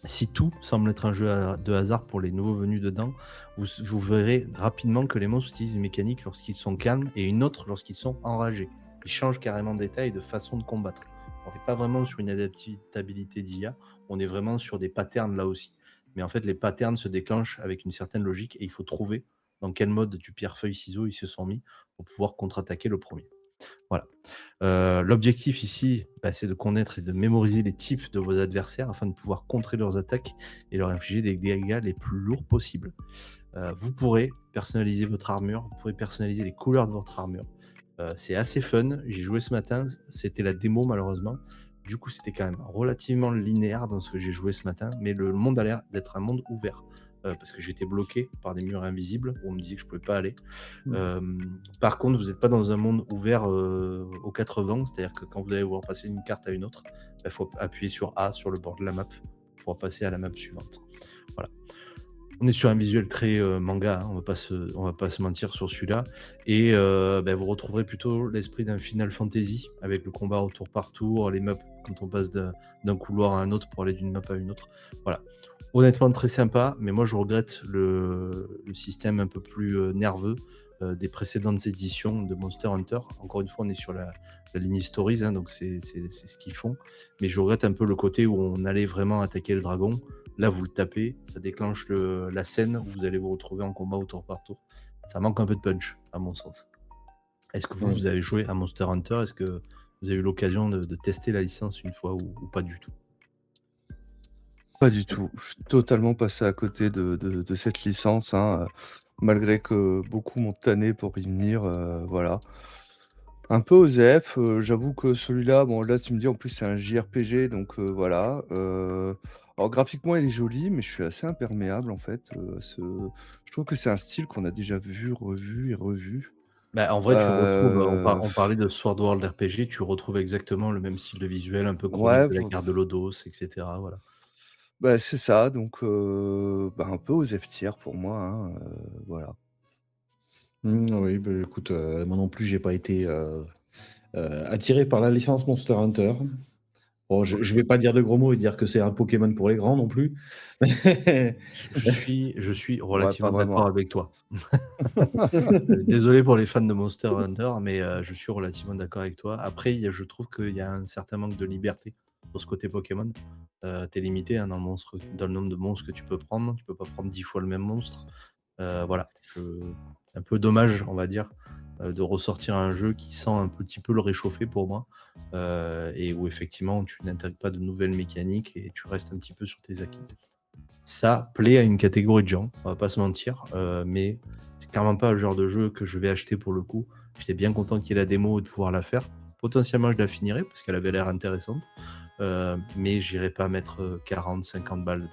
S1: Si tout semble être un jeu de hasard pour les nouveaux venus dedans, vous verrez rapidement que les monstres utilisent une mécanique lorsqu'ils sont calmes et une autre lorsqu'ils sont enragés. Ils changent carrément d'état et de façon de combattre. On n'est pas vraiment sur une adaptabilité d'IA, on est vraiment sur des patterns là aussi. Mais en fait, les patterns se déclenchent avec une certaine logique et il faut trouver dans quel mode du pierre-feuille-ciseau ils se sont mis pour pouvoir contre-attaquer le premier. Voilà. L'objectif ici, c'est de connaître et de mémoriser les types de vos adversaires afin de pouvoir contrer leurs attaques et leur infliger des dégâts les plus lourds possibles. Vous pourrez personnaliser votre armure, vous pourrez personnaliser les couleurs de votre armure. C'est assez fun. J'ai joué ce matin, c'était la démo malheureusement. Du coup, c'était quand même relativement linéaire dans ce que j'ai joué ce matin, mais le monde a l'air d'être un monde ouvert. Parce que j'étais bloqué par des murs invisibles où on me disait que je pouvais pas aller. Par contre, vous n'êtes pas dans un monde ouvert aux 4 vents, c'est-à-dire que quand vous allez vouloir passer d'une carte à une autre, il faut appuyer sur A sur le bord de la map pour pouvoir passer à la map suivante. Voilà. On est sur un visuel très manga, hein, on va pas se mentir sur celui-là. Et vous retrouverez plutôt l'esprit d'un Final Fantasy avec le combat au tour par tour, les maps quand on passe d'un couloir à un autre pour aller d'une map à une autre. Voilà. Honnêtement, très sympa, mais moi je regrette le système un peu plus nerveux des précédentes éditions de Monster Hunter. Encore une fois, on est sur la ligne Stories, hein, donc c'est ce qu'ils font. Mais je regrette un peu le côté où on allait vraiment attaquer le dragon. Là, vous le tapez, ça déclenche la scène où vous allez vous retrouver en combat au tour par tour. Ça manque un peu de punch, à mon sens. Est-ce que vous avez joué à Monster Hunter? Est-ce que vous avez eu l'occasion de tester la licence une fois ou pas du tout?
S3: Pas du tout. Je suis totalement passé à côté de cette licence, hein, malgré que beaucoup m'ont tanné pour y venir, voilà. Un peu OSEF, j'avoue que celui-là, bon là tu me dis en plus c'est un JRPG donc voilà, alors graphiquement il est joli mais je suis assez imperméable en fait, je trouve que c'est un style qu'on a déjà vu, revu et revu.
S1: En vrai, tu retrouves,
S3: Heu,
S1: on parlait de Sword World RPG, tu retrouves exactement le même style de visuel, un peu chronique
S3: ouais,
S1: de la guerre de Lodos, et cetera, voilà.
S3: c'est ça donc un peu OSEF tier pour moi, hein, voilà.
S2: Oui, écoute, moi non plus, j'ai pas été, attiré par la licence Monster Hunter. Bon, je vais pas dire de gros mots et dire que c'est un Pokémon pour les grands non plus.
S1: Je suis
S3: Ouais, pas
S1: relativement d'accord
S3: vraiment.
S1: avec toi. Désolé pour les fans de Monster Hunter, mais je suis relativement d'accord avec toi. Après, je trouve qu'il y a un certain manque de liberté sur ce côté Pokémon. Tu limité, hein, dans le nombre de monstres que tu peux prendre. Tu peux pas prendre 10 fois le même monstre. Voilà, c'est un peu dommage, on va dire, de ressortir un jeu qui sent un petit peu le réchauffer pour moi, et où effectivement tu n'intègres pas de nouvelles mécaniques et tu restes un petit peu sur tes acquis. Ça plaît à une catégorie de gens, on va pas se mentir, mais c'est clairement pas le genre de jeu que je vais acheter pour le coup. J'étais bien content qu'il y ait la démo et de pouvoir la faire. Potentiellement, je la finirai parce qu'elle avait l'air intéressante, mais j'irai pas mettre 40-50 balles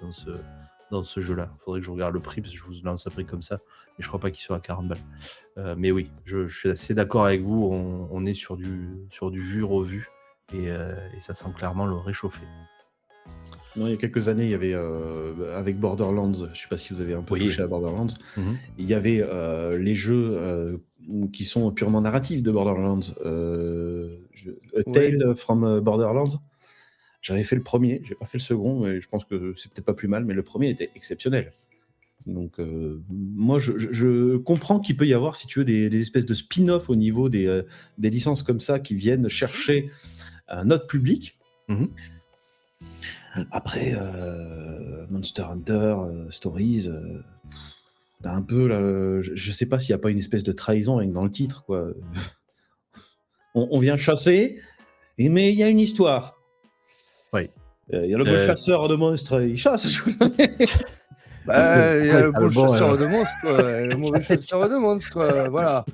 S1: dans ce jeu-là. Il faudrait que je regarde le prix parce que je vous lance un prix comme ça, mais je crois pas qu'il soit à 40 balles. Mais oui, je suis assez d'accord avec vous, on est sur du vu-revu et ça sent clairement le réchauffer.
S2: Non, il y a quelques années, il y avait, avec Borderlands, je sais pas si vous avez un peu
S1: Oui.
S2: touché à Borderlands,
S1: Mmh.
S2: il y avait, les jeux, qui sont purement narratifs de Borderlands, A
S3: Oui.
S2: Tale from Borderlands. J'avais fait le premier, j'ai pas fait le second, mais je pense que c'est peut-être pas plus mal, mais le premier était exceptionnel. Donc, moi, je comprends qu'il peut y avoir, si tu veux, des espèces de spin-off au niveau des licences comme ça qui viennent chercher un autre public.
S1: Mmh.
S2: Après, Monster Hunter, Stories, t'as un peu là, je sais pas s'il y a pas une espèce de trahison rien que dans le titre, quoi. On vient chasser, mais il y a une histoire.
S1: Oui.
S2: Il y a le bon chasseur de monstres, il chasse.
S3: Il y a le
S1: Ah, le
S3: bon
S1: bon,
S3: chasseur de monstres, et le mauvais chasseur de monstres, voilà.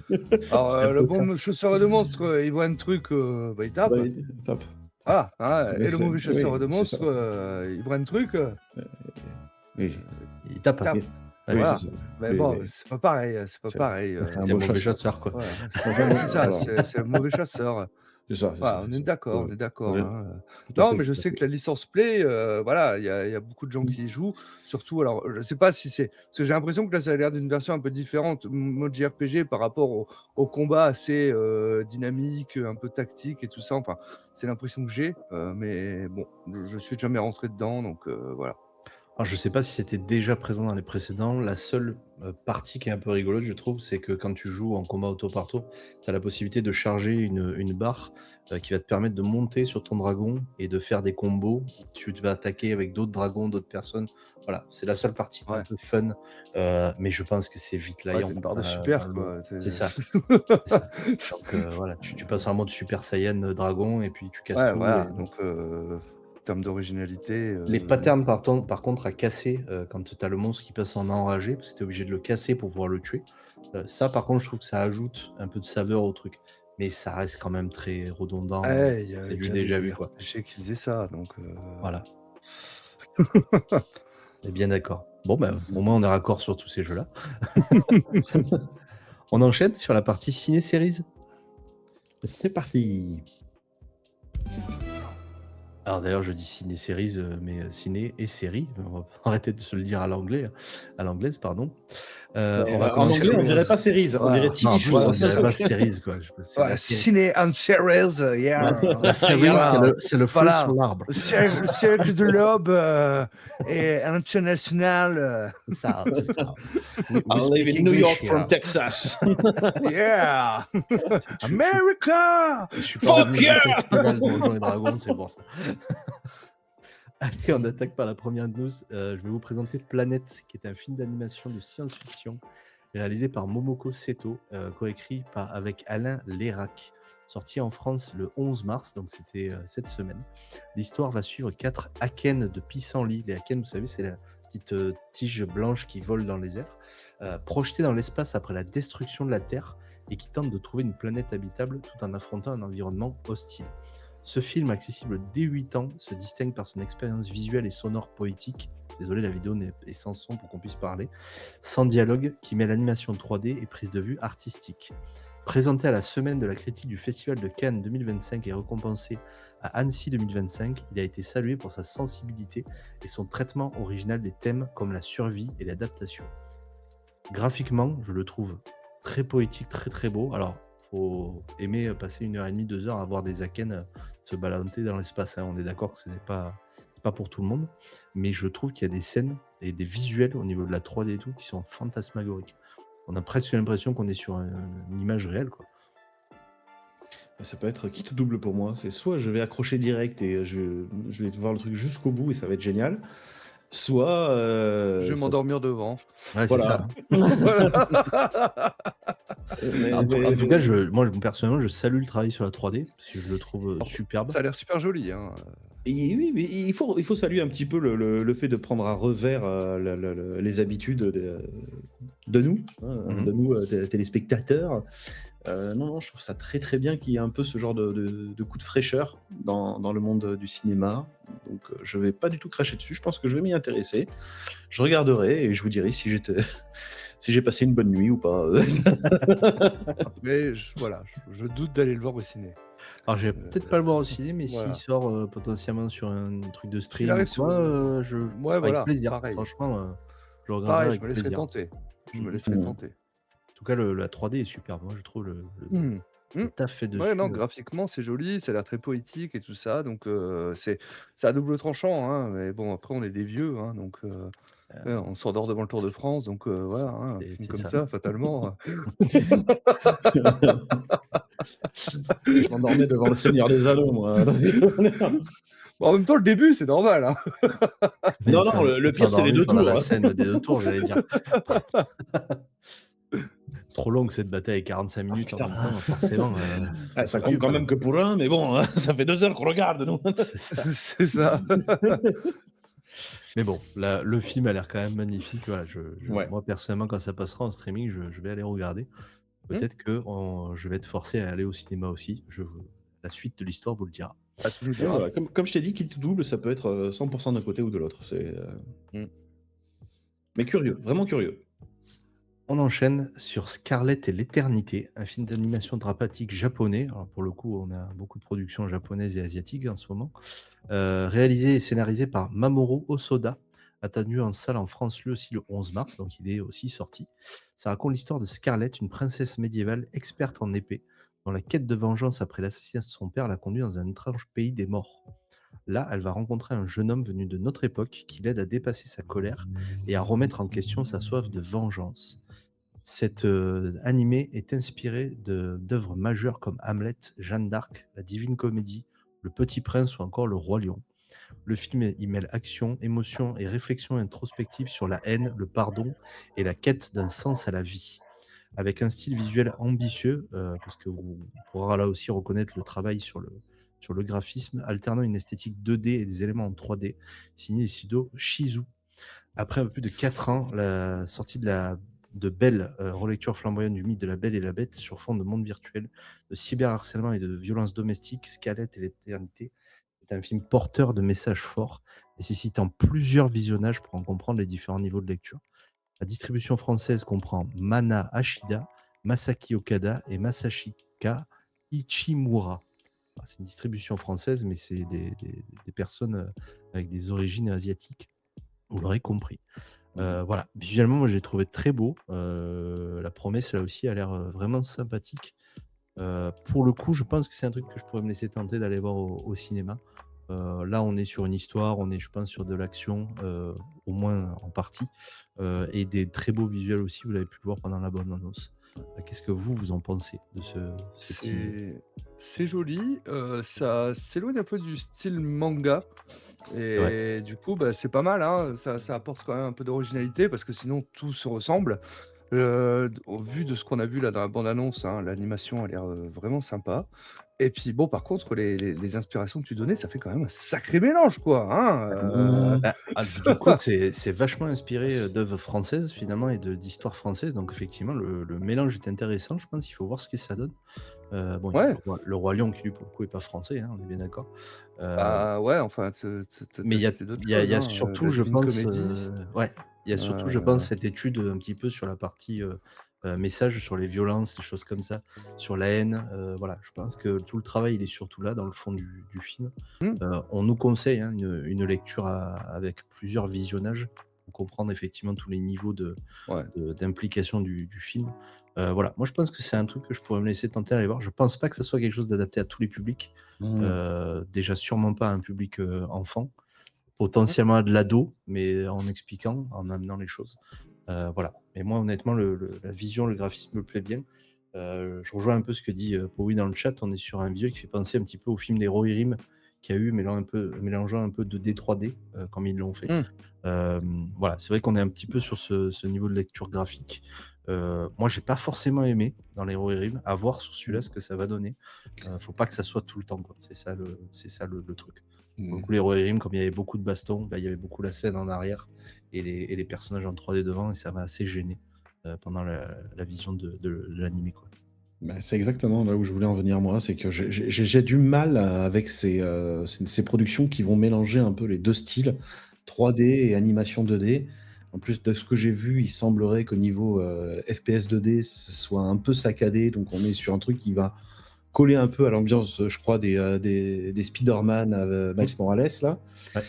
S3: Alors,
S1: c'est un
S3: le
S1: peu ça.
S3: bon chasseur de monstres, il voit un truc, il tape.
S2: Ouais, top.
S3: Voilà, hein,
S2: Mais
S3: et le mauvais chasseur de
S2: c'est ça.
S3: monstres, il voit un truc,
S2: Oui,
S1: Il tape.
S3: tape.
S2: oui,
S1: Ouais,
S2: oui,
S3: Voilà.
S2: c'est ça.
S3: Mais
S2: Oui,
S3: bon,
S2: oui.
S3: c'est pas pareil, c'est pas
S2: C'est
S3: pareil,
S2: c'est un
S1: c'est un
S2: bon
S1: mauvais
S2: chasseur.
S1: chasseur, quoi.
S3: voilà.
S2: Enfin,
S3: C'est ça,
S2: voilà.
S3: c'est le mauvais chasseur.
S2: C'est ça, c'est ça,
S3: Voilà, on
S2: c'est
S3: est
S2: ça.
S3: d'accord,
S2: Ouais,
S3: on est d'accord,
S2: ouais,
S3: hein.
S2: tout à
S3: Non,
S2: fait,
S3: mais je
S2: tout à
S3: sais
S2: fait.
S3: que la licence Play, voilà, il y a beaucoup de gens
S2: Mmh.
S3: qui y jouent. Surtout, alors, je sais pas si c'est parce que j'ai l'impression que là, ça a l'air d'une version un peu différente, mode JRPG par rapport au combat assez, dynamique, un peu tactique et tout ça. Enfin, c'est l'impression que j'ai, mais bon, je suis jamais rentré dedans donc voilà.
S1: Alors, je sais pas si c'était déjà présent dans les précédents. La seule partie qui est un peu rigolote, je trouve, c'est que quand tu joues en combat au tour par tour, tu as la possibilité de charger une barre qui va te permettre de monter sur ton dragon et de faire des combos. Tu vas attaquer avec d'autres dragons, d'autres personnes. Voilà, c'est la seule partie un
S3: Ouais.
S1: peu fun, mais je pense que c'est vite
S3: Ouais,
S1: laillant
S3: tu une barre de
S1: dans
S3: super,
S1: le
S3: quoi.
S1: c'est ça, c'est ça. Donc voilà, tu passes en mode Super Saiyan dragon et puis tu casses
S3: Ouais,
S1: tout.
S3: voilà,
S1: Et
S3: donc en termes d'originalité,
S1: les
S3: non.
S1: patterns par contre à casser, quand tu as le monstre qui passe en enragé, parce que tu es obligé de le casser pour pouvoir le tuer. Ça par contre je trouve que ça ajoute un peu de saveur au truc, mais ça reste quand même très redondant,
S3: Ouais, il y
S1: c'est
S3: avait
S1: du
S3: déjà
S1: déjà
S3: des
S1: vu, quoi.
S3: RPG qui faisaient ça, donc
S1: Voilà, on est bien d'accord. Bon, bah, au moins on est raccord sur tous ces jeux-là. On enchaîne sur la partie ciné-séries?
S2: C'est parti.
S1: Alors d'ailleurs je dis ciné-séries, mais ciné et séries, on va arrêter de se le dire à l'anglaise, pardon. On va
S2: En
S1: commencer
S2: anglais, on dirait
S3: Series.
S2: pas series, on dirait
S3: Voilà.
S1: non, en
S2: TV
S1: plus
S2: show.
S1: on
S3: Voilà,
S1: dirait pas séries, quoi, c'est
S3: voilà,
S1: la série.
S3: ciné and series,
S1: La série,
S2: Yeah.
S1: c'est le fruit sur
S3: Voilà.
S1: l'arbre.
S3: Le cercle de l'aube est international.
S1: C'est ça, c'est ça. We
S2: I live
S1: speak
S2: in New
S1: English
S2: York from
S1: here.
S2: Texas.
S3: Yeah!
S1: Je
S3: America!
S1: suis pas
S2: Fuck
S1: revenu du
S2: yeah!
S1: festival Donjons et Dragons, c'est pour ça. Allez, on attaque par la première news. Je vais vous présenter Planète, qui est un film d'animation de science-fiction réalisé par Momoko Seto, coécrit avec Alain Lérac, sorti en France le 11 mars, donc c'était cette semaine. L'histoire va suivre 4 akens de pissenlit. Les akens, vous savez, c'est la petite tige blanche qui vole dans les airs, projetés dans l'espace après la destruction de la Terre et qui tentent de trouver une planète habitable tout en affrontant un environnement hostile. Ce film, accessible dès 8 ans, se distingue par son expérience visuelle et sonore poétique. Désolé, la vidéo est sans son pour qu'on puisse parler. Sans dialogue, qui met l'animation 3D et prise de vue artistique. Présenté à la semaine de la critique du Festival de Cannes 2025 et récompensé à Annecy 2025, il a été salué pour sa sensibilité et son traitement original des thèmes comme la survie et l'adaptation. Graphiquement, je le trouve très poétique, très très beau. Alors, faut aimer passer 1h30, 2 heures à voir des akens se balader dans l'espace, hein. On est d'accord que ce n'est pas pour tout le monde, mais je trouve qu'il y a des scènes et des visuels au niveau de la 3D et tout qui sont fantasmagoriques. On a presque l'impression qu'on est sur une image réelle, quoi.
S2: Ça peut être quitte ou double pour moi. C'est soit je vais accrocher direct et je vais voir le truc jusqu'au bout et ça va être génial. Soit
S3: Je vais
S2: ça-
S3: m'endormir devant.
S1: Ouais, c'est
S2: voilà.
S1: ça, hein.
S2: Mais-
S1: En tout
S2: mais-
S1: cas, moi, personnellement, je salue le travail sur la 3D parce que je le trouve superbe.
S3: Ça a l'air super joli, hein.
S2: Et oui, mais il faut saluer un petit peu le fait de prendre à revers les habitudes de nous, hein,
S1: Mhm.
S2: de nous téléspectateurs. Non, je trouve ça très très bien qu'il y ait un peu ce genre de coup de fraîcheur dans le monde du cinéma. Donc je vais pas du tout cracher dessus, je pense que je vais m'y intéresser. Je regarderai et je vous dirai si si j'ai passé une bonne nuit ou pas.
S3: Mais voilà, je doute d'aller le voir au ciné.
S1: Alors, je vais peut-être pas le voir au ciné, mais
S3: voilà.
S1: s'il sort potentiellement sur un truc de stream
S3: arrive
S1: ou
S3: sur-
S1: quoi,
S3: Ouais,
S1: avec
S3: voilà,
S1: plaisir.
S3: pareil.
S1: Franchement, je le regarderai
S3: Pareil,
S1: avec
S3: je me laisserai
S1: plaisir.
S3: tenter. Je me
S1: Mhm.
S3: laisserai
S2: Mhm.
S3: tenter.
S1: En tout cas, la 3D est superbe. Moi, je trouve le
S3: Mhm.
S1: taf fait dessus.
S3: Ouais, non, graphiquement, c'est joli, ça a l'air très poétique et tout ça, donc c'est à double tranchant, hein, mais bon, après, on est des vieux, hein, donc ouais, on s'endort devant le Tour de France, donc voilà, hein, un
S1: C'est-
S3: film
S1: c'est
S3: comme
S1: ça.
S3: ça, fatalement.
S2: Je m'endormais devant le Seigneur des Anneaux, moi.
S3: Bon, en même temps, le début, c'est normal, hein.
S1: Mais
S2: Non,
S1: ça-
S2: non, le
S1: on
S2: pire, c'est les
S1: s'endormit
S2: deux
S1: pendant
S2: tours,
S1: la
S2: hein.
S1: scène des 2 tours, j'allais dire. Trop longue cette bataille, 45 minutes en
S2: putain.
S1: même temps, forcément.
S2: Ah, ça compte quand même que pour un, mais bon, hein, ça fait 2 heures qu'on regarde, nous.
S1: c'est ça.
S3: C'est ça.
S1: Mais bon, le film a l'air quand même magnifique. Voilà,
S2: Ouais.
S1: moi, personnellement, quand ça passera en streaming, je vais aller regarder. Peut-être que je vais être forcé à aller au cinéma aussi. La suite de l'histoire vous le dira.
S3: Ah, tu nous
S2: Ouais,
S3: diras.
S2: voilà. Comme je t'ai dit, quitte ou double, ça peut être 100% d'un côté ou de l'autre. Mais curieux, vraiment curieux.
S1: On enchaîne sur Scarlett et l'Éternité, un film d'animation dramatique japonais. Alors pour le coup, on a beaucoup de productions japonaises et asiatiques en ce moment. Réalisé et scénarisé par Mamoru Hosoda, attendu en salle en France lui aussi le 11 mars, donc il est aussi sorti. Ça raconte l'histoire de Scarlett, une princesse médiévale experte en épée, dont la quête de vengeance après l'assassinat de son père l'a conduit dans un étrange pays des morts. Là, elle va rencontrer un jeune homme venu de notre époque qui l'aide à dépasser sa colère et à remettre en question sa soif de vengeance. Cet animé est inspiré d'œuvres majeures comme Hamlet, Jeanne d'Arc, La Divine Comédie, Le Petit Prince ou encore Le Roi Lion. Le film, il mêle action, émotion et réflexion introspective sur la haine, le pardon et la quête d'un sens à la vie. Avec un style visuel ambitieux, parce que vous on pourra là aussi reconnaître le travail sur le graphisme, alternant une esthétique 2D et des éléments en 3D, signé Isido Shizu. Après un peu plus de 4 ans, la sortie de Belle, relecture flamboyante du mythe de La Belle et la Bête sur fond de monde virtuel, de cyberharcèlement et de violences domestiques, Scarlett et l'éternité est un film porteur de messages forts, nécessitant plusieurs visionnages pour en comprendre les différents niveaux de lecture. La distribution française comprend Mana Ashida, Masaki Okada et Masashika Ichimura. C'est une distribution française, mais c'est des personnes avec des origines asiatiques, vous l'aurez compris. Voilà, visuellement, moi, j'ai trouvé très beau. La promesse, là aussi, a l'air vraiment sympathique. Pour le coup, je pense que c'est un truc que je pourrais me laisser tenter d'aller voir au cinéma. Là, on est sur une histoire, on est, je pense, sur de l'action, au moins en partie, et des très beaux visuels aussi, vous l'avez pu le voir pendant la bande-annonce. Qu'est-ce que vous en pensez de ce petit
S3: C'est joli, ça s'éloigne un peu du style manga
S1: c'est vrai.
S3: et du coup, bah, c'est pas mal, hein, ça apporte quand même un peu d'originalité parce que sinon tout se ressemble. Au vu de ce qu'on a vu là dans la bande annonce, hein, l'animation a l'air, vraiment sympa et puis bon, par contre, les inspirations que tu donnais, ça fait quand même un sacré mélange quoi, hein,
S2: Mmh.
S1: Bah, du coup, c'est vachement inspiré, d'œuvres françaises finalement et d'histoires françaises, donc effectivement le mélange est intéressant, je pense, il faut voir ce que ça donne. Bon, il y a
S3: ouais,
S1: le Roi Lion qui lui, pour le coup, est pas français, hein, on est bien d'accord. Heu,
S3: bah, ouais, enfin, tu
S1: mais
S3: as cité d'autres
S1: il y a il
S3: choses,
S1: y a
S3: hein,
S1: surtout,
S3: La
S1: je
S3: Divine
S1: pense,
S3: Comédie,
S1: ouais, il y a surtout, je pense,
S3: heu,
S1: cette étude, un petit peu sur la partie, message sur les violences, les choses comme ça, sur la haine, voilà. Je pense que tout le travail, il est surtout là, dans le fond du film.
S3: mmh,
S1: On nous conseille, hein, une lecture avec plusieurs visionnages pour comprendre effectivement tous les niveaux
S3: ouais.
S1: d'implication du film. Voilà, moi je pense que c'est un truc que je pourrais me laisser tenter d'aller voir. Je pense pas que ça soit quelque chose d'adapté à tous les publics.
S2: Mmh.
S1: Déjà sûrement pas à un public, enfant,
S3: Mmh.
S1: potentiellement à de l'ado, mais en expliquant, en amenant les choses. Voilà. Mais moi honnêtement la vision, le graphisme me plaît bien. Je rejoins un peu ce que dit, Powi dans le chat. On est sur un visuel qui fait penser un petit peu au film des Rohirrim qu'il y a eu, mélangeant un peu 2D, 3D, comme ils l'ont fait.
S3: Mmh.
S1: Voilà, c'est vrai qu'on est un petit peu sur ce niveau de lecture graphique. Moi, j'ai pas forcément aimé dans les Rohirrim. À voir sur celui-là
S2: Mmh.
S1: ce que ça va donner. Faut pas que ça soit tout le temps, quoi. C'est ça le truc. Pour le
S2: Mmh.
S1: coup, les Rohirrim, comme il y avait beaucoup de bastons, bah, il y avait beaucoup la scène en arrière et les personnages en 3D devant et ça m'a assez gêné, pendant la vision de l'animé, quoi.
S2: Bah, c'est exactement là où je voulais en venir moi, c'est que j'ai du mal avec ces productions qui vont mélanger un peu les 2 styles, 3D et animation 2D. En plus de ce que j'ai vu, il semblerait qu'au niveau, FPS 2D, ce soit un peu saccadé, donc on est sur un truc qui va coller un peu à l'ambiance, je crois des Spider-Man,
S1: Mmh.
S2: Miles Morales là.
S1: Ouais.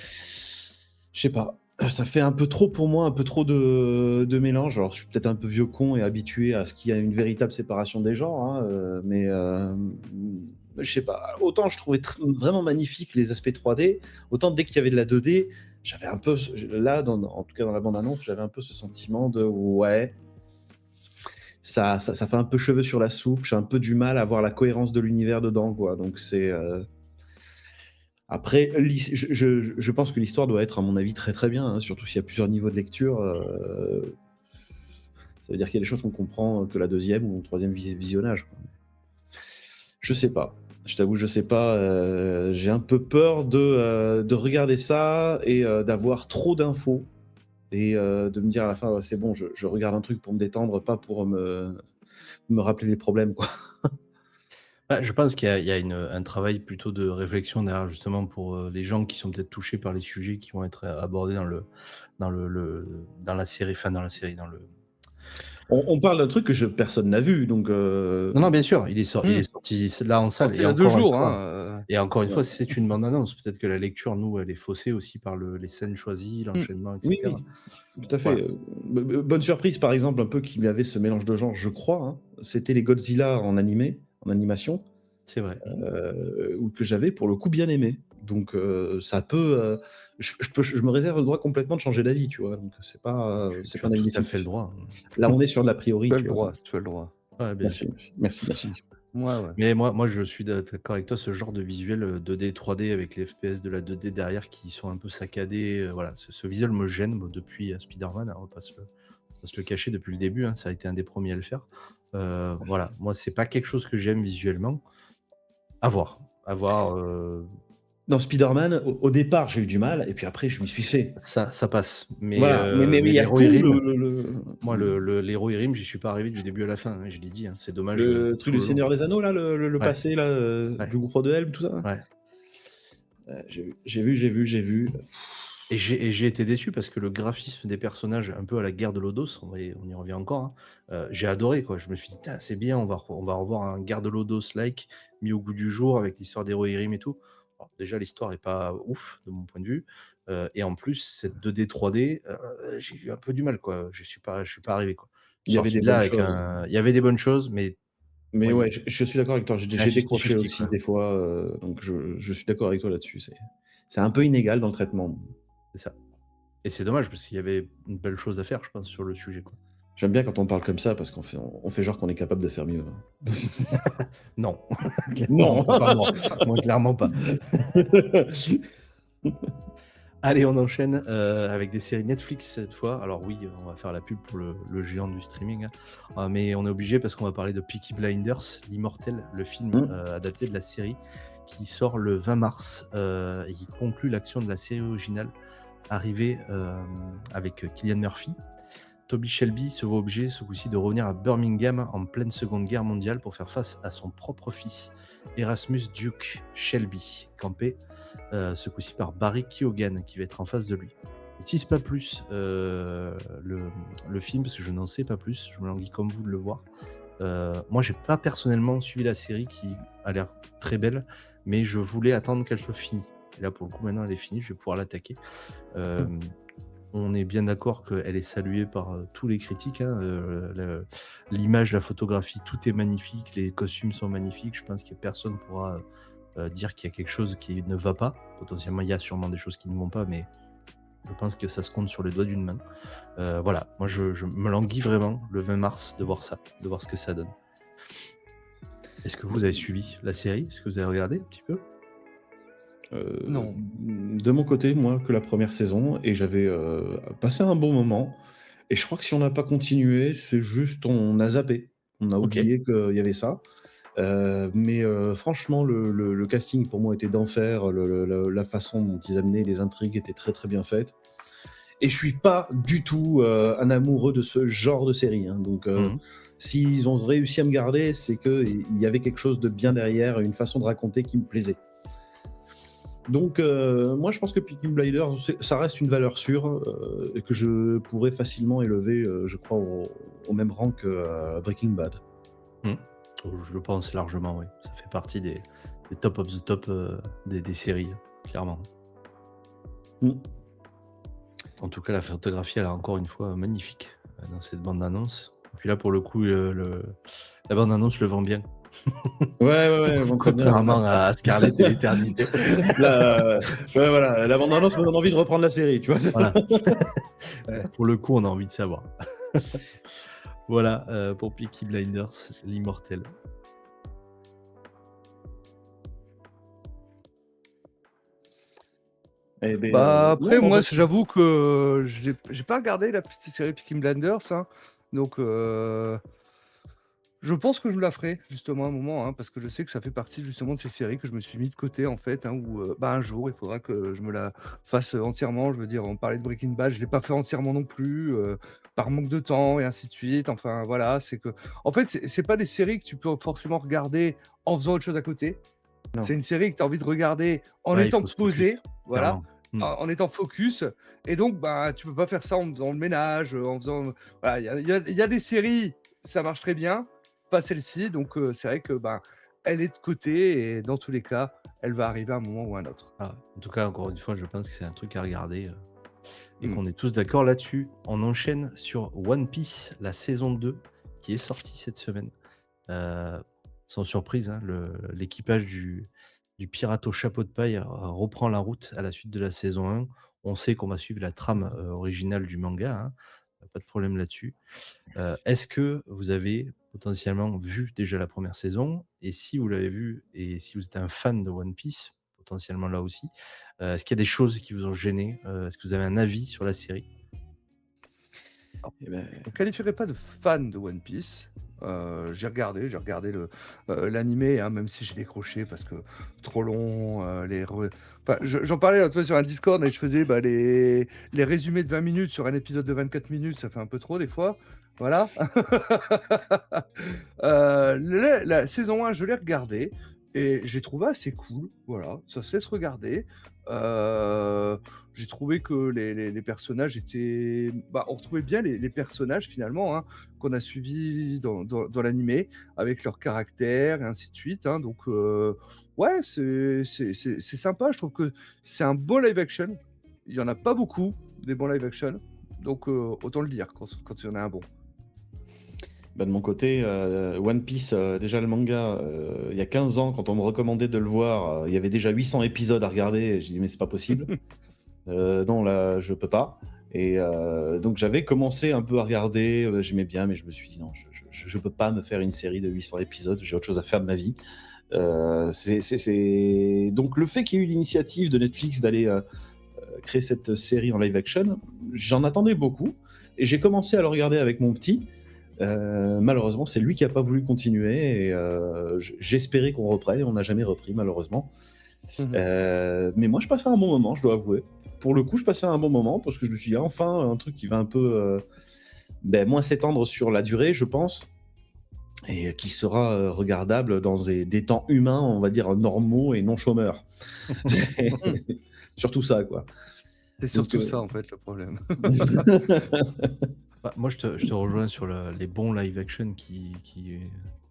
S2: Je sais pas, ça fait un peu trop pour moi, un peu trop de mélange. Alors je suis peut-être un peu vieux con et habitué à ce qu'il y a une véritable séparation des genres, hein, mais je sais pas. Autant je trouvais vraiment magnifique les aspects 3D, autant dès qu'il y avait de la 2D, j'avais un peu là, en tout cas dans la bande annonce, j'avais un peu ce sentiment de: «Ouais, ça fait un peu cheveux sur la soupe, j'ai un peu du mal à voir la cohérence de l'univers dedans, quoi». Donc c'est, après, je pense que l'histoire doit être, à mon avis, très, très bien, hein, surtout s'il y a plusieurs niveaux de lecture, ça veut dire qu'il y a des choses qu'on comprend que la deuxième ou le troisième visionnage, quoi. Je sais pas. Je t'avoue, je sais pas, j'ai un peu peur de regarder ça et d'avoir trop d'infos et de me dire à la fin: «Ouais, c'est bon, je regarde un truc pour me détendre, pas pour me rappeler les problèmes, quoi».
S1: Bah, je pense qu'il y a un travail plutôt de réflexion derrière justement pour, les gens qui sont peut-être touchés par les sujets qui vont être abordés dans la série, enfin dans la série, dans le
S2: On parle d'un truc que personne n'a vu, donc
S1: non, non, bien sûr, il
S3: Mmh.
S1: est sorti là en salle
S3: Sorti il y a 2 jours, hein,
S1: et encore une
S2: ouais.
S1: fois, c'est une bande annonce. Peut-être que la lecture, nous, elle est faussée aussi par les scènes choisies,
S3: mmh.
S1: l'enchaînement et
S2: Oui,
S1: cetera.
S2: oui, tout à fait,
S1: Voilà,
S2: bonne surprise, par exemple, un peu qu'il y avait ce mélange de genres, je crois, hein, c'était les Godzilla en animation,
S1: c'est vrai.
S2: ou que j'avais pour le coup bien aimé. Donc ça peut, je me réserve le droit complètement de changer d'avis, tu vois? Donc c'est pas, c'est
S1: Tu
S2: pas
S1: as
S2: un avis
S1: tout à fait le
S2: définitif.
S1: droit.
S2: Là, on est sur de l'a priori,
S3: Tu as le
S2: tu vois?
S3: droit, tu as le droit.
S1: Ouais, bien sûr.
S2: Merci, merci, merci, merci.
S3: Ouais, ouais.
S1: Mais moi, je suis d'accord avec toi, ce genre de visuel 2D, 3D avec les FPS de la 2D derrière qui sont un peu saccadés. Voilà, ce visuel me gêne moi, depuis Spider-Man, hein, on va pas se le cacher depuis le début, hein, ça a été un des premiers à le faire. Voilà, moi, c'est pas quelque chose que j'aime visuellement. À voir. À voir.
S2: Dans Spider-Man, au départ, j'ai eu du mal et puis après, je m'y suis fait.
S1: Ça passe.
S2: Voilà, mais il
S1: Mais
S2: y a
S1: l'Hero
S2: tout
S1: Rim,
S2: le
S1: moi, l'Hero Rim, j'y suis pas arrivé du début à la fin, hein, je l'ai dit, hein, c'est dommage
S2: truc
S1: tout
S2: du
S1: le long.
S2: Seigneur des Anneaux là, le
S1: Ouais,
S2: passé là,
S1: ouais,
S2: du gouffre de Helm, tout ça?
S1: ouais.
S2: J'ai vu.
S1: Et j'ai été déçu parce que le graphisme des personnages, un peu à la guerre de Lodos, on y revient encore, hein, j'ai adoré quoi. Je me suis dit: «Putain, c'est bien, on va revoir un guerre de Lodos-like mis au goût du jour avec l'histoire d'Heroirim et tout». Alors déjà l'histoire est pas ouf de mon point de vue, et en plus cette 2D, 3D, j'ai eu un peu du mal quoi. Je suis pas arrivé quoi. Je
S2: Il
S1: suis
S2: y avait
S1: sorti
S2: des
S1: de là
S2: bonnes
S1: avec
S2: choses.
S1: il y avait des bonnes choses, mais
S2: Mais
S1: ouais,
S2: ouais, je suis d'accord avec toi.
S1: c'est un
S2: J'ai décroché
S1: 50-50
S2: aussi
S1: quoi.
S2: des fois, donc je suis d'accord avec toi là-dessus. C'est un peu inégal dans le traitement.
S1: C'est ça. Et c'est dommage parce qu'il y avait une belle chose à faire, je pense, sur le sujet quoi.
S2: J'aime bien quand on parle comme ça parce on fait genre qu'on est capable de faire mieux, hein.
S1: Non, clairement
S2: Non!
S1: pas moi. Moi clairement pas. Allez, on enchaîne avec des séries Netflix cette fois. Alors oui, on va faire la pub pour le géant du streaming, hein. Mais on est obligé parce qu'on va parler de Peaky Blinders, l'Immortel, le film
S2: Mmh.
S1: adapté de la série qui sort le 20 mars et qui conclut l'action de la série originale arrivée avec Cillian Murphy. Toby Shelby se voit obligé ce coup-ci de revenir à Birmingham en pleine Seconde Guerre mondiale pour faire face à son propre fils, Erasmus Duke Shelby, campé ce coup-ci par Barry Keoghan qui va être en face de lui. Je ne tease pas plus le film parce que je n'en sais pas plus, je me languis comme vous de le voir. Moi, j'ai pas personnellement suivi la série qui a l'air très belle, mais je voulais attendre qu'elle soit finie. Et là, pour le coup, maintenant, elle est finie, je vais pouvoir l'attaquer. On est bien d'accord qu'elle est saluée par tous les critiques, hein, l'image, la photographie, tout est magnifique, les costumes sont magnifiques. Je pense que personne pourra dire qu'il y a quelque chose qui ne va pas. Potentiellement, il y a sûrement des choses qui ne vont pas, mais je pense que ça se compte sur les doigts d'une main. Voilà, moi je me languis vraiment le 20 mars de voir ça, de voir ce que ça donne. Est-ce que vous avez suivi la série? Est-ce que vous avez regardé un petit peu?
S3: Non.
S2: De mon côté, moi, que la première saison et j'avais, passé un bon moment et je crois que si on n'a pas continué, c'est juste on a zappé. On a
S1: Ok.
S2: oublié qu'il y avait ça. Mais franchement, le casting pour moi était d'enfer. La façon dont ils amenaient les intrigues était très, très bien faite et je suis pas du tout, un amoureux de ce genre de série, hein. Donc
S1: Mhm.
S2: s'ils ont réussi à me garder, c'est qu'il y avait quelque chose de bien derrière, une façon de raconter qui me plaisait. Donc, moi, je pense que Peaky Blinders, ça reste une valeur sûre et que je pourrais facilement élever, je crois, au même rang que Breaking Bad.
S1: Mhm. Je le pense largement, oui. Ça fait partie des top of the top des séries, clairement.
S2: Mm.
S1: En tout cas, la photographie, elle est encore une fois magnifique dans cette bande-annonce. Et puis là, pour le coup, la bande-annonce le vend bien.
S2: Ouais, bon, très bien.
S1: Contrairement à Scarlett et l'Éternité.
S2: Là, ouais, voilà, la bande-annonce me donne envie de reprendre la série, tu vois.
S1: Voilà. Pour le coup, on a envie de savoir. Voilà pour Peaky Blinders, l'immortel.
S2: Eh ben,
S3: Bah,
S2: ouais,
S3: après,
S2: bon,
S3: moi,
S2: bah,
S3: j'avoue que j'ai pas regardé la petite série Peaky Blinders, hein. Donc, je pense que je me la ferai, justement, à un moment, hein, parce que je sais que ça fait partie, justement, de ces séries que je me suis mis de côté, en fait, hein, où, bah, un jour, il faudra que je me la fasse entièrement. Je veux dire, on parlait de Breaking Bad, je l'ai pas fait entièrement non plus, par manque de temps et ainsi de suite. Enfin, voilà, c'est que en fait, c'est pas des séries que tu peux forcément regarder en faisant autre chose à côté.
S1: Non.
S3: C'est une série que tu as envie de regarder en
S1: Ouais, il
S3: étant
S1: faut se
S3: posé,
S1: focus,
S3: voilà,
S1: clairement. Mm.
S3: en étant focus et donc bah, tu peux pas faire ça en faisant le ménage, en faisant voilà, il y a des séries, ça marche très bien, pas celle-ci donc c'est vrai que, ben, elle est de côté et dans tous les cas, elle va arriver à un moment ou à un autre.
S1: Ah, en tout cas, encore une fois, je pense que c'est un truc à regarder et
S3: Mmh.
S1: qu'on est tous d'accord là-dessus. On enchaîne sur One Piece, la saison 2, qui est sortie cette semaine. Sans surprise, hein, l'équipage du du pirate au chapeau de paille reprend la route à la suite de la saison 1. On sait qu'on va suivre la trame, originale du manga, hein, pas de problème là-dessus. Est-ce que vous avez potentiellement vu déjà la première saison? Et si vous l'avez vue et si vous êtes un fan de One Piece, potentiellement là aussi, est-ce qu'il y a des choses qui vous ont gêné? Est-ce que vous avez un avis sur la série?
S2: Eh ben,
S3: Je me qualifierais pas de fan de One Piece. J'ai regardé l'animé, hein, même si j'ai décroché parce que trop long. Enfin, j'en parlais l'autre fois sur un Discord et je faisais les résumés de 20 minutes sur un épisode de 24 minutes, ça fait un peu trop des fois. Voilà. La saison 1, je l'ai regardée et j'ai trouvé assez cool. Voilà, ça se laisse regarder. Euh, j'ai trouvé que les personnages étaient. Bah, on retrouvait bien les personnages finalement, hein, qu'on a suivis dans l'animé, avec leur caractère et ainsi de suite, hein. Donc, ouais, c'est sympa. Je trouve que c'est un bon live action. Il n'y en a pas beaucoup, des bons live action. Donc, autant le dire quand il y en a un bon.
S2: de mon côté, One Piece, déjà le manga, il y a 15 ans, quand on me recommandait de le voir, il y avait déjà 800 épisodes à regarder. Et j'ai dit, mais c'est pas possible. Non, là, je peux pas. Et donc, j'avais commencé un peu à regarder, j'aimais bien, mais je me suis dit, non, je peux pas me faire une série de 800 épisodes, j'ai autre chose à faire de ma vie. Donc, le fait qu'il y ait eu l'initiative de Netflix d'aller créer cette série en live action, j'en attendais beaucoup. Et j'ai commencé à le regarder avec mon petit. Malheureusement, c'est lui qui a pas voulu continuer. Et j'espérais qu'on reprenne, et on n'a jamais repris, malheureusement. Mais moi, je passais un bon moment, je dois avouer. Pour le coup, je passais un bon moment parce que je me suis dit, enfin, un truc qui va un peu moins s'étendre sur la durée, je pense, et qui sera regardable dans des temps humains, on va dire normaux et non chômeurs. Surtout ça, quoi.
S3: C'est surtout
S2: Donc,
S3: ça, en fait, le problème.
S1: Bah, moi, je te rejoins sur les bons live action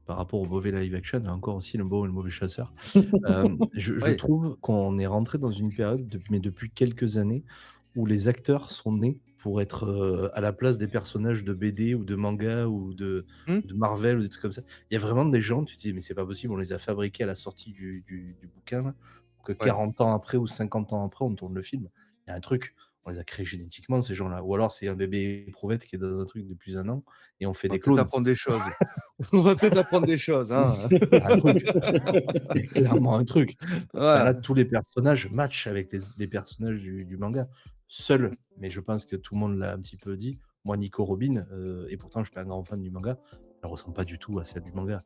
S1: par rapport au mauvais live action, il y a encore aussi le bon et le mauvais chasseur. Je
S3: Oui.
S1: trouve qu'on est rentré dans une période, mais depuis quelques années, où les acteurs sont nés pour être à la place des personnages de BD ou de manga ou
S3: Hmm.
S1: de Marvel ou des trucs comme ça. Il y a vraiment des gens, tu te dis, mais c'est pas possible, on les a fabriqués à la sortie du bouquin, là, pour que
S3: Ouais.
S1: 40 ans après ou 50 ans après, on tourne le film. Il y a un truc, on les a créés génétiquement, ces gens-là. Ou alors c'est un bébé éprouvette qui est dans un truc depuis un an et on fait
S3: On va
S1: des
S3: peut-être
S1: clones.
S3: apprendre des choses. On va peut-être apprendre des choses, hein.
S1: Il y a un truc, il y a clairement un truc. Bah
S3: Ouais.
S1: là, tous les personnages matchent avec les personnages du manga. Seul, mais je pense que tout le monde l'a un petit peu dit, moi, Nico Robin, et pourtant je suis pas un grand fan du manga, elle ressemble pas du tout à celle du manga.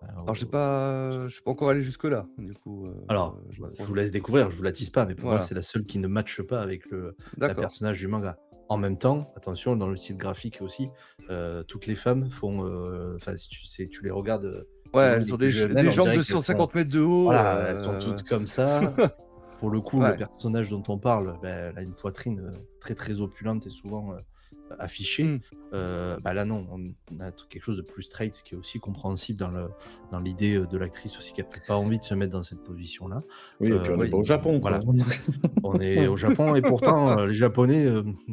S3: Alors, je suis pas encore allé jusque-là, du coup,
S1: Alors,
S3: je
S1: bah, je
S3: crois.
S1: vous laisse découvrir, je vous l'attise pas, mais pour moi,
S3: Voilà,
S1: c'est la seule qui ne matche pas avec la
S3: d'accord.
S1: personnage du manga. En même temps, attention, dans le style graphique aussi, toutes les femmes font, enfin, si tu les regardes
S3: Ouais,
S1: de loin,
S3: elles
S1: les
S3: ont
S1: plus
S3: des
S1: jumelles, on
S3: jambes
S1: dirait
S3: de
S1: qu'elles font,
S3: 150 mètres de haut.
S1: voilà, elles sont toutes comme ça. Pour le coup, le
S3: Ouais.
S1: personnage dont on parle, bah, elle a une poitrine très très opulente et souvent affichée.
S3: Hmm.
S1: Bah là, non, on a quelque chose de plus straight, ce qui est aussi compréhensible dans l'idée de l'actrice aussi, qui a peut-être pas envie de se mettre dans cette position-là.
S2: oui, et puis on n'est
S3: Oui.
S2: pas au Japon, quoi.
S1: Voilà, on est au Japon et pourtant, les Japonais,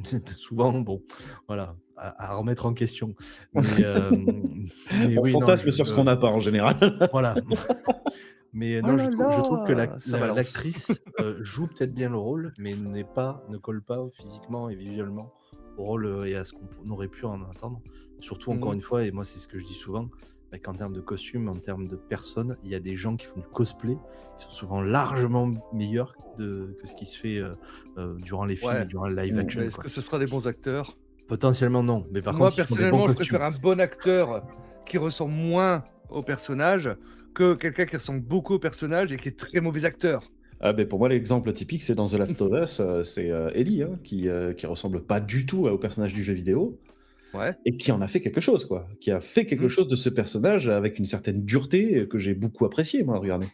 S1: c'est souvent, bon, voilà, à remettre en question. Mais, mais
S2: On
S1: oui, non,
S2: fantasme sur ce qu'on n'a pas en général.
S1: voilà. Mais
S3: Oh
S1: non,
S3: là
S1: je trouve que
S3: là, ça balance.
S1: l'actrice joue peut-être bien le rôle, mais ne colle pas physiquement et visuellement au rôle et à ce qu'on aurait pu en attendre. Surtout, encore
S3: Mhm.
S1: une fois, et moi c'est ce que je dis souvent, bah, qu'en termes de costumes, en termes de personnes, il y a des gens qui font du cosplay, qui sont souvent largement meilleurs que ce qui se fait durant les films et
S3: Ouais.
S1: durant le live action,
S3: Mais est-ce
S1: quoi.
S3: que ce sera des bons acteurs?
S1: Potentiellement non, mais par
S3: Moi,
S1: contre, ils font des bons
S3: personnellement, je
S1: costumes.
S3: préfère un bon acteur qui ressemble moins au personnage que quelqu'un qui ressemble beaucoup au personnage et qui est très mauvais acteur.
S2: Ah ben pour moi, l'exemple typique, c'est dans The Last of Us, c'est Ellie, hein, qui ressemble pas du tout au personnage du jeu vidéo,
S3: Ouais.
S2: et qui en a fait quelque chose, quoi. Qui a fait quelque
S3: Mhm.
S2: chose de ce personnage avec une certaine dureté que j'ai beaucoup apprécié, moi, regardez.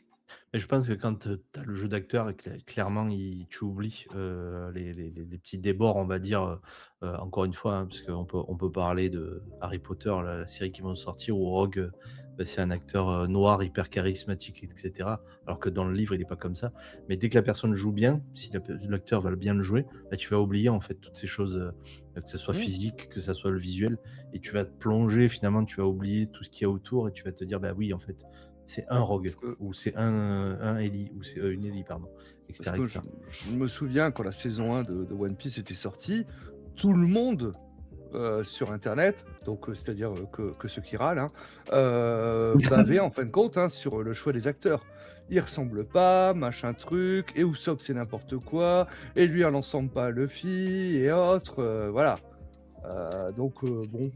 S1: Mais je pense que quand tu as le jeu d'acteur et que clairement tu oublies les petits débords, on va dire, encore une fois, hein, parce qu'on peut parler de Harry Potter, la série qui vont sortir, où Rogue, bah, c'est un acteur noir, hyper charismatique, etc. Alors que dans le livre, il n'est pas comme ça. Mais dès que la personne joue bien, si l'acteur va bien le jouer, bah, tu vas oublier en fait toutes ces choses, que ce soit
S3: Mhm.
S1: physique, que ce soit le visuel, et tu vas te plonger, finalement, tu vas oublier tout ce qu'il y a autour, et tu vas te dire, bah oui, en fait, C'est un rogue,
S3: Parce que,
S1: ou c'est un Ellie, ou c'est une Ellie, pardon,
S3: parce
S1: etc.
S3: que
S1: etc.
S3: je me souviens quand la saison 1 de One Piece était sortie, tout le monde sur Internet, donc c'est-à-dire que ceux qui râlent, hein, bavaient en fin de compte hein, sur le choix des acteurs. Ils ressemblent pas, machin truc, et Usopp c'est n'importe quoi, et lui on n'ensemble pas Luffy, et autres, voilà. Donc bon,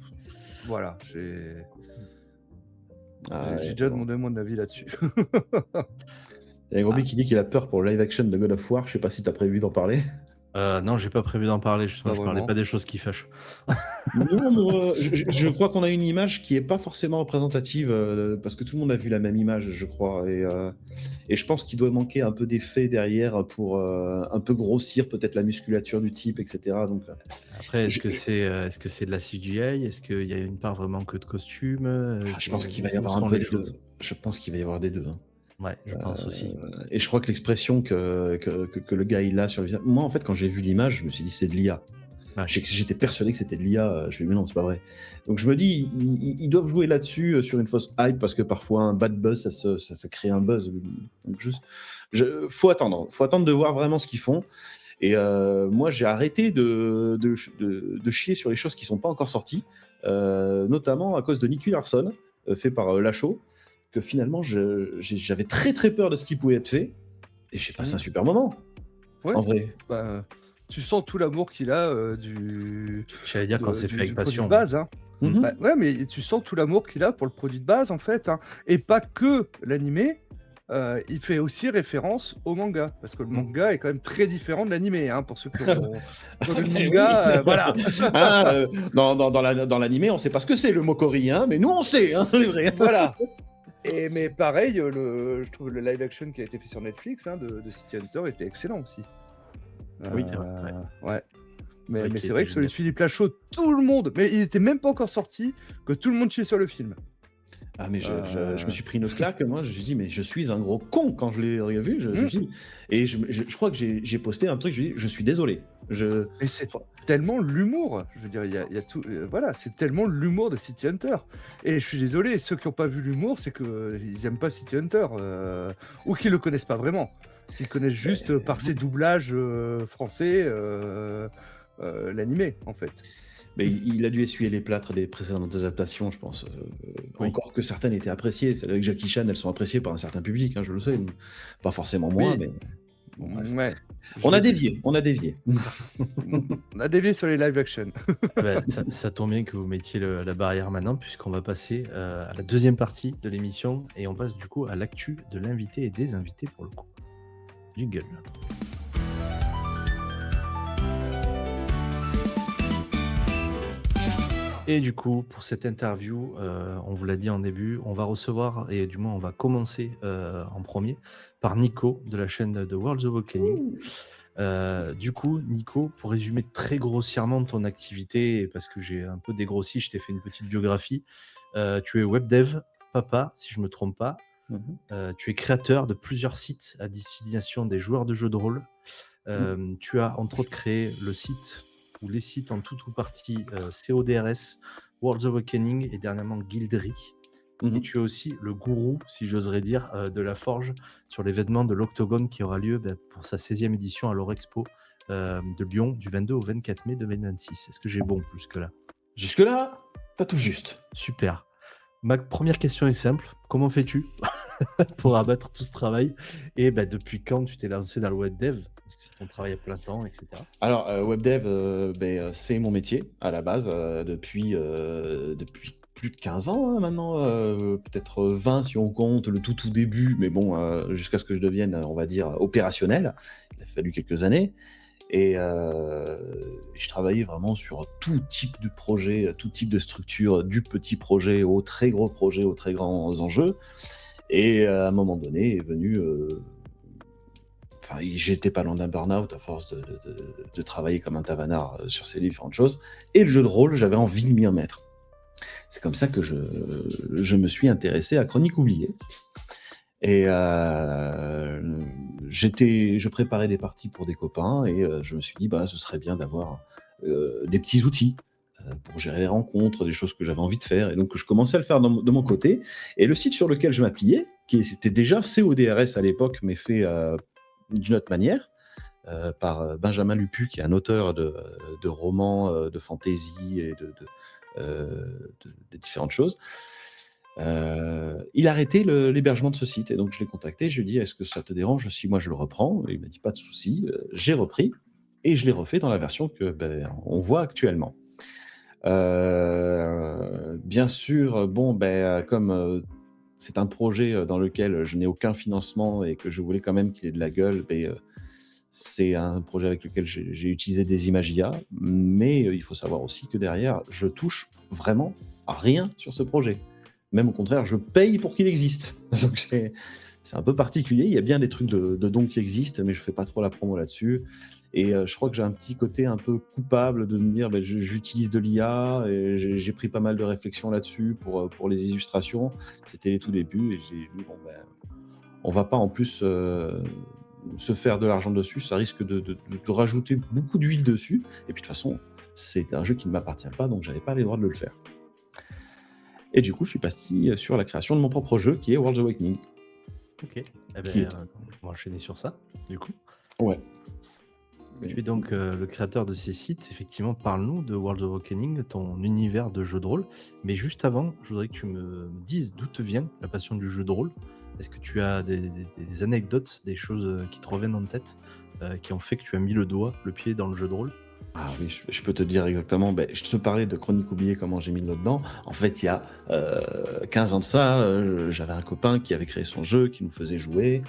S3: voilà,
S2: Ah
S3: j'ai
S2: ouais,
S3: déjà
S2: bon.
S3: demandé mon avis là-dessus.
S2: Il y a Groby qui dit qu'il a peur pour le live action de God of War. Je sais pas si tu as prévu d'en parler.
S1: Non, j'ai pas prévu d'en parler, justement,
S3: Pas
S1: je parlais
S3: vraiment.
S1: pas des choses qui fâchent.
S2: Non, mais, je crois qu'on a une image qui est pas forcément représentative parce que tout le monde a vu la même image, je crois. Et je pense qu'il doit manquer un peu d'effet derrière pour un peu grossir peut-être la musculature du type, etc. Donc,
S1: Après, est-ce
S2: je,
S1: que c'est de la CGI? Est-ce qu'il y a une part vraiment que de costume?
S2: je pense qu'il va y
S1: Où
S2: avoir un
S1: sont
S2: peu
S1: les
S2: des deux.
S1: choses?
S2: Je pense qu'il va y avoir des deux. Hein.
S1: Ouais, je pense aussi.
S2: Et je crois que l'expression que le gars il a sur le visage. Moi, en fait, quand j'ai vu l'image, je me suis dit c'est de l'IA.
S1: Ouais.
S2: J'étais persuadé que c'était de l'IA. Je me dis, mais non, c'est pas vrai. Donc je me dis, ils doivent jouer là-dessus sur une fausse hype parce que parfois un bad buzz, ça crée un buzz. Donc faut attendre. Faut attendre de voir vraiment ce qu'ils font. Et moi, j'ai arrêté de chier sur les choses qui sont pas encore sorties, notamment à cause de Nicky Larson, fait par Lachaud, que finalement, j'avais très très peur de ce qui pouvait être fait. Et j'ai passé un super moment,
S3: Ouais,
S2: en vrai.
S3: bah, tu sens tout l'amour qu'il a du,
S1: J'allais dire quand c'est fait avec
S3: du produit de
S1: passion.
S3: base. Hein.
S2: Mhm.
S3: Bah, ouais, mais tu sens tout l'amour qu'il a pour le produit de base, en fait. Hein. Et pas que l'animé, il fait aussi référence au manga. Parce que le manga est quand même très différent de l'animé, hein, pour ceux qui ont lu le
S2: Mais
S3: manga.
S2: oui.
S3: Voilà.
S2: Hein, dans l'animé, on sait pas ce que c'est le mot coréen, mais nous on sait. Hein, c'est vrai.
S3: Voilà. Mais pareil, je trouve le live action qui a été fait sur Netflix hein, de City Hunter était excellent aussi.
S1: Oui, c'est vrai.
S3: Ouais. Mais,
S1: Ouais,
S3: mais
S1: qui
S3: c'est vrai
S1: était
S3: que celui de
S1: génial.
S3: Philippe Lachaud, tout le monde, mais il était même pas encore sorti, que tout le monde chiait sur le film.
S2: Ah mais je me suis pris une claque, moi je me suis dit mais je suis un gros con quand je l'ai revu, et je crois que j'ai posté un truc, je dis je suis désolé.
S3: Mais c'est tellement l'humour, je veux dire, il y a tout, voilà, c'est tellement l'humour de City Hunter. Et je suis désolé, ceux qui n'ont pas vu l'humour, c'est qu'ils aiment pas City Hunter, ou qu'ils le connaissent pas vraiment. Qu'ils connaissent juste par ses doublages français, l'animé en fait.
S2: Mais il a dû essuyer les plâtres des précédentes adaptations, je pense.
S1: Oui.
S2: Encore que certaines étaient appréciées. Celles avec Jackie Chan, elles sont appréciées par un certain public, hein, je le sais. Pas forcément moi,
S3: Oui.
S2: mais bon, bref.
S3: Ouais.
S2: On a dévié.
S3: On a dévié sur les live action.
S1: Bah, ça tombe bien que vous mettiez la barrière maintenant, puisqu'on va passer à la deuxième partie de l'émission, et on passe du coup à l'actu de l'invité et des invités pour le coup. Jingle. Et du coup, pour cette interview, on vous l'a dit en début, on va recevoir, et du moins on va commencer en premier, par Nico de la chaîne de Worlds of Awakening. Du coup, Nico, pour résumer très grossièrement ton activité, parce que j'ai un peu dégrossi, je t'ai fait une petite biographie. Tu es webdev, papa, si je ne me trompe pas. Tu es créateur de plusieurs sites à destination des joueurs de jeux de rôle. Tu as entre autres créé le site, ou les sites en tout ou partie, CODRS, Worlds of Awakening et dernièrement Guildry. Et tu es aussi le gourou, si j'oserais dire, de la forge sur l'événement de l'Octogone qui aura lieu pour sa 16e édition à l'Orexpo de Lyon du 22 au 24 mai 2026. Est-ce que j'ai bon jusque-là?
S2: Jusque-là, t'as tout juste.
S1: Super. Ma première question est simple. Comment fais-tu pour abattre tout ce travail? Et depuis quand tu t'es lancé dans le web dev? Est-ce que c'est ton travail à plein temps, etc.
S2: Alors, webdev, c'est mon métier à la base depuis plus de 15 ans hein, maintenant, peut-être 20 si on compte le tout début, mais bon, jusqu'à ce que je devienne, on va dire, opérationnel. Il a fallu quelques années. Et je travaillais vraiment sur tout type de projet, tout type de structure, du petit projet au très gros projet, aux très grands enjeux. Et à un moment donné est venu... j'étais pas loin d'un burn-out à force de travailler comme un tavanard sur ces différentes choses. Et le jeu de rôle, j'avais envie de m'y en mettre. C'est comme ça que je me suis intéressé à Chroniques oubliées. Et je préparais des parties pour des copains et je me suis dit, ce serait bien d'avoir des petits outils pour gérer les rencontres, des choses que j'avais envie de faire. Et donc, je commençais à le faire de mon côté. Et le site sur lequel je m'appuyais, qui était déjà CODRS à l'époque, mais fait d'une autre manière, par Benjamin Lupu, qui est un auteur de romans, de fantasy et de différentes choses. Il a arrêté l'hébergement de ce site. Et donc, je l'ai contacté. Je lui ai dit, est-ce que ça te dérange si moi je le reprends? Et il m'a dit, pas de souci. J'ai repris et je l'ai refait dans la version que on voit actuellement. Bien sûr, bon, comme c'est un projet dans lequel je n'ai aucun financement et que je voulais quand même qu'il ait de la gueule, c'est un projet avec lequel j'ai utilisé des images IA, mais il faut savoir aussi que derrière, je touche vraiment à rien sur ce projet. Même au contraire, je paye pour qu'il existe. Donc c'est un peu particulier. Il y a bien des trucs de dons qui existent, mais je fais pas trop la promo là-dessus. Et je crois que j'ai un petit côté un peu coupable de me dire j'utilise de l'IA et j'ai pris pas mal de réflexions là-dessus pour les illustrations. C'était les tout débuts et j'ai dit on va pas en plus se faire de l'argent dessus, ça risque de rajouter beaucoup d'huile dessus. Et puis de toute façon, c'est un jeu qui ne m'appartient pas, donc j'avais pas les droits de le faire. Et du coup, je suis parti sur la création de mon propre jeu qui est World's Awakening.
S1: Ok. On va enchaîner sur ça, du coup.
S2: Ouais.
S1: Tu es donc le créateur de ces sites. Effectivement, parle-nous de World's Awakening, ton univers de jeu de rôle. Mais juste avant, je voudrais que tu me dises d'où te vient la passion du jeu de rôle. Est-ce que tu as des anecdotes, des choses qui te reviennent en tête, qui ont fait que tu as mis le pied dans le jeu de rôle?
S2: Ah oui, je peux te dire exactement. Je te parlais de Chronique oubliée, comment j'ai mis le dedans. En fait, il y a 15 ans de ça, j'avais un copain qui avait créé son jeu, qui nous faisait jouer,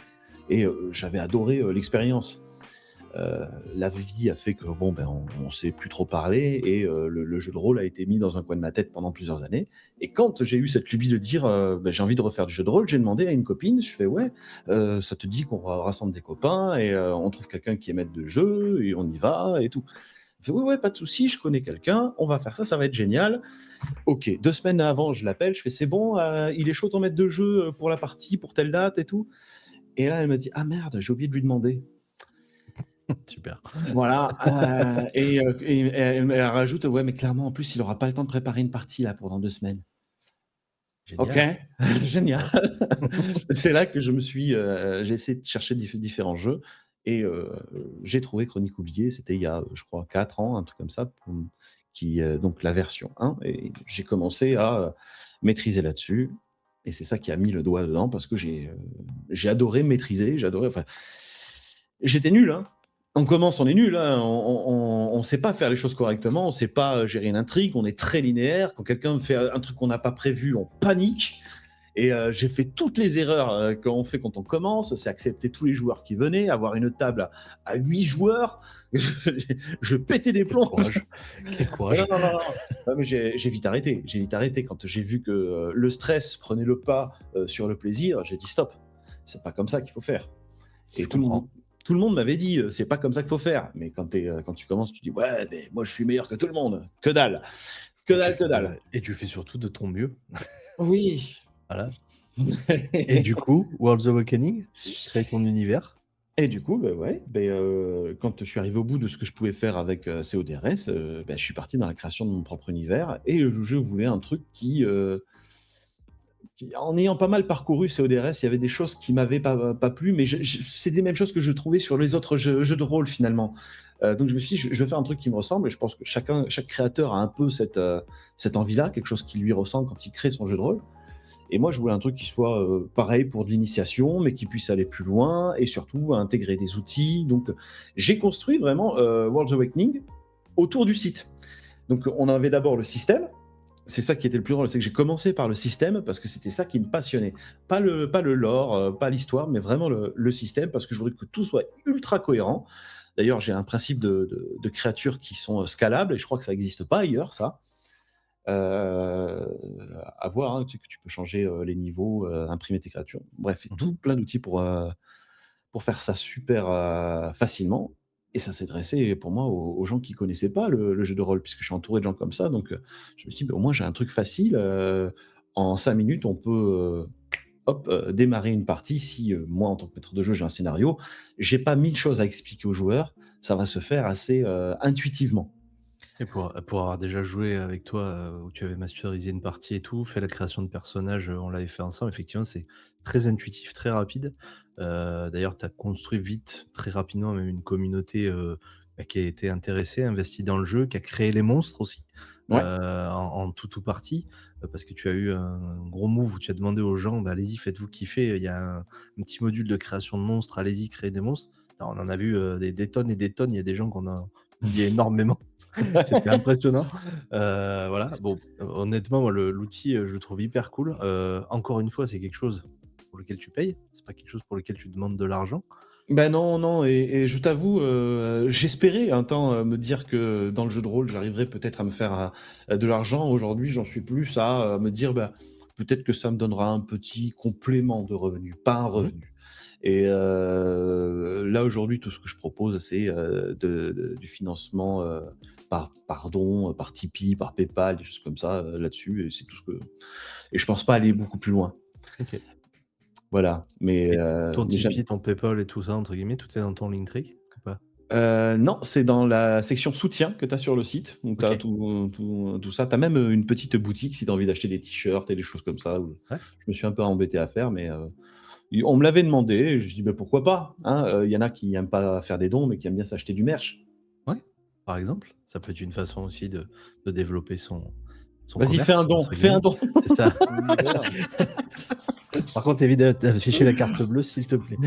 S2: et j'avais adoré l'expérience. La vie a fait que on s'est plus trop parlé, et le jeu de rôle a été mis dans un coin de ma tête pendant plusieurs années. Et quand j'ai eu cette lubie de dire j'ai envie de refaire du jeu de rôle, j'ai demandé à une copine, je fais ça te dit qu'on rassemble des copains et on trouve quelqu'un qui est maître de jeu et on y va et tout. Elle fait ouais, pas de souci, je connais quelqu'un, on va faire ça va être génial. Ok, 2 semaines avant, je l'appelle, je fais c'est bon, il est chaud ton maître de jeu pour la partie, pour telle date et tout. Et là, elle me dit ah merde, j'ai oublié de lui demander.
S1: Super.
S2: Voilà. Et elle rajoute ouais, mais clairement, en plus, il aura pas le temps de préparer une partie là pour dans 2 semaines.
S1: Génial.
S2: Ok, génial. C'est là que j'ai essayé de chercher différents jeux et j'ai trouvé Chronique oubliée. C'était il y a, je crois, 4 ans, un truc comme ça, donc la version 1. Et j'ai commencé à maîtriser là-dessus. Et c'est ça qui a mis le doigt dedans parce que j'ai adoré maîtriser. J'étais nul, hein. On commence, on est nul, hein. On sait pas faire les choses correctement, on sait pas gérer une intrigue, on est très linéaire. Quand quelqu'un fait un truc qu'on n'a pas prévu, on panique. Et j'ai fait toutes les erreurs qu'on fait quand on commence, c'est accepter tous les joueurs qui venaient, avoir une table à 8 joueurs. Je pétais des plombs.
S1: Quel courage.
S2: Non, mais j'ai vite arrêté. Quand j'ai vu que le stress prenait le pas sur le plaisir, j'ai dit stop. C'est pas comme ça qu'il faut faire. Et tout le monde m'avait dit c'est pas comme ça qu'il faut faire. Mais quand tu commences, tu dis ouais, mais moi je suis meilleur que tout le monde. Que dalle. Que dalle.
S1: Et tu fais surtout de ton mieux.
S2: Oui.
S1: Voilà. Et du coup, World's Awakening, tu crées ton univers.
S2: Et du coup, quand je suis arrivé au bout de ce que je pouvais faire avec CODRS, je suis parti dans la création de mon propre univers. Et je voulais un truc qui, en ayant pas mal parcouru CODRS, il y avait des choses qui m'avaient pas plu, mais c'est des mêmes choses que je trouvais sur les autres jeux de rôle finalement. Donc je me suis dit, je vais faire un truc qui me ressemble, et je pense que chaque créateur a un peu cette envie-là, quelque chose qui lui ressemble quand il crée son jeu de rôle. Et moi, je voulais un truc qui soit pareil pour de l'initiation, mais qui puisse aller plus loin, et surtout intégrer des outils. Donc j'ai construit vraiment World's Awakening autour du site. Donc on avait d'abord le système. C'est ça qui était le plus drôle, c'est que j'ai commencé par le système parce que c'était ça qui me passionnait. Pas le lore, pas l'histoire, mais vraiment le système, parce que je voulais que tout soit ultra cohérent. D'ailleurs, j'ai un principe de créatures qui sont scalables, et je crois que ça n'existe pas ailleurs, ça. À voir, hein, tu sais que tu peux changer les niveaux, imprimer tes créatures. Bref, tout plein d'outils pour faire ça super facilement. Et ça s'est dressé pour moi aux gens qui connaissaient pas le jeu de rôle, puisque je suis entouré de gens comme ça. Donc je me suis dit, au moins j'ai un truc facile. En 5 minutes, on peut démarrer une partie. Si moi, en tant que maître de jeu, j'ai un scénario, j'ai pas 1000 choses à expliquer aux joueurs. Ça va se faire assez intuitivement.
S1: Et pour avoir déjà joué avec toi, où tu avais masterisé une partie et tout, fait la création de personnages, on l'avait fait ensemble, effectivement, c'est très intuitif, très rapide. D'ailleurs, tu as construit vite, très rapidement, même une communauté, qui a été intéressée, investie dans le jeu, qui a créé les monstres aussi,
S2: Ouais.
S1: en tout partie, parce que tu as eu un gros move où tu as demandé aux gens: «Bah, allez-y, faites-vous kiffer, il y a un petit module de création de monstres, allez-y, créez des monstres». Alors, on en a vu, des tonnes et des tonnes, il y a des gens qu'on a oublié énormément. C'était impressionnant. Voilà, bon, honnêtement, moi, l'outil, je le trouve hyper cool. Encore une fois, c'est quelque chose pour lequel tu payes. C'est pas quelque chose pour lequel tu demandes de l'argent.
S2: Ben non, non, et je t'avoue, j'espérais un temps me dire que dans le jeu de rôle, j'arriverais peut-être à me faire de l'argent. Aujourd'hui, j'en suis plus à me dire, bah, peut-être que ça me donnera un petit complément de revenu, pas un
S1: Mmh.
S2: revenu. Et là, aujourd'hui, tout ce que je propose, c'est du financement par don, par Tipeee, par PayPal, des choses comme ça là-dessus. Et c'est tout ce que. Et je pense pas aller beaucoup plus loin.
S1: OK.
S2: Voilà.
S1: Et ton
S2: Mais j'aime.
S1: Tipeee, ton PayPal et tout ça, entre guillemets, tout est dans ton Linktree ou pas?
S2: Non, c'est dans la section soutien que tu as sur le site. Donc tu as
S1: OK.
S2: tout ça. Tu as même, une petite boutique si tu as envie d'acheter des t-shirts et des choses comme ça, où
S1: Ouais,
S2: je me suis un peu embêté à faire, mais on me l'avait demandé et je dis: «Bah, pourquoi pas?» hein, il y en a qui aiment pas faire des dons, mais qui aiment bien s'acheter du merch.
S1: ouais, par exemple, ça peut être une façon aussi de développer son
S2: «Vas-y, fais un
S1: «commerce»
S2: don,
S1: entre
S2: fais un
S1: guillemets.
S2: don!»
S1: C'est ça.
S3: Oui, voilà.
S1: Par contre, évite d'afficher la carte bleue, s'il te plaît.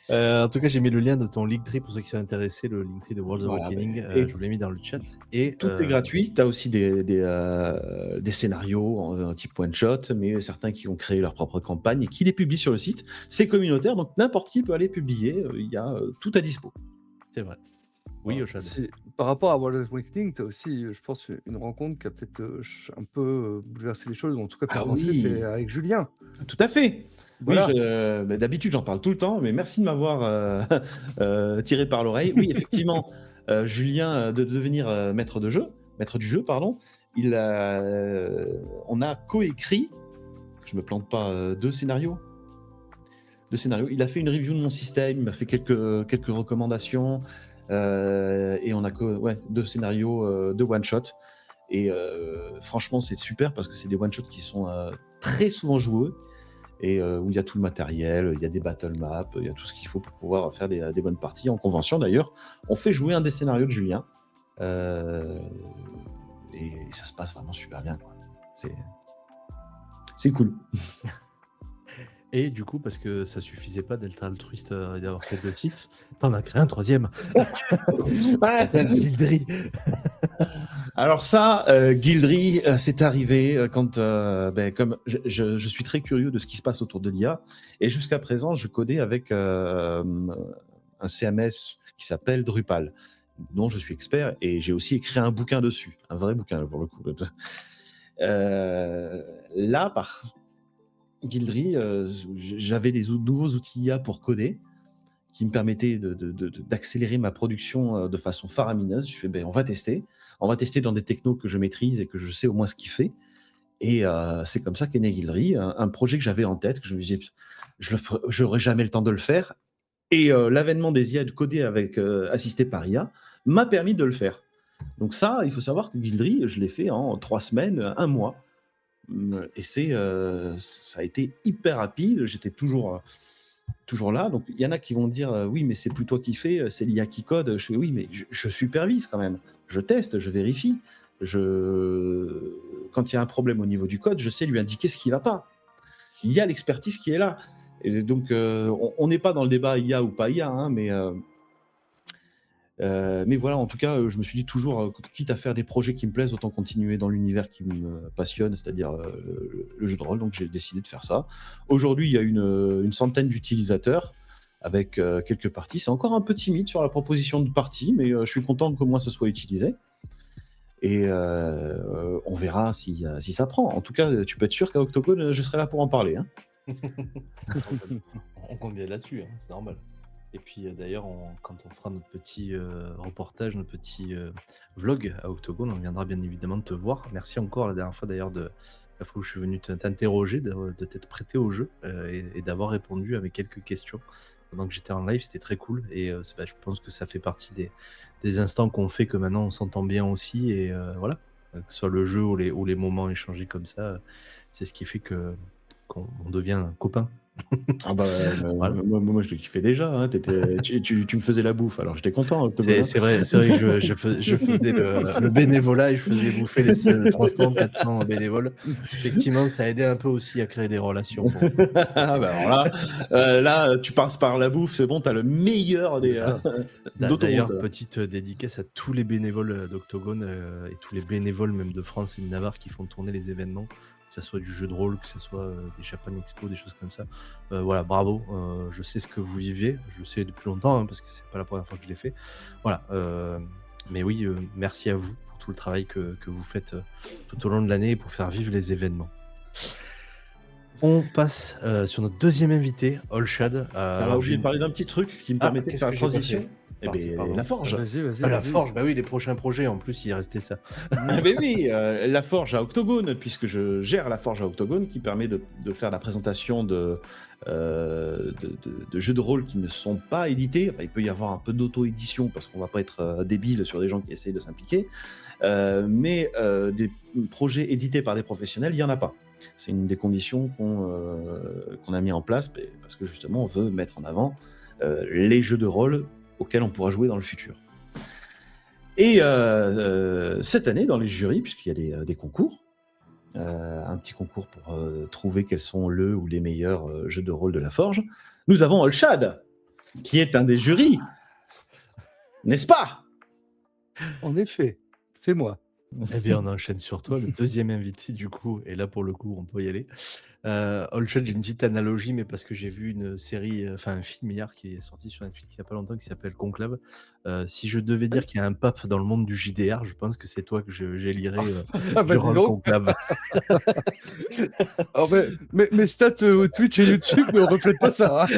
S1: En tout cas, j'ai mis le lien de ton Linktree pour ceux qui sont intéressés, le Linktree de World of
S2: Voilà,
S1: Awakening, je
S2: et
S1: vous l'ai mis dans le chat et
S2: tout est gratuit. Tu as aussi des scénarios en type one shot, mais certains qui ont créé leur propre campagne et qui les publient sur le site. C'est communautaire, donc n'importe qui peut aller publier. Il y a tout à dispo.
S1: c'est vrai. Oui,
S3: Voilà.
S1: Oshad.
S3: Par rapport à World of Awakening, tu as aussi, je pense, une rencontre qui a peut-être un peu bouleversé les choses, ou en tout cas fait
S2: Ah
S3: avancer, c'est
S2: oui,
S3: avec Julien.
S2: tout à fait. Oui,
S3: Voilà.
S2: bah, d'habitude j'en parle tout le temps, mais merci de m'avoir tiré par l'oreille. Oui, effectivement, Julien, de devenir maître du jeu, pardon. On a coécrit, que je me plante pas, deux scénarios. Il a fait une review de mon système, il m'a fait quelques recommandations, et on a ouais, deux scénarios, deux one shot. Et franchement, c'est super parce que c'est des one shots qui sont très souvent joueux et où il y a tout le matériel, il y a des battle maps, il y a tout ce qu'il faut pour pouvoir faire des bonnes parties. En convention d'ailleurs, on fait jouer un des scénarios de Julien, euh, et ça se passe vraiment super bien, quoi. C'est cool.
S1: Et du coup, parce que ça suffisait pas d'être altruiste, et d'avoir fait 2 titres, tu en as créé un 3e. Ça s'appelle Guildry.
S2: Alors ça, Guildry, c'est arrivé quand, comme je suis très curieux de ce qui se passe autour de l'IA, et jusqu'à présent, je codais avec un CMS qui s'appelle Drupal, dont je suis expert, et j'ai aussi écrit un bouquin dessus, un vrai bouquin pour le coup. Là, par Guildry, j'avais des nouveaux outils IA pour coder qui me permettaient d'accélérer ma production de façon faramineuse. Je fais, ben, on va tester. On va tester dans des technos que je maîtrise et que je sais au moins ce qu'il fait. Et c'est comme ça qu'est né Guildry, un projet que j'avais en tête, que je me disais, je n'aurai jamais le temps de le faire. Et l'avènement des IA de coder avec assisté par IA m'a permis de le faire. Donc ça, il faut savoir que Guildry, je l'ai fait en 3 semaines, 1 mois. Et ça a été hyper rapide. J'étais toujours là. Donc il y en a qui vont dire oui, mais c'est plus toi qui fais, c'est l'IA qui code. Je fais oui, mais je supervise quand même. Je teste, je vérifie. Quand il y a un problème au niveau du code, je sais lui indiquer ce qui ne va pas. Il y a l'expertise qui est là. Et donc on n'est pas dans le débat IA ou pas IA, hein, mais voilà, en tout cas, je me suis dit toujours, quitte à faire des projets qui me plaisent, autant continuer dans l'univers qui me passionne, c'est-à-dire le jeu de rôle. Donc j'ai décidé de faire ça. Aujourd'hui, il y a une centaine d'utilisateurs avec quelques parties. C'est encore un peu timide sur la proposition de parties, mais je suis content qu'au moins ça soit utilisé. Et on verra si ça prend. En tout cas, tu peux être sûr qu'à Octogone, je serai là pour en parler, hein.
S1: On compte bien là-dessus, hein, c'est normal. Et puis d'ailleurs, quand on fera notre petit reportage, notre petit vlog à Octogone, on viendra bien évidemment te voir. Merci encore la dernière fois d'ailleurs de la fois où je suis venu t'interroger, de t'être prêté au jeu et d'avoir répondu à mes quelques questions pendant que j'étais en live, c'était très cool. Et je pense que ça fait partie des instants qu'on fait que maintenant on s'entend bien aussi. Et voilà, que ce soit le jeu ou les moments échangés comme ça, c'est ce qui fait qu'on devient copains.
S2: Ah bah,
S1: Voilà.
S2: moi, je le kiffais déjà. Hein. Tu me faisais la bouffe, alors j'étais content. Octogone, hein.
S1: C'est vrai que je faisais le bénévolat et je faisais bouffer les 300, 400 bénévoles. Effectivement, ça a aidé un peu aussi à créer des relations.
S2: Ah bah alors là, tu passes par la bouffe, c'est bon, t'as le meilleur des
S3: Ça.
S1: D'ailleurs,
S2: d'autoroute.
S1: petite dédicace à tous les bénévoles d'Octogone et tous les bénévoles même de France et de Navarre qui font tourner les événements, que ce soit du jeu de rôle, que ce soit des Japan Expo, des choses comme ça. Voilà, bravo. Je sais ce que vous vivez. Je le sais depuis longtemps hein, parce que c'est pas la première fois que je l'ai fait. Voilà. Mais oui, merci à vous pour tout le travail que vous faites tout au long de l'année pour faire vivre les événements. On passe sur notre deuxième invité, Olshad.
S2: T'as oublié de parler d'un petit truc qui me permettait de
S1: qu'est-ce
S2: faire
S1: que
S2: la
S1: j'ai pas
S2: transition.
S1: fait
S2: Eh ben,
S1: Pardon.
S2: la forge.
S3: Vas-y.
S1: La forge, bah oui, les prochains projets, en plus, il restait ça.
S2: Ah ben oui, la forge à Octogone, puisque je gère la forge à Octogone, qui permet de faire la présentation de jeux de rôle qui ne sont pas édités. Enfin, il peut y avoir un peu d'auto-édition, parce qu'on va pas être débile sur des gens qui essayent de s'impliquer. Mais des projets édités par des professionnels, il n'y en a pas. C'est une des conditions qu'on a mis en place, parce que justement, on veut mettre en avant les jeux de rôle auxquels on pourra jouer dans le futur. Et cette année, dans les jurys, puisqu'il y a des concours, un petit concours pour trouver quels sont le ou les meilleurs jeux de rôle de la Forge, nous avons Olshad, qui est un des jurys, n'est-ce pas?
S3: En effet, c'est moi.
S1: Eh bien, on enchaîne sur toi. Le deuxième invité, du coup, et là, pour le coup, on peut y aller. Olshad, j'ai une petite analogie, mais parce que j'ai vu une série, un film hier qui est sorti sur Netflix il n'y a pas longtemps qui s'appelle Conclave. Si je devais dire qu'il y a un pape dans le monde du JDR, je pense que c'est toi que j'élirais
S3: Ah bah, dis
S1: durant le
S3: donc.
S1: Conclave.
S3: Alors, mes stats Twitch et YouTube ne reflètent pas ça. Hein.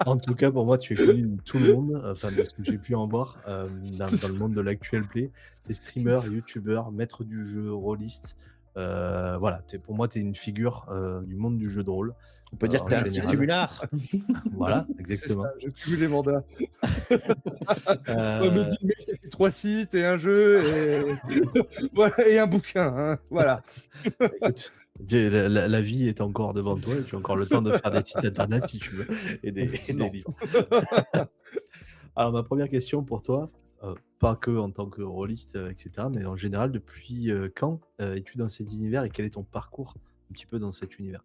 S1: En tout cas, pour moi, tu es connu de tout le monde, enfin, de ce que j'ai pu en voir dans le monde de l'actuel play. Tu es streamer, youtubeur, maître du jeu, rôliste. Voilà, pour moi, tu es une figure du monde du jeu de rôle.
S2: On peut dire que t'es un petit
S1: général.
S2: cumulard.
S1: Voilà,
S3: C'est
S1: exactement.
S3: ça, je cumule les mandats. Ouais, me dit, mec, il a fait 3 sites et un jeu et, voilà, et un bouquin. Hein. Voilà.
S1: Écoute, la vie est encore devant toi et tu as encore le temps de faire des sites internet si tu veux et des livres. Alors, ma première question pour toi, pas que en tant que rôliste, etc., mais en général, depuis quand es-tu dans cet univers et quel est ton parcours un petit peu dans cet univers?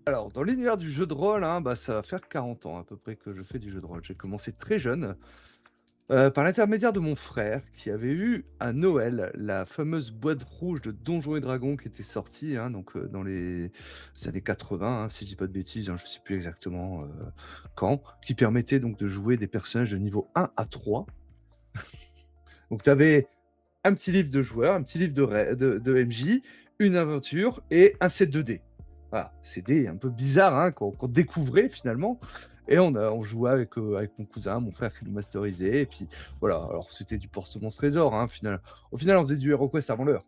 S3: Alors, dans l'univers du jeu de rôle, hein, ça va faire 40 ans à peu près que je fais du jeu de rôle. J'ai commencé très jeune, par l'intermédiaire de mon frère, qui avait eu à Noël la fameuse boîte rouge de Donjons et Dragons qui était sortie, hein, donc dans les années 80, hein, si je dis pas de bêtises, hein, je sais plus exactement quand, qui permettait donc de jouer des personnages de niveau 1 à 3. Donc tu avais un petit livre de joueur, un petit livre de MJ, une aventure et un set 2D. Voilà, c'est des un peu bizarre hein, qu'on découvrait finalement. Et on jouait avec mon cousin, mon frère qui nous masterisait. Et puis voilà, alors c'était du Porte-Monstre Trésor. Hein, au final, on faisait du HeroQuest avant l'heure.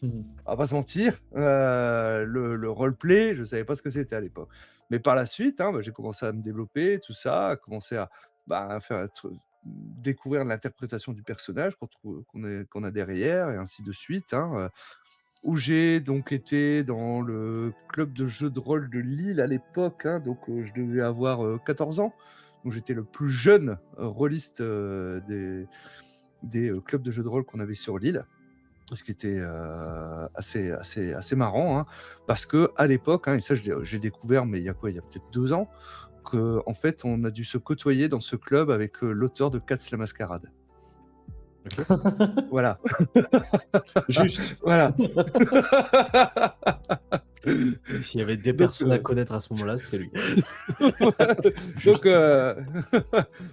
S3: On va pas se mentir, le roleplay, je ne savais pas ce que c'était à l'époque. Mais par la suite, hein, j'ai commencé à me développer, tout ça, à commencer à découvrir l'interprétation du personnage qu'on a derrière, et ainsi de suite. Hein, où j'ai donc été dans le club de jeux de rôle de Lille à l'époque, hein, donc je devais avoir 14 ans. Donc j'étais le plus jeune rôliste des clubs de jeux de rôle qu'on avait sur Lille. Ce qui était assez marrant, hein, parce qu'à l'époque, hein, et ça j'ai découvert, mais il y a peut-être 2 ans, qu'en fait on a dû se côtoyer dans ce club avec l'auteur de Cats la Mascarade. Okay. Voilà.
S2: Juste.
S3: Voilà.
S1: S'il y avait des personnes à connaître à ce moment-là, c'était lui.
S3: Donc,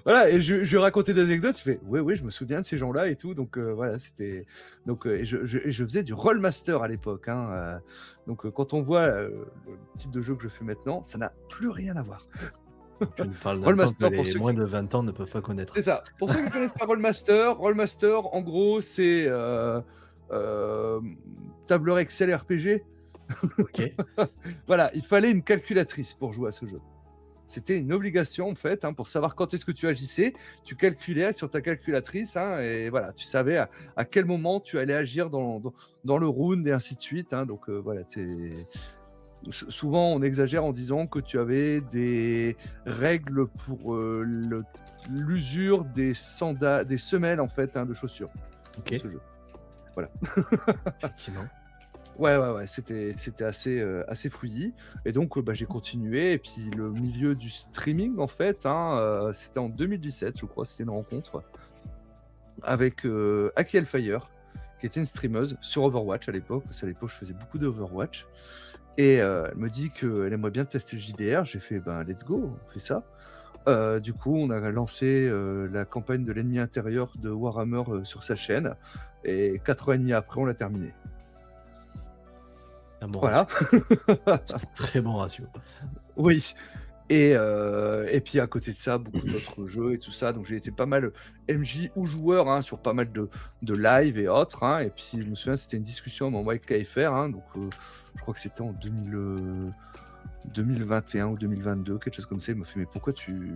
S3: voilà, et je racontais des anecdotes, il fait oui, je me souviens de ces gens-là et tout. Donc, voilà, c'était. Donc, et je faisais du Rollmaster à l'époque. Hein, donc, quand on voit le type de jeu que je fais maintenant, ça n'a plus rien à voir.
S1: Tu nous parles d'un temps que les moins de 20 ans ne peuvent pas connaître.
S3: C'est ça. Pour ceux qui ne connaissent pas Rollmaster, en gros, c'est tableur Excel RPG.
S1: Ok.
S3: Voilà, il fallait une calculatrice pour jouer à ce jeu. C'était une obligation en fait, hein, pour savoir quand est-ce que tu agissais. Tu calculais sur ta calculatrice, hein, et voilà, tu savais à quel moment tu allais agir dans le round et ainsi de suite, hein. Donc voilà, souvent on exagère en disant que tu avais des règles pour l'usure des semelles en fait, hein, de chaussures
S1: Ok.
S3: dans ce jeu. Voilà.
S1: Effectivement.
S3: Ouais, c'était assez fouillis. Et donc, j'ai continué. Et puis, le milieu du streaming, en fait, hein, c'était en 2017, je crois, c'était une rencontre avec Aki Hellfire, qui était une streameuse sur Overwatch à l'époque, parce qu'à l'époque, je faisais beaucoup d'Overwatch. Et elle me dit qu'elle aimerait bien tester le JDR. J'ai fait, let's go, on fait ça. Du coup, on a lancé la campagne de l'ennemi intérieur de Warhammer sur sa chaîne. Et 4 ans et demi après, on l'a terminé.
S1: Un bon
S3: Voilà.
S1: ratio. Très bon ratio.
S3: Oui. Et puis à côté de ça, beaucoup d'autres jeux et tout ça. Donc j'ai été pas mal MJ ou joueur, hein, sur pas mal de live et autres, hein. Et puis je me souviens, c'était une discussion à mon avec KFR, hein, donc je crois que c'était en 2021 ou 2022, quelque chose comme ça. Il m'a fait, mais pourquoi tu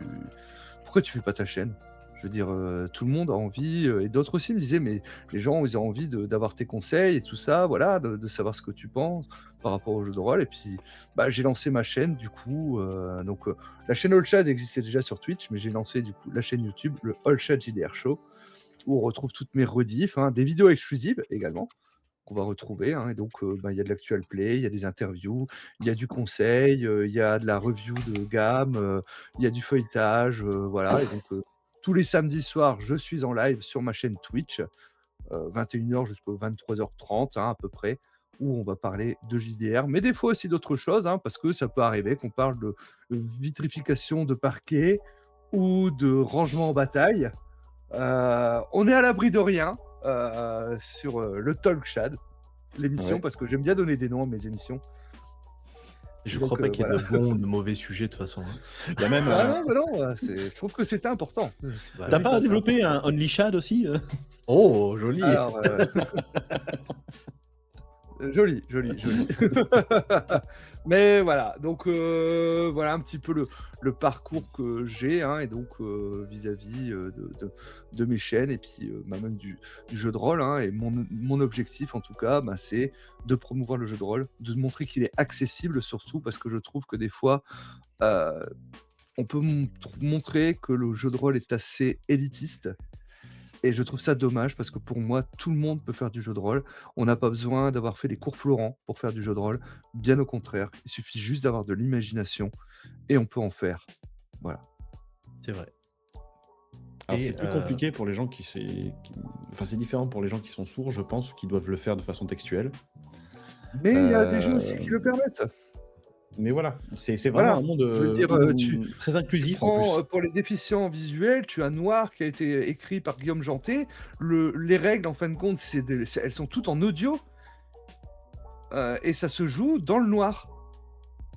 S3: fais pas ta chaîne? Je veux dire, tout le monde a envie, et d'autres aussi me disaient, mais les gens, ils ont envie d'avoir tes conseils et tout ça, voilà, de savoir ce que tu penses par rapport au jeu de rôle. Et puis, j'ai lancé ma chaîne, du coup. Donc, la chaîne All Chat existait déjà sur Twitch, mais j'ai lancé, du coup, la chaîne YouTube, le All Chat JDR Show, où on retrouve toutes mes rediffs, hein, des vidéos exclusives également, qu'on va retrouver, hein. Et donc, il y a de l'actual play, il y a des interviews, il y a du conseil, il y a de la review de gamme, il y a du feuilletage, voilà. Et donc, tous les samedis soirs, je suis en live sur ma chaîne Twitch, 21h jusqu'à 23h30, hein, à peu près, où on va parler de JDR, mais des fois aussi d'autres choses, hein, parce que ça peut arriver qu'on parle de vitrification de parquet ou de rangement en bataille. On est à l'abri de rien sur le Talk Shad, l'émission,
S2: Ouais.
S3: parce que j'aime bien donner des noms à mes émissions.
S1: Et je
S3: Donc,
S1: crois pas qu'il y ait
S3: voilà.
S1: de bons ou de mauvais sujets de toute façon, hein.
S2: Il y a même.
S3: Ah non, je trouve que c'était important.
S1: Bah
S2: T'as
S1: oui.
S2: pas développé un OnlyShad aussi
S1: Oh, joli.
S3: Alors, joli. Mais voilà, donc voilà un petit peu le parcours que j'ai, hein, et donc vis-à-vis de mes chaînes et puis même du jeu de rôle, hein. Et mon objectif en tout cas, c'est de promouvoir le jeu de rôle, de montrer qu'il est accessible surtout, parce que je trouve que des fois on peut montrer que le jeu de rôle est assez élitiste. Et je trouve ça dommage, parce que pour moi, tout le monde peut faire du jeu de rôle. On n'a pas besoin d'avoir fait les cours Florent pour faire du jeu de rôle. Bien au contraire, il suffit juste d'avoir de l'imagination et on peut en faire. Voilà.
S1: C'est vrai.
S2: Alors
S1: Et,
S2: c'est plus compliqué pour les gens Enfin, c'est différent pour les gens qui sont sourds, je pense, qui doivent le faire de façon textuelle.
S3: Mais il y a des jeux aussi qui le permettent.
S2: Mais voilà, c'est vraiment
S3: Voilà.
S2: un monde
S3: Je veux dire,
S2: très inclusif en
S3: Prends,
S2: plus.
S3: pour les déficients visuels, tu as Noir qui a été écrit par Guillaume Janté. Les règles, en fin de compte, elles sont toutes en audio. Et ça se joue dans le noir.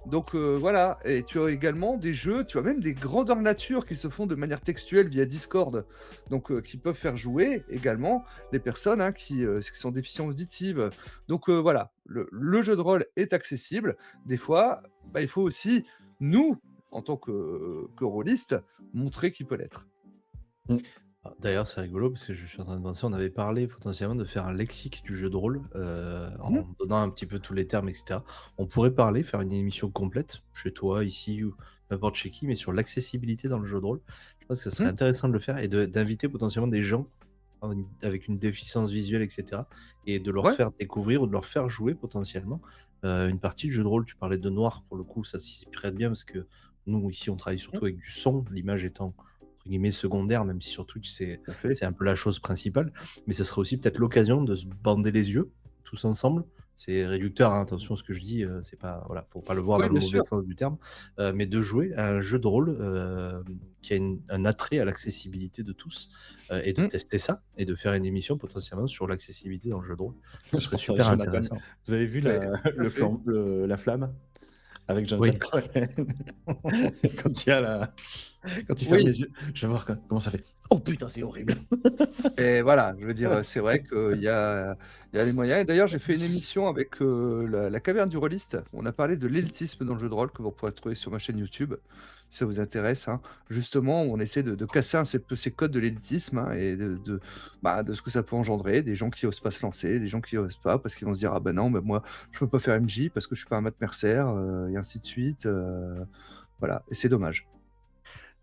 S3: Donc voilà, et tu as également des jeux, tu as même des grandeurs nature qui se font de manière textuelle via Discord, donc qui peuvent faire jouer également les personnes, hein, qui sont déficientes auditives. Donc voilà, le jeu de rôle est accessible. Des fois, il faut aussi, nous, en tant que rôlistes, montrer qu'il peut l'être.
S1: Ah, d'ailleurs, c'est rigolo parce que je suis en train de penser, on avait parlé potentiellement de faire un lexique du jeu de rôle, en donnant un petit peu tous les termes, etc. On pourrait parler, faire une émission complète, chez toi, ici, ou n'importe chez qui, mais sur l'accessibilité dans le jeu de rôle. Je pense que ça serait intéressant de le faire et d'inviter potentiellement des gens avec une déficience visuelle, etc. Et de leur
S3: Ouais.
S1: faire découvrir ou de leur faire jouer potentiellement une partie de jeu de rôle. Tu parlais de Noir, pour le coup, ça s'y prête bien parce que nous, ici, on travaille surtout avec du son, l'image étant entre guillemets secondaire, même si sur Twitch
S3: Tout à fait.
S1: c'est un peu la chose principale, mais ce serait aussi peut-être l'occasion de se bander les yeux tous ensemble. C'est réducteur, hein, attention à ce que je dis, c'est pas, voilà, faut pas le voir
S3: Oui,
S1: dans le
S3: bien
S1: mauvais
S3: sûr.
S1: sens du terme, mais de jouer à un jeu de rôle qui a un attrait à l'accessibilité de tous, et de tester ça, et de faire une émission potentiellement sur l'accessibilité dans le jeu de rôle. Ce serait super
S2: Jonathan,
S1: intéressant.
S2: Vous avez vu
S3: Ouais, tout à fait.
S2: la flamme avec
S1: Oui.
S2: Jonathan Cohen quand il y a Quand il ferme
S3: Oui.
S2: les yeux, je vais voir comment ça fait. Oh putain, c'est horrible.
S3: Et voilà, je veux dire, c'est vrai qu'il y a les moyens. Et d'ailleurs, j'ai fait une émission avec la Caverne du Rôliste. On a parlé de l'élitisme dans le jeu de rôle que vous pourrez trouver sur ma chaîne YouTube, si ça vous intéresse, hein. Justement, on essaie de casser ces codes de l'élitisme, hein, et de ce que ça peut engendrer. Des gens qui osent pas se lancer, des gens qui osent pas parce qu'ils vont se dire ah ben non, mais moi je peux pas faire MJ parce que je suis pas un maître mercenaire, et ainsi de suite. Voilà, et c'est dommage.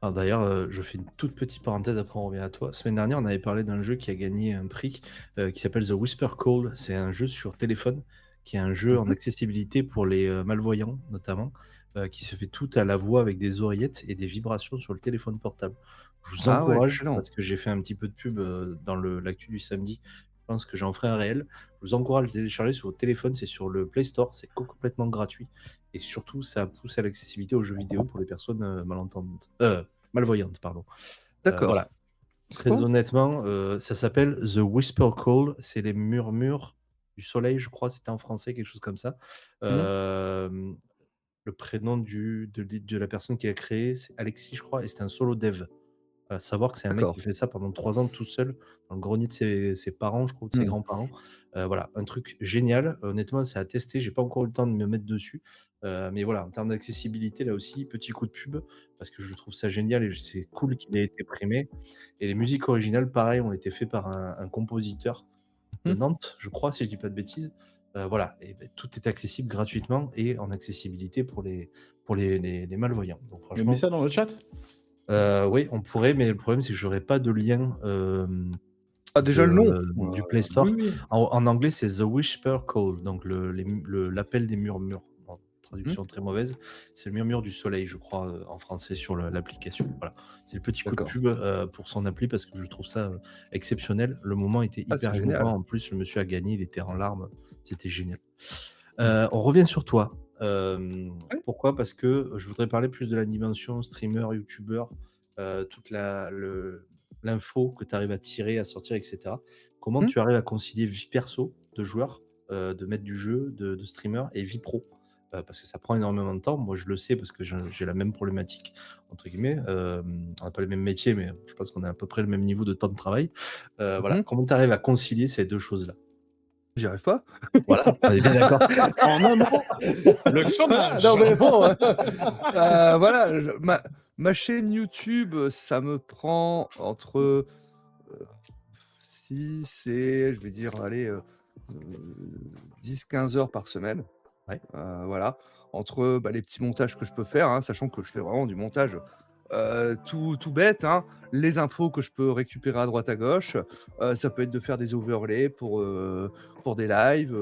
S1: Alors d'ailleurs, je fais une toute petite parenthèse, après on revient à toi. Semaine dernière, on avait parlé d'un jeu qui a gagné un prix qui s'appelle The Whisper Call. C'est un jeu sur téléphone, qui est un jeu en
S3: Mhm.
S1: accessibilité pour les malvoyants notamment, qui se fait tout à la voix avec des oreillettes et des vibrations sur le téléphone portable. Je vous
S3: Ah ouais,
S1: encourage,
S3: excellent.
S1: parce que j'ai fait un petit peu de pub dans l'actu du samedi, je pense que j'en ferai un réel. Je vous encourage à le télécharger sur votre téléphone, c'est sur le Play Store, c'est complètement gratuit. Et surtout, ça pousse à l'accessibilité aux jeux vidéo pour les personnes malentendantes. Malvoyante, pardon.
S3: D'accord.
S1: Voilà.
S3: C'est
S1: Très
S3: quoi?
S1: honnêtement, ça s'appelle The Whisper Call. C'est les murmures du soleil, je crois, c'était en français, quelque chose comme ça.
S3: Mhm.
S1: Euh, le prénom de la personne qui l'a créé, c'est Alexis, je crois, et c'est un solo dev. À savoir que c'est un mec qui
S3: D'accord.
S1: fait ça pendant 3 ans tout seul, dans le grenier de ses parents, je crois, ou de ses
S3: Mhm.
S1: grands-parents. Voilà, un truc génial. Honnêtement, c'est à tester. J'ai pas encore eu le temps de me mettre dessus. Mais voilà, en termes d'accessibilité, là aussi, petit coup de pub, parce que je trouve ça génial et c'est cool qu'il ait été primé. Et les musiques originales, pareil, ont été faites par un compositeur de
S3: Mhm.
S1: Nantes, je crois, si je dis pas de bêtises. Voilà, et ben, tout est accessible gratuitement et en accessibilité pour les malvoyants. Donc
S2: Mais mets
S1: franchement,
S2: ça dans le chat.
S1: oui, on pourrait, mais le problème, c'est que j'aurais pas de lien
S3: Ah, déjà le nom.
S1: du Play
S2: Oui,
S1: Store.
S2: oui.
S1: En anglais, c'est The Whisper Call, donc l'appel des murmures. En
S3: Mhm.
S1: traduction très mauvaise, c'est le murmure du soleil, je crois, en français sur l'application. Voilà, c'est le petit coup de
S2: D'accord.
S1: pub pour son appli parce que je trouve ça exceptionnel. Le moment était
S3: Ah, c'est
S1: hyper
S3: génial.
S1: émouvant. En plus, le monsieur a gagné, il était en larmes. C'était génial.
S3: Mhm.
S1: On revient sur toi.
S3: Ouais.
S1: Pourquoi? Parce que je voudrais parler plus de la dimension streamer, youtubeur, toute l'info que tu arrives à tirer, à sortir, etc. Comment
S3: Mhm.
S1: tu arrives à concilier vie perso de joueur, de maître du jeu, de streamer et vie pro? Parce que ça prend énormément de temps. Moi, je le sais parce que j'ai la même problématique, entre guillemets. On n'a pas les mêmes métiers, mais je pense qu'on a à peu près le même niveau de temps de travail. Voilà.
S3: Mhm.
S1: Comment tu arrives à concilier ces deux choses-là?
S3: J'y arrive pas.
S1: Voilà, on est bien d'accord.
S2: En un mot, le
S3: Ah,
S2: chômage.
S3: non, mais bon, voilà, ma chaîne YouTube, ça me prend entre 6 et, je vais dire, allez, 10-15 heures par semaine.
S1: Ouais.
S3: Voilà, entre les petits montages que je peux faire, hein, sachant que je fais vraiment du montage tout bête, hein, les infos que je peux récupérer à droite à gauche. Ça peut être de faire des overlays pour des lives,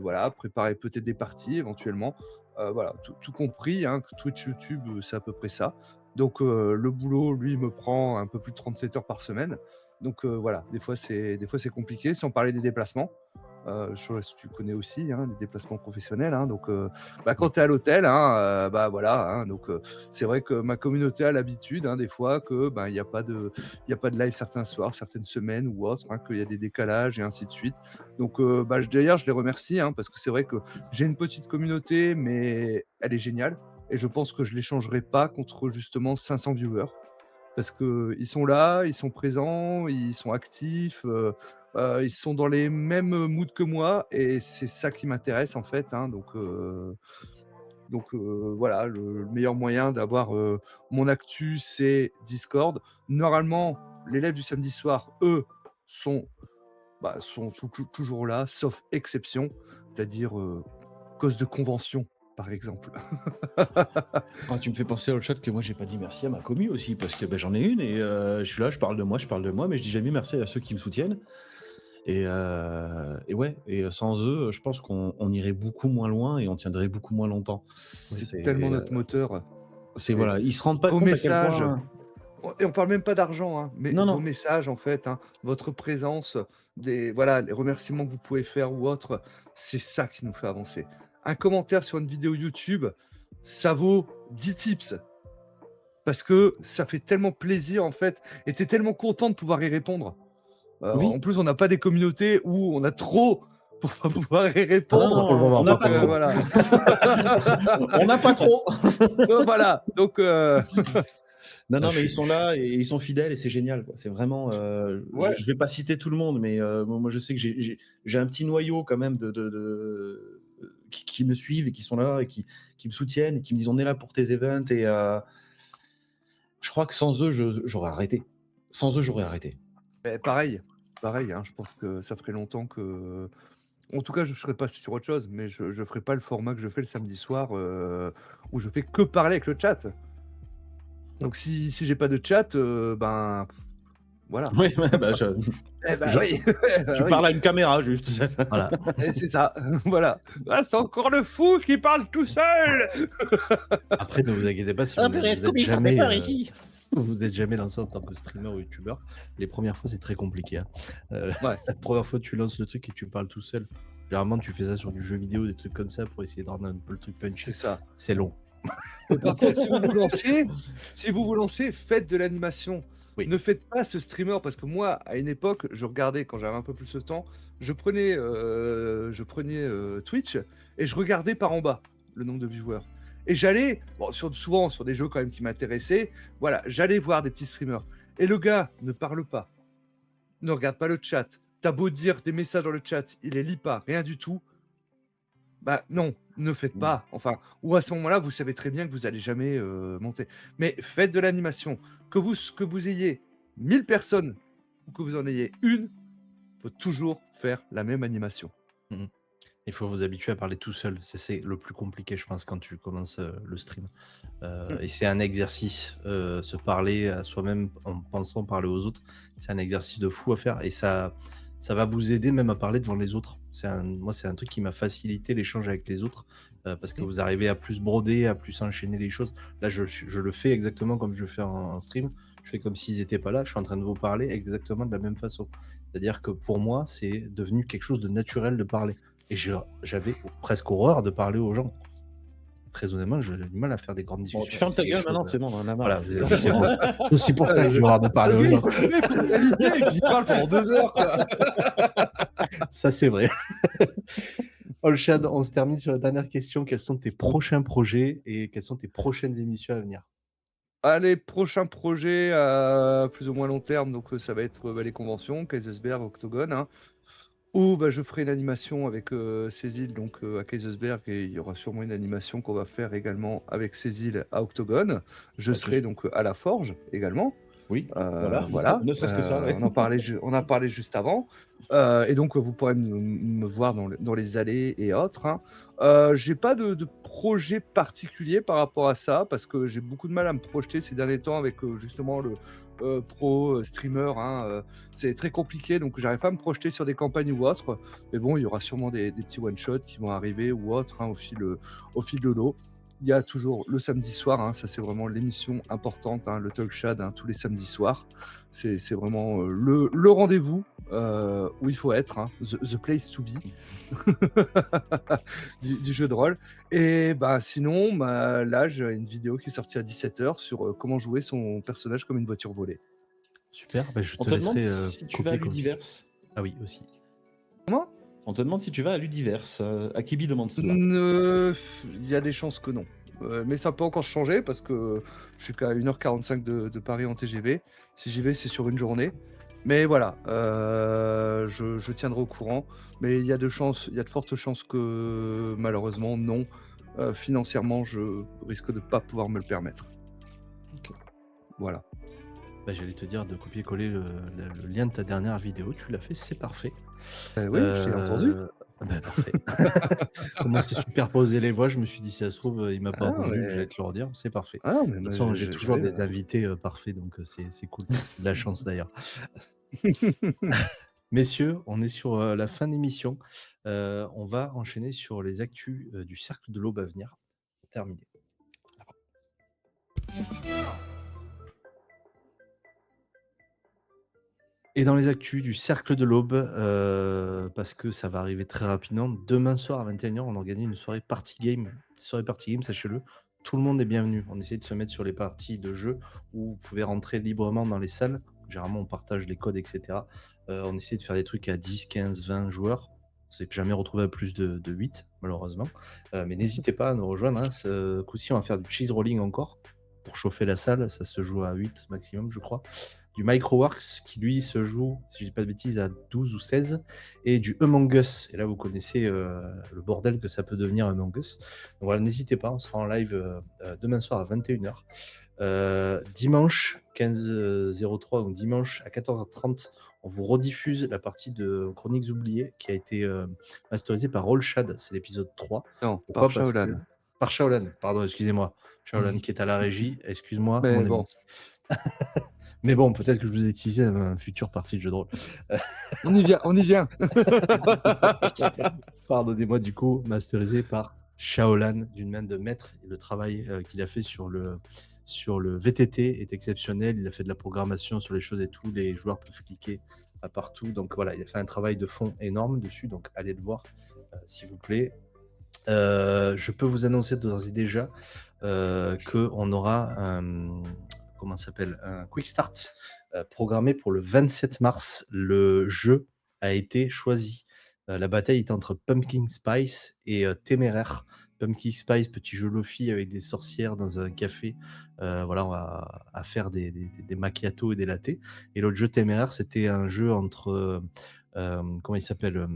S3: voilà, préparer peut-être des parties éventuellement. Voilà, tout compris, hein, Twitch, YouTube, c'est à peu près ça. Donc le boulot, lui, me prend un peu plus de 37 heures par semaine. Donc voilà, des fois c'est compliqué, sans parler des déplacements. Je sais pas si tu connais aussi, hein, les déplacements professionnels, hein, donc quand
S1: Oui.
S3: tu es à l'hôtel, hein, voilà, hein, donc c'est vrai que ma communauté a l'habitude, hein, des fois que il y a pas de live certains soirs, certaines semaines ou autres, hein, qu'il y a des décalages et ainsi de suite. Donc d'ailleurs, je les remercie, hein, parce que c'est vrai que j'ai une petite communauté, mais elle est géniale et je pense que je l'échangerai pas contre justement 500 viewers. Parce qu'ils sont là, ils sont présents, ils sont actifs, ils sont dans les mêmes moods que moi et c'est ça qui m'intéresse en fait, hein, donc voilà, le meilleur moyen d'avoir, mon actu, c'est Discord. Normalement, les lives du samedi soir, eux, sont toujours là, sauf exception, c'est-à-dire, cause de convention, par exemple.
S2: Ah, tu me fais penser au chat que moi j'ai pas dit merci à ma commu aussi parce que j'en ai une et je suis là, je parle de moi, mais je dis jamais merci à ceux qui me soutiennent. Et ouais, et sans eux, je pense qu'on irait beaucoup moins loin et on tiendrait beaucoup moins longtemps.
S3: C'est tellement
S2: C'est
S3: notre moteur.
S2: c'est
S3: C'est
S2: voilà, ils se rendent pas
S3: vos
S2: compte à quel
S3: messages.
S2: point.
S3: Et on parle même pas d'argent, hein, mais
S2: Non,
S3: vos
S2: non.
S3: messages, en fait, hein, votre présence, voilà, les remerciements que vous pouvez faire ou autre, c'est ça qui nous fait avancer. Un commentaire sur une vidéo YouTube, ça vaut 10 tips parce que ça fait tellement plaisir, en fait, et tu es tellement content de pouvoir y répondre. En
S2: Oui.
S3: plus, on n'a pas des communautés où on a trop pour pas pouvoir y
S2: Ah non,
S3: répondre.
S1: Pas pour le
S2: non,
S1: moment,
S2: on n'a
S1: pas pour
S2: pas
S1: le
S2: trop.
S1: moment.
S3: Voilà.
S2: On n'a pas trop.
S3: Voilà, donc
S2: Non,
S1: Ah,
S2: non, mais ils sont là et ils sont fidèles et c'est génial, quoi. C'est vraiment,
S3: Ouais.
S2: je vais pas citer tout le monde, mais moi je sais que j'ai un petit noyau quand même qui me suivent et qui sont là et qui me soutiennent et qui me disent: «On est là pour tes events» et je crois que sans eux, j'aurais arrêté. Sans eux, j'aurais arrêté.
S3: Pareil, pareil, hein, je pense que ça ferait longtemps que en tout cas, je ne serais pas sur autre chose, mais je ne ferai pas le format que je fais le samedi soir, où je fais que parler avec le chat. Donc si j'ai pas de chat, ben, voilà.
S2: Oui, ouais, bah,
S3: Eh bah
S2: je
S3: oui, bah
S2: tu
S3: oui,
S2: parles à une caméra juste.
S1: Voilà.
S3: et c'est ça, voilà. Ah, c'est encore le fou qui parle tout seul!
S1: Après, ne vous inquiétez pas si
S2: Ah
S1: vous
S2: purée,
S1: êtes
S2: Scooby, ça fait
S1: jamais,
S2: peur ici!
S1: vous êtes jamais lancé en tant que streamer ou youtubeur. Les premières fois, c'est très compliqué, hein.
S3: Ouais,
S1: La première fois, tu lances le truc et tu parles tout seul. Généralement, tu fais ça sur du jeu vidéo, des trucs comme ça pour essayer de rendre un peu le truc
S3: c'est
S1: punchy.
S3: ça.
S1: C'est long.
S3: Mais par contre, si vous vous lancez, faites de l'animation.
S1: Oui.
S3: Ne faites pas ce streamer parce que moi, à une époque, je regardais quand j'avais un peu plus de temps, je prenais Twitch et je regardais par en bas le nombre de viewers. Et j'allais, bon, souvent sur des jeux quand même qui m'intéressaient, voilà, j'allais voir des petits streamers. Et le gars ne parle pas, ne regarde pas le chat. T'as beau dire des messages dans le chat, il les lit pas, rien du tout. Bah non, ne faites pas. Enfin, ou à ce moment-là, vous savez très bien que vous allez jamais monter. Mais faites de l'animation. Que vous ayez 1000 personnes ou que vous en ayez une, faut toujours faire la même animation.
S1: Mhm. Il faut vous habituer à parler tout seul. C'est le plus compliqué, je pense, quand tu commences le stream. Et c'est un exercice, se parler à soi-même en pensant parler aux autres. C'est un exercice de fou à faire et ça va vous aider même à parler devant les autres. Moi, c'est un truc qui m'a facilité l'échange avec les autres parce que
S3: Mm.
S1: vous arrivez à plus broder, à plus enchaîner les choses. Là, je le fais exactement comme je le fais en stream. Je fais comme s'ils n'étaient pas là. Je suis en train de vous parler exactement de la même façon. C'est-à-dire que pour moi, c'est devenu quelque chose de naturel de parler. Et j'avais presque horreur de parler aux gens. Très honnêtement, j'ai du mal à faire des grandes
S2: Bon,
S1: discussions.
S2: tu fermes
S1: C'est
S2: ta
S1: quelque
S2: gueule
S1: chose
S2: maintenant,
S1: de-
S2: c'est bon, on en a marre.
S1: Voilà, c'est aussi pour ça que j'ai horreur de parler aux
S3: Le gars,
S1: gens.
S3: il faut des invités et puis il parle pendant 2 heures, quoi.
S1: Ça, c'est vrai. Olshad, on se termine sur la dernière question. Quels sont tes prochains projets et quelles sont tes prochaines émissions à venir?
S3: Allez, prochain projet à plus ou moins long terme, donc ça va être les conventions, Kaisersberg, Octogone, hein, où je ferai une animation avec Cécile donc, à Kaisersberg et il y aura sûrement une animation qu'on va faire également avec Cécile à Octogone. Je
S2: Ah,
S3: serai donc à la Forge également.
S2: Oui,
S3: Voilà,
S2: ne serait-ce que ça, ouais.
S3: on en parlait juste avant. Et donc, vous pourrez me voir dans les allées et autres, hein. J'ai pas de projet particulier par rapport à ça, parce que j'ai beaucoup de mal à me projeter ces derniers temps avec justement le pro streamer, hein. C'est très compliqué, donc j'arrive pas à me projeter sur des campagnes ou autres. Mais bon, il y aura sûrement des petits one-shots qui vont arriver ou autres, hein, au fil de l'eau. Il y a toujours le samedi soir, hein, ça c'est vraiment l'émission importante, hein, le Talk Shad, hein, tous les samedis soirs. C'est vraiment le rendez-vous où il faut être, hein, the place to be du jeu de rôle. Et sinon, là, j'ai une vidéo qui est sortie à 17h sur comment jouer son personnage comme une voiture volée.
S1: Super, je
S2: On
S1: te
S2: te demande
S1: laisserai
S2: si tu vas à
S1: copier.
S2: Ludiverse.
S1: Ah oui, aussi.
S3: Comment?
S2: On te demande si tu vas à Ludiverse. Akibi demande cela.
S3: Il y a des chances que non. Mais ça peut encore changer parce que je suis qu'à 1h45 de Paris en TGV. Si j'y vais, c'est sur une journée. Mais voilà, je tiendrai au courant. Mais il y a de fortes chances que malheureusement, non. Financièrement, je risque de ne pas pouvoir me le permettre.
S2: Ok.
S3: Voilà.
S1: J'allais te dire de copier-coller le lien de ta dernière vidéo. Tu l'as fait, c'est parfait.
S3: Oui, je t'ai entendu.
S1: Parfait. Comment c'est superposé les voix, je me suis dit, si ça se trouve, il m'a pas
S3: Ah,
S1: entendu,
S3: mais-
S1: j'allais te le redire, c'est parfait.
S3: Ah, mais
S1: De toute
S3: moi,
S1: façon, j'ai toujours
S3: j'avais,
S1: des invités parfaits, donc c'est cool. De la chance d'ailleurs. Messieurs, on est sur la fin d'émission. On va enchaîner sur les actus du Cercle de l'Aube à venir. Terminé. Et dans les actus du Cercle de l'Aube, parce que ça va arriver très rapidement, demain soir à 21h, on organise une soirée party game. Soirée party game, sachez-le, tout le monde est bienvenu. On essaie de se mettre sur les parties de jeu où vous pouvez rentrer librement dans les salles. Généralement, on partage les codes, etc. On essaie de faire des trucs à 10, 15, 20 joueurs. On s'est jamais retrouvé à plus de 8, malheureusement. Mais n'hésitez pas à nous rejoindre, hein. Ce coup-ci, on va faire du cheese rolling encore. pour chauffer la salle, ça se joue à 8 maximum, je crois. Du Microworks, qui lui se joue, si je dis pas de bêtises, à 12 ou 16. Et du Among Us. Et là, vous connaissez le bordel que ça peut devenir Among Us. Donc voilà, n'hésitez pas, on sera en live demain soir à 21h. Dimanche 15h03, donc dimanche à 14h30, on vous rediffuse la partie de Chroniques oubliées qui a été masterisée par Rollshad, c'est l'épisode 3.
S3: Non,
S1: Pourquoi?
S3: par
S1: Parce que...
S3: Shaolan.
S1: Par Shaolan, pardon, excusez-moi. Shaolan qui est à la régie, excuse-moi,
S3: Mais
S1: mon
S3: bon.
S1: ami. Mais bon, peut-être que je vous ai teasé un futur partie de jeu de rôle.
S3: On y vient, on y vient.
S1: Pardonnez-moi, du coup, masterisé par Shaolan, d'une main de maître. Et le travail qu'il a fait sur le VTT est exceptionnel. Il a fait de la programmation sur les choses et tout. Les joueurs peuvent cliquer à partout. Donc voilà, il a fait un travail de fond énorme dessus. Donc allez le voir, s'il vous plaît. Je peux vous annoncer d'ores et déjà qu'on aura un quick start programmé pour le 27 mars. Le jeu a été choisi. La bataille est entre Pumpkin Spice et Téméraire. Pumpkin Spice, petit jeu Lofi avec des sorcières dans un café. Voilà, on va à faire des macchiatos et des lattés. Et l'autre jeu Téméraire, c'était un jeu entre comment il s'appelle,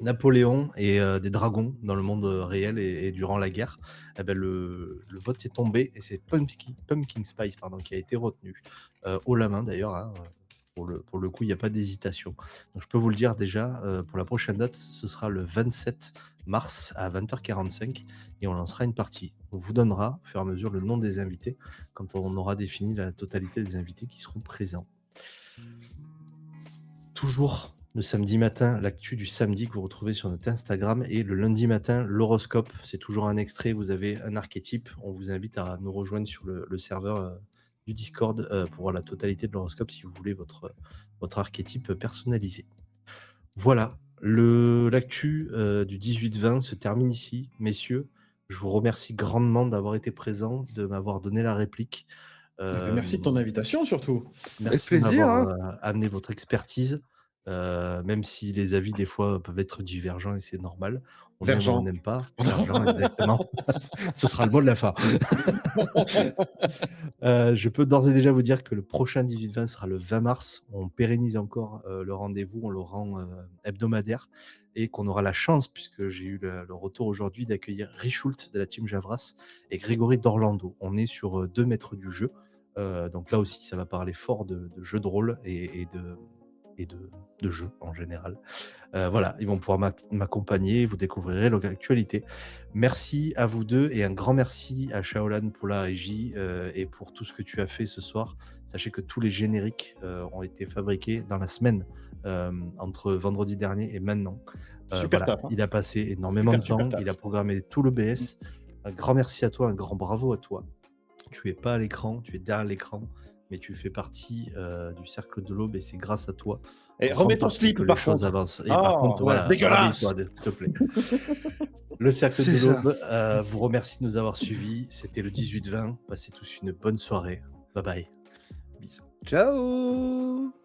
S1: Napoléon et des dragons dans le monde réel et durant la guerre. Eh ben, le vote est tombé et c'est Pumpkin Spice qui a été retenu. Haut la main d'ailleurs, hein, pour le coup, il n'y a pas d'hésitation. Donc je peux vous le dire déjà, pour la prochaine date, ce sera le 27 mars à 20h45 et on lancera une partie. On vous donnera au fur et à mesure le nom des invités quand on aura défini la totalité des invités qui seront présents. Toujours le samedi matin, l'actu du samedi que vous retrouvez sur notre Instagram, et le lundi matin, l'horoscope. C'est toujours un extrait, vous avez un archétype. On vous invite à nous rejoindre sur le serveur du Discord pour voir la totalité de l'horoscope si vous voulez votre archétype personnalisé. Voilà, l'actu du 18-20 se termine ici. Messieurs, je vous remercie grandement d'avoir été présents, de m'avoir donné la réplique.
S2: Merci de ton invitation, surtout.
S1: Merci
S3: plaisir,
S1: d'avoir amené votre expertise, même si les avis des fois peuvent être divergents et c'est normal. On aime ou
S2: Vergent.
S1: on n'aime pas. Vergent, exactement. Ce sera le mot de la fin. Je peux d'ores et déjà vous dire que le prochain 18-20 sera le 20 mars. On pérennise encore le rendez-vous, on le rend hebdomadaire et qu'on aura la chance, puisque j'ai eu le retour aujourd'hui, d'accueillir Richult de la team Javras et Grégory d'Orlando. On est sur 2 maîtres du jeu. Donc là aussi, ça va parler fort de jeux de rôle et de jeux en général. Voilà, ils vont pouvoir m'accompagner, vous découvrirez leur actualité. Merci à vous deux et un grand merci à Shaolan pour la régie et pour tout ce que tu as fait ce soir. Sachez que tous les génériques ont été fabriqués dans la semaine entre vendredi dernier et maintenant.
S2: Super
S1: voilà,
S2: top, hein.
S1: il a passé énormément de temps, il a programmé tout le BS. Un grand merci à toi, un grand bravo à toi. Tu es pas à l'écran, tu es derrière l'écran, mais tu fais partie du cercle de l'aube et c'est grâce à toi.
S2: Et
S1: en
S2: remets
S1: grande
S2: ton
S1: partie
S2: slip,
S1: que les
S2: par
S1: choses
S2: contre.
S1: avancent. Et par
S2: Oh,
S1: contre,
S2: ouais,
S1: voilà,
S2: dégueulasse.
S1: rhabille-toi, s'il te plaît. Le cercle
S3: C'est
S1: de
S3: ça.
S1: l'aube vous remercie de nous avoir suivis. C'était le 18-20. Passez tous une bonne soirée. Bye bye. Bisous.
S3: Ciao.